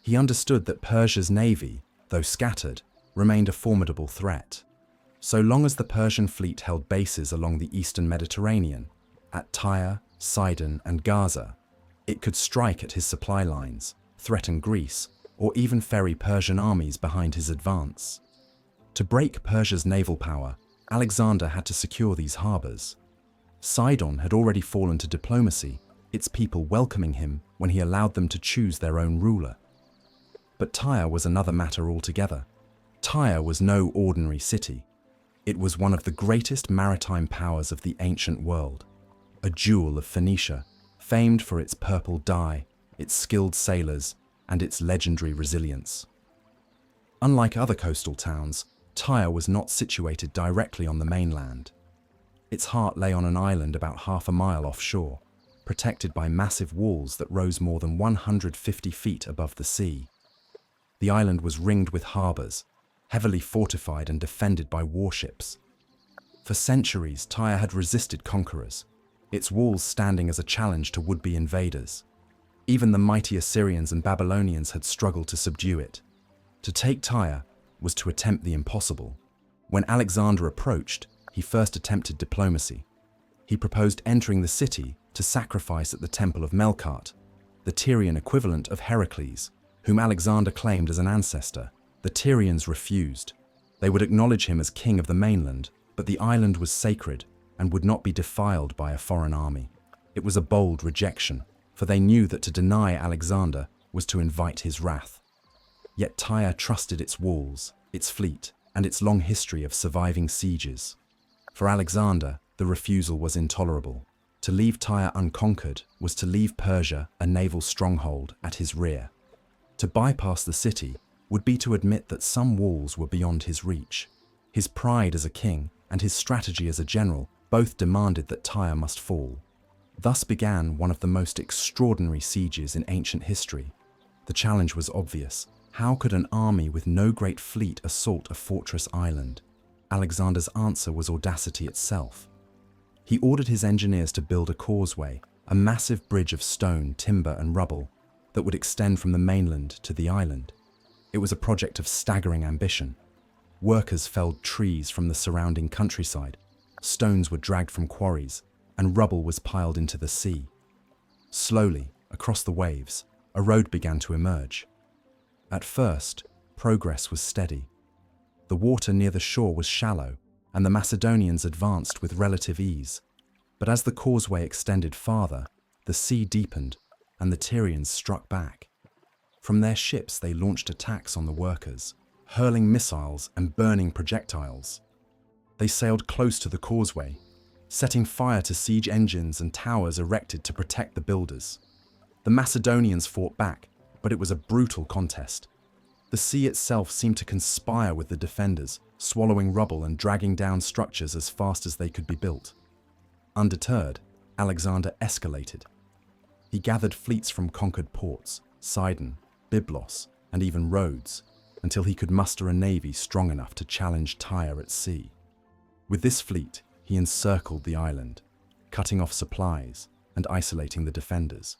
He understood that Persia's navy, though scattered, remained a formidable threat. So long as the Persian fleet held bases along the eastern Mediterranean, at Tyre, Sidon, and Gaza, it could strike at his supply lines, threaten Greece, or even ferry Persian armies behind his advance. To break Persia's naval power, Alexander had to secure these harbours. Sidon had already fallen to diplomacy, its people welcoming him when he allowed them to choose their own ruler. But Tyre was another matter altogether. Tyre was no ordinary city. It was one of the greatest maritime powers of the ancient world, a jewel of Phoenicia, famed for its purple dye, its skilled sailors, and its legendary resilience. Unlike other coastal towns, Tyre was not situated directly on the mainland. Its heart lay on an island about half a mile offshore, protected by massive walls that rose more than 150 feet above the sea. The island was ringed with harbours, heavily fortified and defended by warships. For centuries, Tyre had resisted conquerors, its walls standing as a challenge to would-be invaders. Even the mighty Assyrians and Babylonians had struggled to subdue it. To take Tyre was to attempt the impossible. When Alexander approached, he first attempted diplomacy. He proposed entering the city to sacrifice at the temple of Melkart, the Tyrian equivalent of Heracles, whom Alexander claimed as an ancestor. The Tyrians refused. They would acknowledge him as king of the mainland, but the island was sacred and would not be defiled by a foreign army. It was a bold rejection, for they knew that to deny Alexander was to invite his wrath. Yet Tyre trusted its walls, its fleet, and its long history of surviving sieges. For Alexander, the refusal was intolerable. To leave Tyre unconquered was to leave Persia a naval stronghold at his rear. To bypass the city would be to admit that some walls were beyond his reach. His pride as a king and his strategy as a general both demanded that Tyre must fall. Thus began one of the most extraordinary sieges in ancient history. The challenge was obvious. How could an army with no great fleet assault a fortress island? Alexander's answer was audacity itself. He ordered his engineers to build a causeway, a massive bridge of stone, timber, and rubble that would extend from the mainland to the island. It was a project of staggering ambition. Workers felled trees from the surrounding countryside, stones were dragged from quarries, and rubble was piled into the sea. Slowly, across the waves, a road began to emerge. At first, progress was steady. The water near the shore was shallow, and the Macedonians advanced with relative ease. But as the causeway extended farther, The sea deepened, and the Tyrians struck back. From their ships they launched attacks on the workers, hurling missiles and burning projectiles. They sailed close to the causeway, setting fire to siege engines and towers erected to protect the builders. The Macedonians fought back, but it was a brutal contest. The sea itself seemed to conspire with the defenders, swallowing rubble and dragging down structures as fast as they could be built. Undeterred, Alexander escalated. He gathered fleets from conquered ports, Sidon, Byblos, and even Rhodes, until he could muster a navy strong enough to challenge Tyre at sea. With this fleet, he encircled the island, cutting off supplies and isolating the defenders.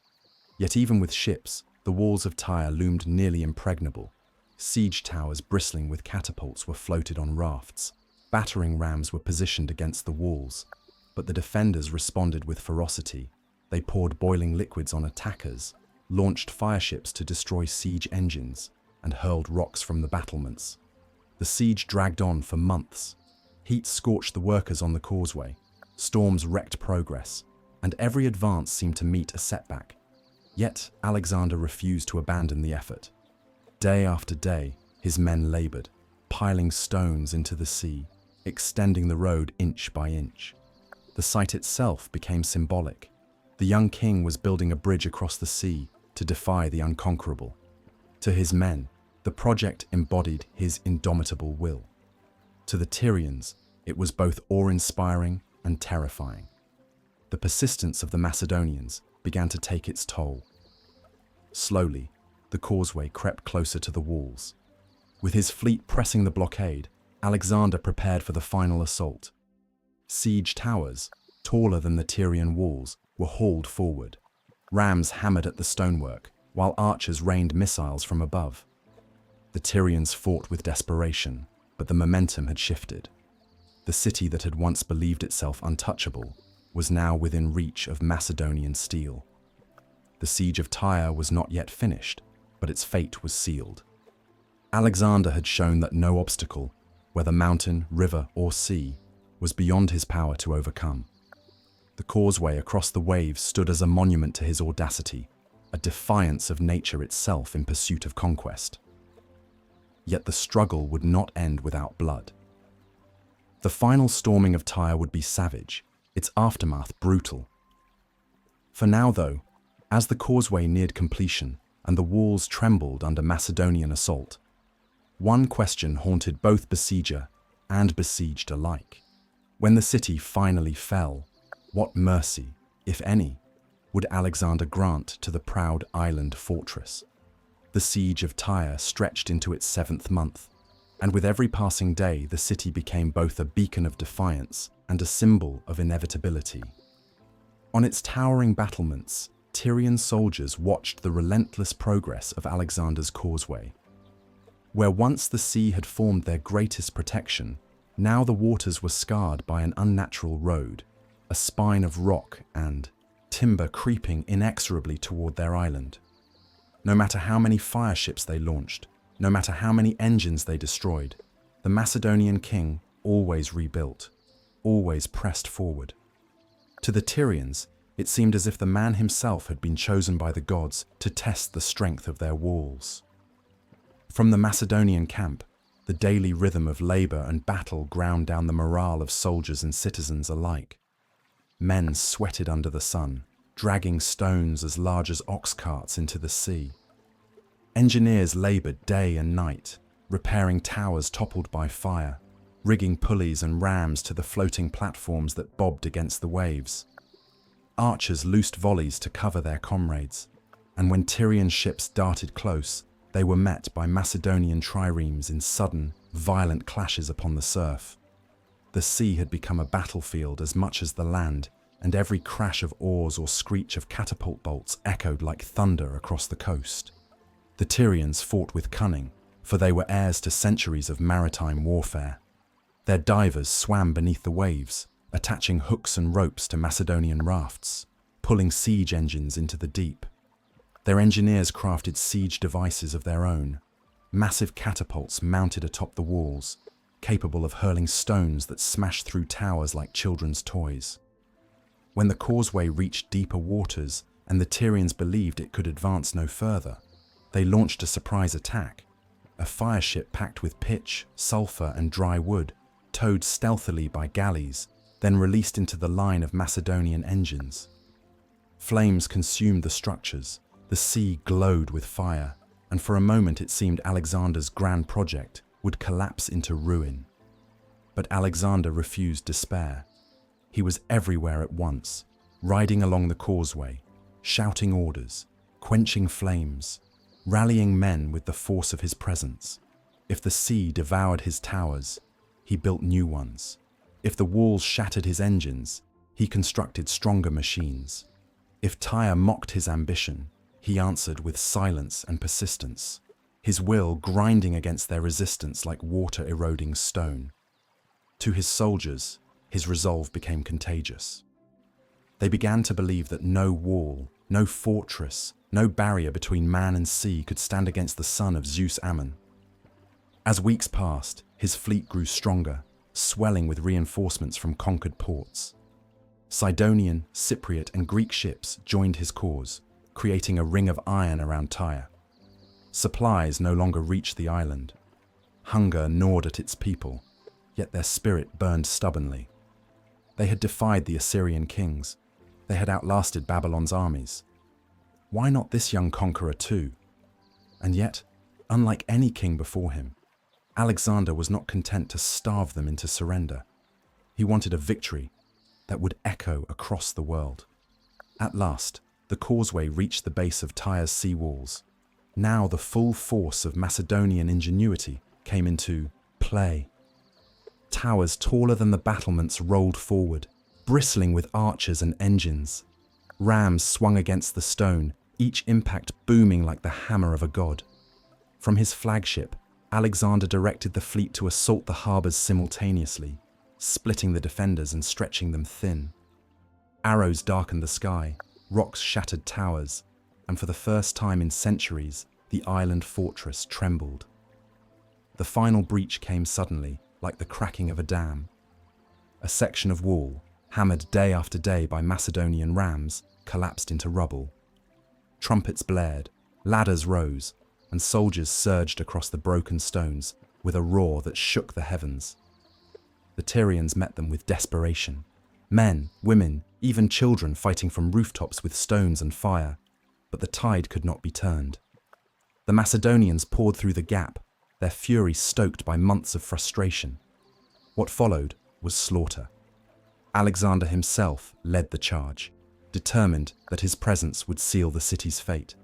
Yet even with ships, the walls of Tyre loomed nearly impregnable. Siege towers bristling with catapults were floated on rafts. Battering rams were positioned against the walls, but the defenders responded with ferocity. They poured boiling liquids on attackers, launched fireships to destroy siege engines, and hurled rocks from the battlements. The siege dragged on for months. Heat scorched the workers on the causeway, storms wrecked progress, and every advance seemed to meet a setback. Yet Alexander refused to abandon the effort. Day after day, his men labored, piling stones into the sea, extending the road inch by inch. The site itself became symbolic. The young king was building a bridge across the sea to defy the unconquerable. To his men, the project embodied his indomitable will. To the Tyrians, it was both awe-inspiring and terrifying. The persistence of the Macedonians began to take its toll. Slowly, the causeway crept closer to the walls. With his fleet pressing the blockade, Alexander prepared for the final assault. Siege towers, taller than the Tyrian walls, were hauled forward. Rams hammered at the stonework, while archers rained missiles from above. The Tyrians fought with desperation, but the momentum had shifted. The city that had once believed itself untouchable was now within reach of Macedonian steel. The siege of Tyre was not yet finished, but its fate was sealed. Alexander had shown that no obstacle, whether mountain, river, or sea, was beyond his power to overcome. The causeway across the waves stood as a monument to his audacity, a defiance of nature itself in pursuit of conquest. Yet the struggle would not end without blood. The final storming of Tyre would be savage, its aftermath brutal. For now, though, as the causeway neared completion and the walls trembled under Macedonian assault, one question haunted both besieger and besieged alike. When the city finally fell, what mercy, if any, would Alexander grant to the proud island fortress? The siege of Tyre stretched into its 7th month, and with every passing day the city became both a beacon of defiance and a symbol of inevitability. On its towering battlements, Tyrian soldiers watched the relentless progress of Alexander's causeway. Where once the sea had formed their greatest protection, now the waters were scarred by an unnatural road, a spine of rock and timber creeping inexorably toward their island. No matter how many fireships they launched, no matter how many engines they destroyed, the Macedonian king always rebuilt, always pressed forward. To the Tyrians, it seemed as if the man himself had been chosen by the gods to test the strength of their walls. From the Macedonian camp, the daily rhythm of labor and battle ground down the morale of soldiers and citizens alike. Men sweated under the sun, dragging stones as large as ox carts into the sea. Engineers labored day and night, repairing towers toppled by fire, rigging pulleys and rams to the floating platforms that bobbed against the waves. Archers loosed volleys to cover their comrades, and when Tyrian ships darted close, they were met by Macedonian triremes in sudden, violent clashes upon the surf. The sea had become a battlefield as much as the land, and every crash of oars or screech of catapult bolts echoed like thunder across the coast. The Tyrians fought with cunning, for they were heirs to centuries of maritime warfare. Their divers swam beneath the waves, attaching hooks and ropes to Macedonian rafts, pulling siege engines into the deep. Their engineers crafted siege devices of their own, massive catapults mounted atop the walls, capable of hurling stones that smashed through towers like children's toys. When the causeway reached deeper waters and the Tyrians believed it could advance no further. They launched a surprise attack. A fireship packed with pitch, sulfur, and dry wood, towed stealthily by galleys, then released into the line of Macedonian engines. Flames consumed the structures, the sea glowed with fire, and for a moment it seemed Alexander's grand project would collapse into ruin. But Alexander refused despair. He was everywhere at once, riding along the causeway, shouting orders, quenching flames, rallying men with the force of his presence. If the sea devoured his towers, he built new ones. If the walls shattered his engines, he constructed stronger machines. If Tyre mocked his ambition, he answered with silence and persistence, his will grinding against their resistance like water-eroding stone. To his soldiers, his resolve became contagious. They began to believe that no wall, no fortress, no barrier between man and sea could stand against the son of Zeus Ammon. As weeks passed, his fleet grew stronger, swelling with reinforcements from conquered ports. Sidonian, Cypriot, and Greek ships joined his cause, creating a ring of iron around Tyre. Supplies no longer reached the island. Hunger gnawed at its people, yet their spirit burned stubbornly. They had defied the Assyrian kings. They had outlasted Babylon's armies. Why not this young conqueror too? And yet, unlike any king before him, Alexander was not content to starve them into surrender. He wanted a victory that would echo across the world. At last, the causeway reached the base of Tyre's sea walls. Now the full force of Macedonian ingenuity came into play. Towers taller than the battlements rolled forward, bristling with archers and engines. Rams swung against the stone, each impact booming like the hammer of a god. From his flagship, Alexander directed the fleet to assault the harbors simultaneously, splitting the defenders and stretching them thin. Arrows darkened the sky, rocks shattered towers, and for the first time in centuries, the island fortress trembled. The final breach came suddenly, like the cracking of a dam. A section of wall, hammered day after day by Macedonian rams, collapsed into rubble. Trumpets blared, ladders rose, and soldiers surged across the broken stones with a roar that shook the heavens. The Tyrians met them with desperation. Men, women, even children fighting from rooftops with stones and fire, but the tide could not be turned. The Macedonians poured through the gap, their fury stoked by months of frustration. What followed was slaughter. Alexander himself led the charge, determined that his presence would seal the city's fate.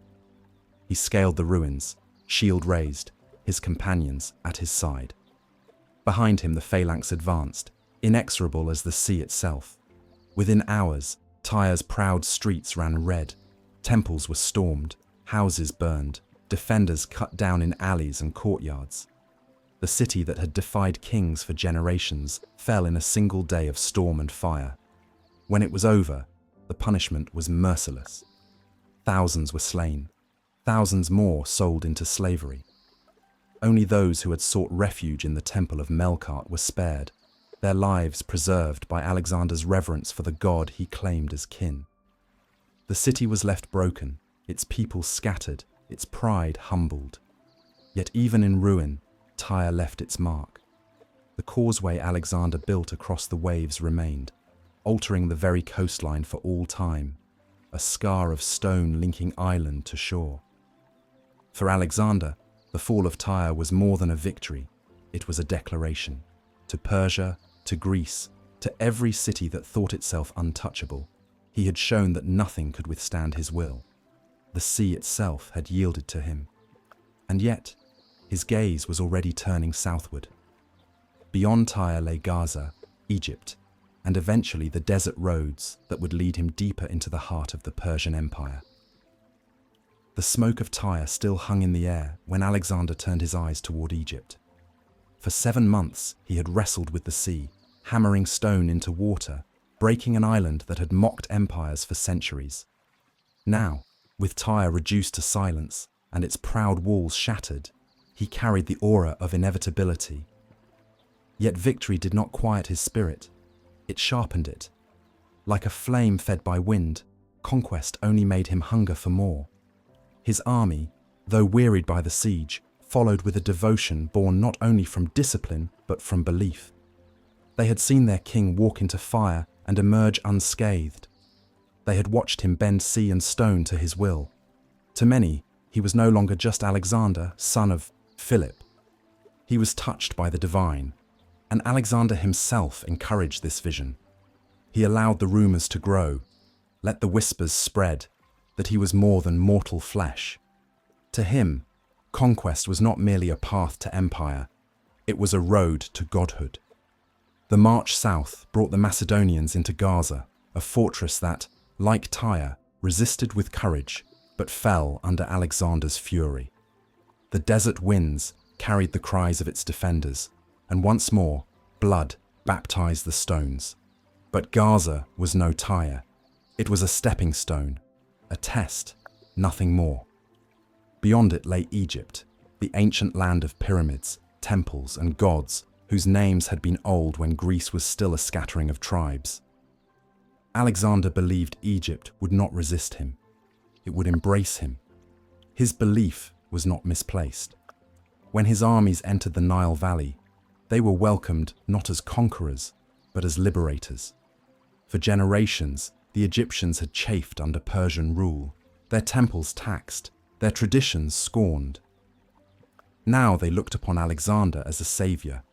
He scaled the ruins, shield raised, his companions at his side. Behind him the phalanx advanced, inexorable as the sea itself. Within hours, Tyre's proud streets ran red. Temples were stormed, houses burned, defenders cut down in alleys and courtyards. The city that had defied kings for generations fell in a single day of storm and fire. When it was over, the punishment was merciless. Thousands were slain, thousands more sold into slavery. Only those who had sought refuge in the temple of Melkart were spared, their lives preserved by Alexander's reverence for the god he claimed as kin. The city was left broken, its people scattered, its pride humbled. Yet even in ruin, Tyre left its mark. The causeway Alexander built across the waves remained, altering the very coastline for all time, a scar of stone linking island to shore. For Alexander, the fall of Tyre was more than a victory, it was a declaration. To Persia, to Greece, to every city that thought itself untouchable, he had shown that nothing could withstand his will. The sea itself had yielded to him. And yet, his gaze was already turning southward. Beyond Tyre lay Gaza, Egypt, and eventually the desert roads that would lead him deeper into the heart of the Persian Empire. The smoke of Tyre still hung in the air when Alexander turned his eyes toward Egypt. For 7 months he had wrestled with the sea, hammering stone into water, breaking an island that had mocked empires for centuries. Now, with Tyre reduced to silence and its proud walls shattered, he carried the aura of inevitability. Yet victory did not quiet his spirit, it sharpened it. Like a flame fed by wind, conquest only made him hunger for more. His army, though wearied by the siege, followed with a devotion born not only from discipline but from belief. They had seen their king walk into fire and emerge unscathed. They had watched him bend sea and stone to his will. To many, he was no longer just Alexander, son of Philip. He was touched by the divine, and Alexander himself encouraged this vision. He allowed the rumors to grow, let the whispers spread, that he was more than mortal flesh. To him, conquest was not merely a path to empire, it was a road to godhood. The march south brought the Macedonians into Gaza, a fortress that, like Tyre, resisted with courage, but fell under Alexander's fury. The desert winds carried the cries of its defenders, and once more, blood baptized the stones. But Gaza was no Tyre. It was a stepping stone, a test, nothing more. Beyond it lay Egypt, the ancient land of pyramids, temples, and gods whose names had been old when Greece was still a scattering of tribes. Alexander believed Egypt would not resist him. It would embrace him. His belief was not misplaced. When his armies entered the Nile Valley, they were welcomed not as conquerors, but as liberators. For generations, the Egyptians had chafed under Persian rule, their temples taxed, their traditions scorned. Now they looked upon Alexander as a savior,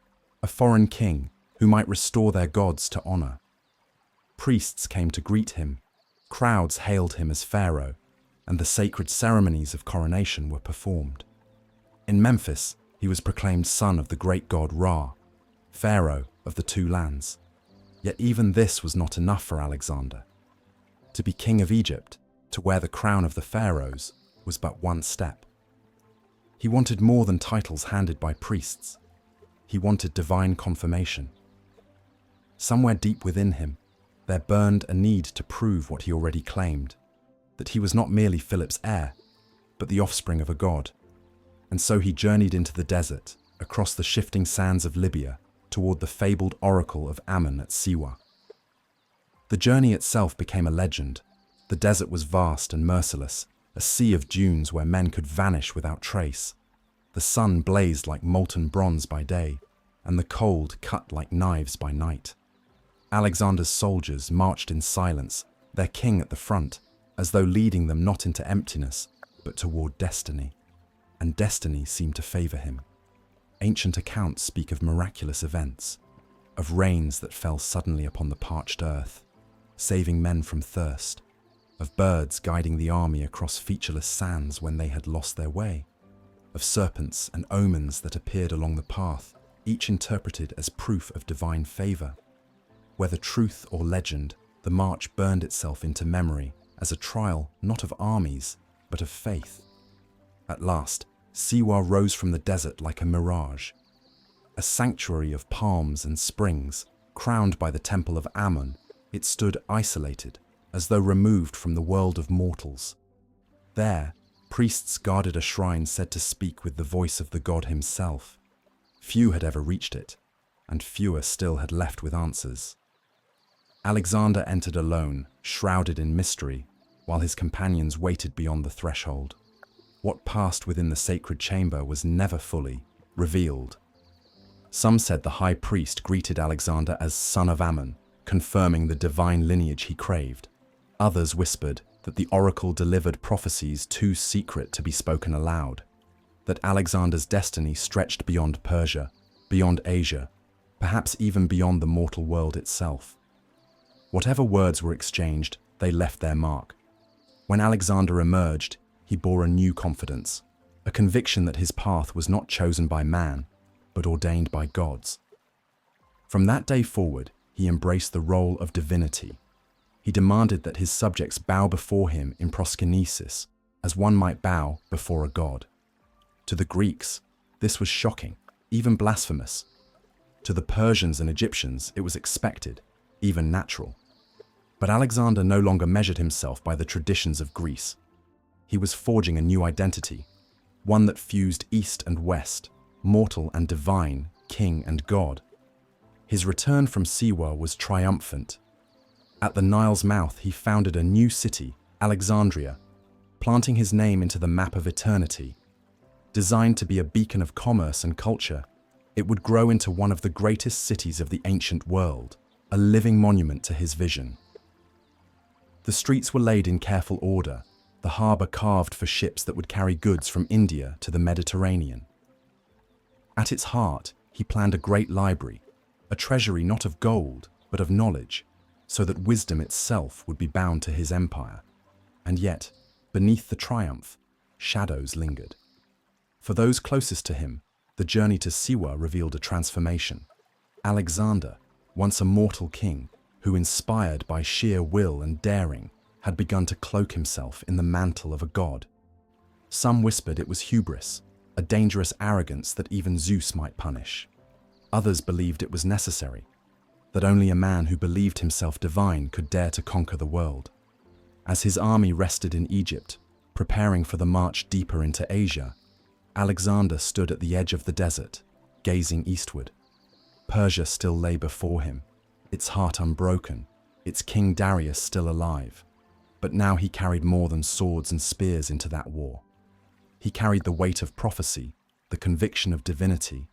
a foreign king who might restore their gods to honor. Priests came to greet him, crowds hailed him as pharaoh, and the sacred ceremonies of coronation were performed. In Memphis, he was proclaimed son of the great god Ra, pharaoh of the two lands. Yet even this was not enough for Alexander. To be king of Egypt, to wear the crown of the pharaohs, was but one step. He wanted more than titles handed by priests. He wanted divine confirmation. Somewhere deep within him, there burned a need to prove what he already claimed, that he was not merely Philip's heir, but the offspring of a god. And so he journeyed into the desert, across the shifting sands of Libya, toward the fabled oracle of Ammon at Siwa. The journey itself became a legend. The desert was vast and merciless, a sea of dunes where men could vanish without trace. The sun blazed like molten bronze by day, and the cold cut like knives by night. Alexander's soldiers marched in silence, their king at the front, as though leading them not into emptiness, but toward destiny. And destiny seemed to favor him. Ancient accounts speak of miraculous events, of rains that fell suddenly upon the parched earth, saving men from thirst, of birds guiding the army across featureless sands when they had lost their way, of serpents and omens that appeared along the path, each interpreted as proof of divine favor. Whether truth or legend, the march burned itself into memory as a trial not of armies, but of faith. At last, Siwa rose from the desert like a mirage. A sanctuary of palms and springs, crowned by the temple of Ammon, it stood isolated, as though removed from the world of mortals. There, priests guarded a shrine said to speak with the voice of the god himself. Few had ever reached it, and fewer still had left with answers. Alexander entered alone, shrouded in mystery, while his companions waited beyond the threshold. What passed within the sacred chamber was never fully revealed. Some said the high priest greeted Alexander as son of Ammon, confirming the divine lineage he craved. Others whispered that the oracle delivered prophecies too secret to be spoken aloud, that Alexander's destiny stretched beyond Persia, beyond Asia, perhaps even beyond the mortal world itself. Whatever words were exchanged, they left their mark. When Alexander emerged, he bore a new confidence, a conviction that his path was not chosen by man, but ordained by gods. From that day forward, he embraced the role of divinity. He demanded that his subjects bow before him in proskynesis, as one might bow before a god. To the Greeks, this was shocking, even blasphemous. To the Persians and Egyptians, it was expected, even natural. But Alexander no longer measured himself by the traditions of Greece. He was forging a new identity, one that fused East and West, mortal and divine, king and god. His return from Siwa was triumphant. At the Nile's mouth, he founded a new city, Alexandria, planting his name into the map of eternity. Designed to be a beacon of commerce and culture, it would grow into one of the greatest cities of the ancient world, a living monument to his vision. The streets were laid in careful order, the harbour carved for ships that would carry goods from India to the Mediterranean. At its heart, he planned a great library, a treasury not of gold, but of knowledge, so that wisdom itself would be bound to his empire. And yet, beneath the triumph, shadows lingered. For those closest to him, the journey to Siwa revealed a transformation. Alexander, once a mortal king, who, inspired by sheer will and daring, had begun to cloak himself in the mantle of a god. Some whispered it was hubris, a dangerous arrogance that even Zeus might punish. Others believed it was necessary, that only a man who believed himself divine could dare to conquer the world. As his army rested in Egypt, preparing for the march deeper into Asia, Alexander stood at the edge of the desert, gazing eastward. Persia still lay before him, its heart unbroken, its king Darius still alive. But now he carried more than swords and spears into that war. He carried the weight of prophecy, the conviction of divinity,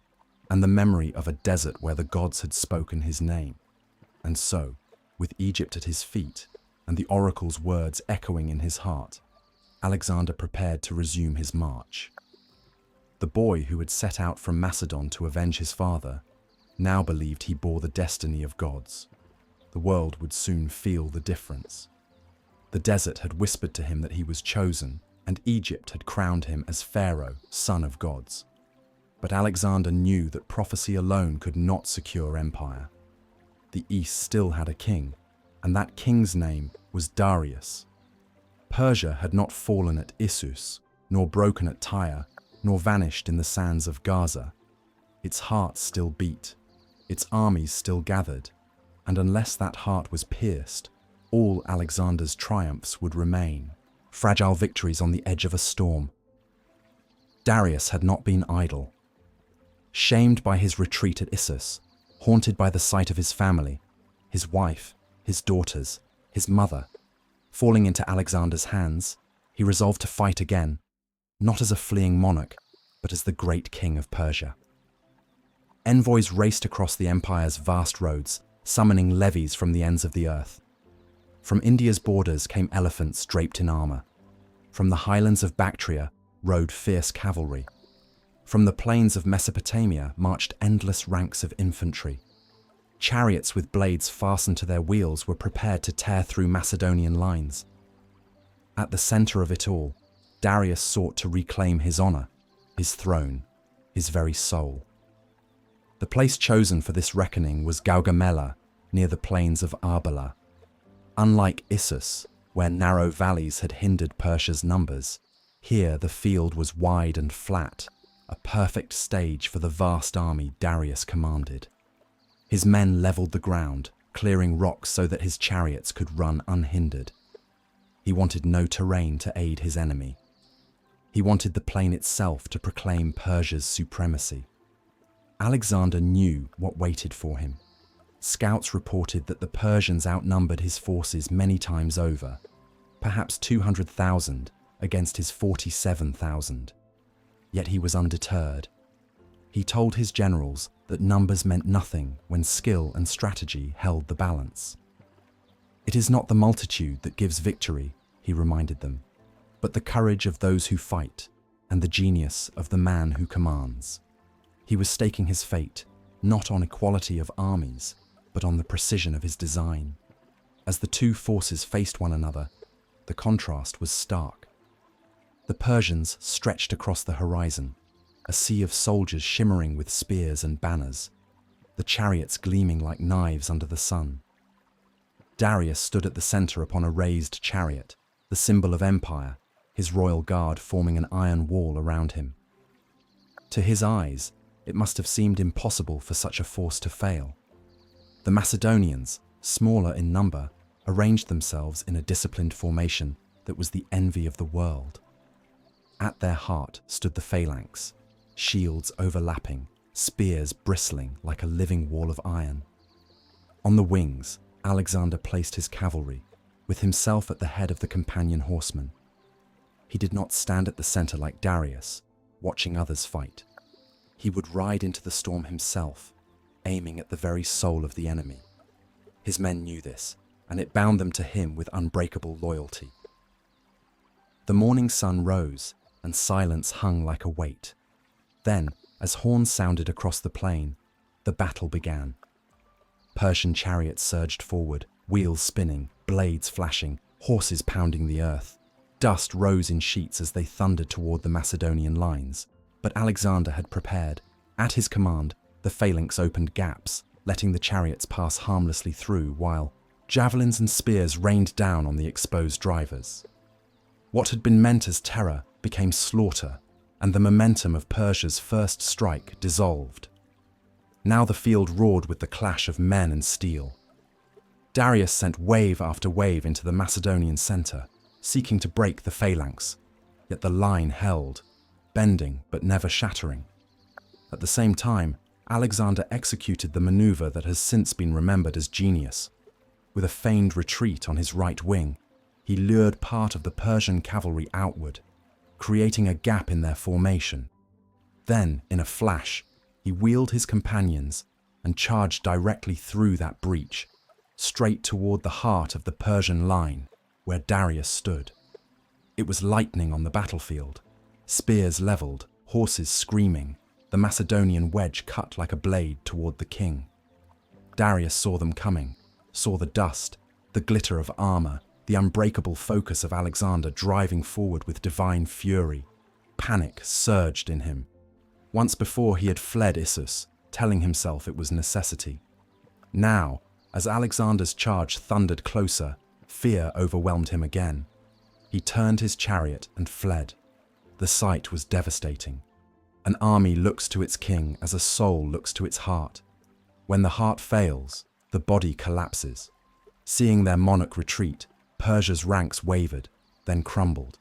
and the memory of a desert where the gods had spoken his name. And so, with Egypt at his feet, and the oracle's words echoing in his heart, Alexander prepared to resume his march. The boy who had set out from Macedon to avenge his father now believed he bore the destiny of gods. The world would soon feel the difference. The desert had whispered to him that he was chosen, and Egypt had crowned him as Pharaoh, son of gods. But Alexander knew that prophecy alone could not secure empire. The East still had a king, and that king's name was Darius. Persia had not fallen at Issus, nor broken at Tyre, nor vanished in the sands of Gaza. Its heart still beat, its armies still gathered, and unless that heart was pierced, all Alexander's triumphs would remain, fragile victories on the edge of a storm. Darius had not been idle. Shamed by his retreat at Issus, haunted by the sight of his family, his wife, his daughters, his mother, falling into Alexander's hands, he resolved to fight again, not as a fleeing monarch, but as the great king of Persia. Envoys raced across the empire's vast roads, summoning levies from the ends of the earth. From India's borders came elephants draped in armor. From the highlands of Bactria rode fierce cavalry. From the plains of Mesopotamia marched endless ranks of infantry. Chariots with blades fastened to their wheels were prepared to tear through Macedonian lines. At the center of it all, Darius sought to reclaim his honor, his throne, his very soul. The place chosen for this reckoning was Gaugamela, near the plains of Arbela. Unlike Issus, where narrow valleys had hindered Persia's numbers, here the field was wide and flat, a perfect stage for the vast army Darius commanded. His men leveled the ground, clearing rocks so that his chariots could run unhindered. He wanted no terrain to aid his enemy. He wanted the plain itself to proclaim Persia's supremacy. Alexander knew what waited for him. Scouts reported that the Persians outnumbered his forces many times over, perhaps 200,000 against his 47,000. Yet he was undeterred. He told his generals that numbers meant nothing when skill and strategy held the balance. "It is not the multitude that gives victory," he reminded them, "but the courage of those who fight and the genius of the man who commands." He was staking his fate, not on equality of armies, but on the precision of his design. As the two forces faced one another, the contrast was stark. The Persians stretched across the horizon, a sea of soldiers shimmering with spears and banners, the chariots gleaming like knives under the sun. Darius stood at the center upon a raised chariot, the symbol of empire, his royal guard forming an iron wall around him. To his eyes, it must have seemed impossible for such a force to fail. The Macedonians, smaller in number, arranged themselves in a disciplined formation that was the envy of the world. At their heart stood the phalanx, shields overlapping, spears bristling like a living wall of iron. On the wings, Alexander placed his cavalry, with himself at the head of the companion horsemen. He did not stand at the center like Darius, watching others fight. He would ride into the storm himself, aiming at the very soul of the enemy. His men knew this, and it bound them to him with unbreakable loyalty. The morning sun rose, and silence hung like a weight. Then, as horns sounded across the plain, the battle began. Persian chariots surged forward, wheels spinning, blades flashing, horses pounding the earth. Dust rose in sheets as they thundered toward the Macedonian lines, but Alexander had prepared. At his command, the phalanx opened gaps, letting the chariots pass harmlessly through, while javelins and spears rained down on the exposed drivers. What had been meant as terror became slaughter, and the momentum of Persia's first strike dissolved. Now the field roared with the clash of men and steel. Darius sent wave after wave into the Macedonian center, seeking to break the phalanx, yet the line held, bending but never shattering. At the same time, Alexander executed the maneuver that has since been remembered as genius. With a feigned retreat on his right wing, he lured part of the Persian cavalry outward, creating a gap in their formation. Then, in a flash, he wheeled his companions and charged directly through that breach, straight toward the heart of the Persian line, where Darius stood. It was lightning on the battlefield, spears leveled, horses screaming, the Macedonian wedge cut like a blade toward the king. Darius saw them coming, saw the dust, the glitter of armor, the unbreakable focus of Alexander driving forward with divine fury. Panic surged in him. Once before he had fled Issus, telling himself it was necessity. Now, as Alexander's charge thundered closer, fear overwhelmed him again. He turned his chariot and fled. The sight was devastating. An army looks to its king as a soul looks to its heart. When the heart fails, the body collapses. Seeing their monarch retreat, Persia's ranks wavered, then crumbled.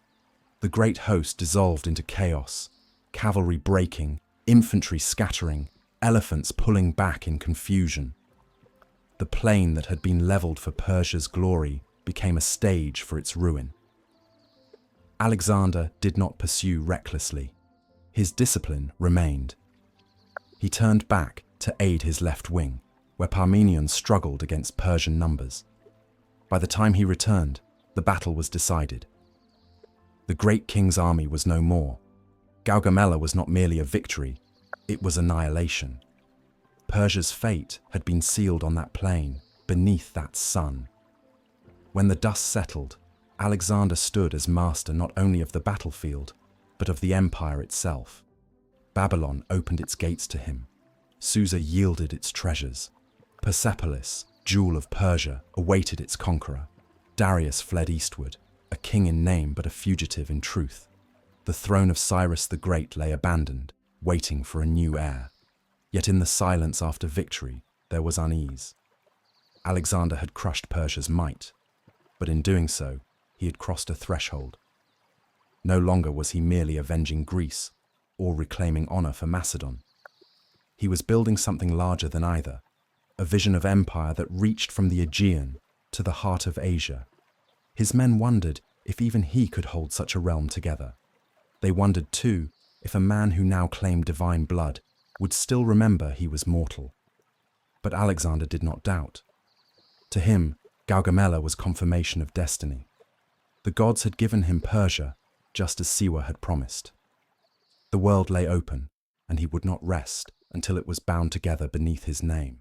The great host dissolved into chaos, cavalry breaking, infantry scattering, elephants pulling back in confusion. The plain that had been leveled for Persia's glory became a stage for its ruin. Alexander did not pursue recklessly. His discipline remained. He turned back to aid his left wing, where Parmenions struggled against Persian numbers. By the time he returned, the battle was decided. The great king's army was no more. Gaugamela was not merely a victory, it was annihilation. Persia's fate had been sealed on that plain, beneath that sun. When the dust settled, Alexander stood as master not only of the battlefield, but of the empire itself. Babylon opened its gates to him. Susa yielded its treasures. Bucephalus, jewel of Persia, awaited its conqueror. Darius fled eastward, a king in name but a fugitive in truth. The throne of Cyrus the Great lay abandoned, waiting for a new heir. Yet in the silence after victory, there was unease. Alexander had crushed Persia's might, but in doing so, he had crossed a threshold. No longer was he merely avenging Greece or reclaiming honor for Macedon. He was building something larger than either, a vision of empire that reached from the Aegean to the heart of Asia. His men wondered if even he could hold such a realm together. They wondered too if a man who now claimed divine blood would still remember he was mortal. But Alexander did not doubt. To him, Gaugamela was confirmation of destiny. The gods had given him Persia, just as Siwa had promised. The world lay open, and he would not rest until it was bound together beneath his name.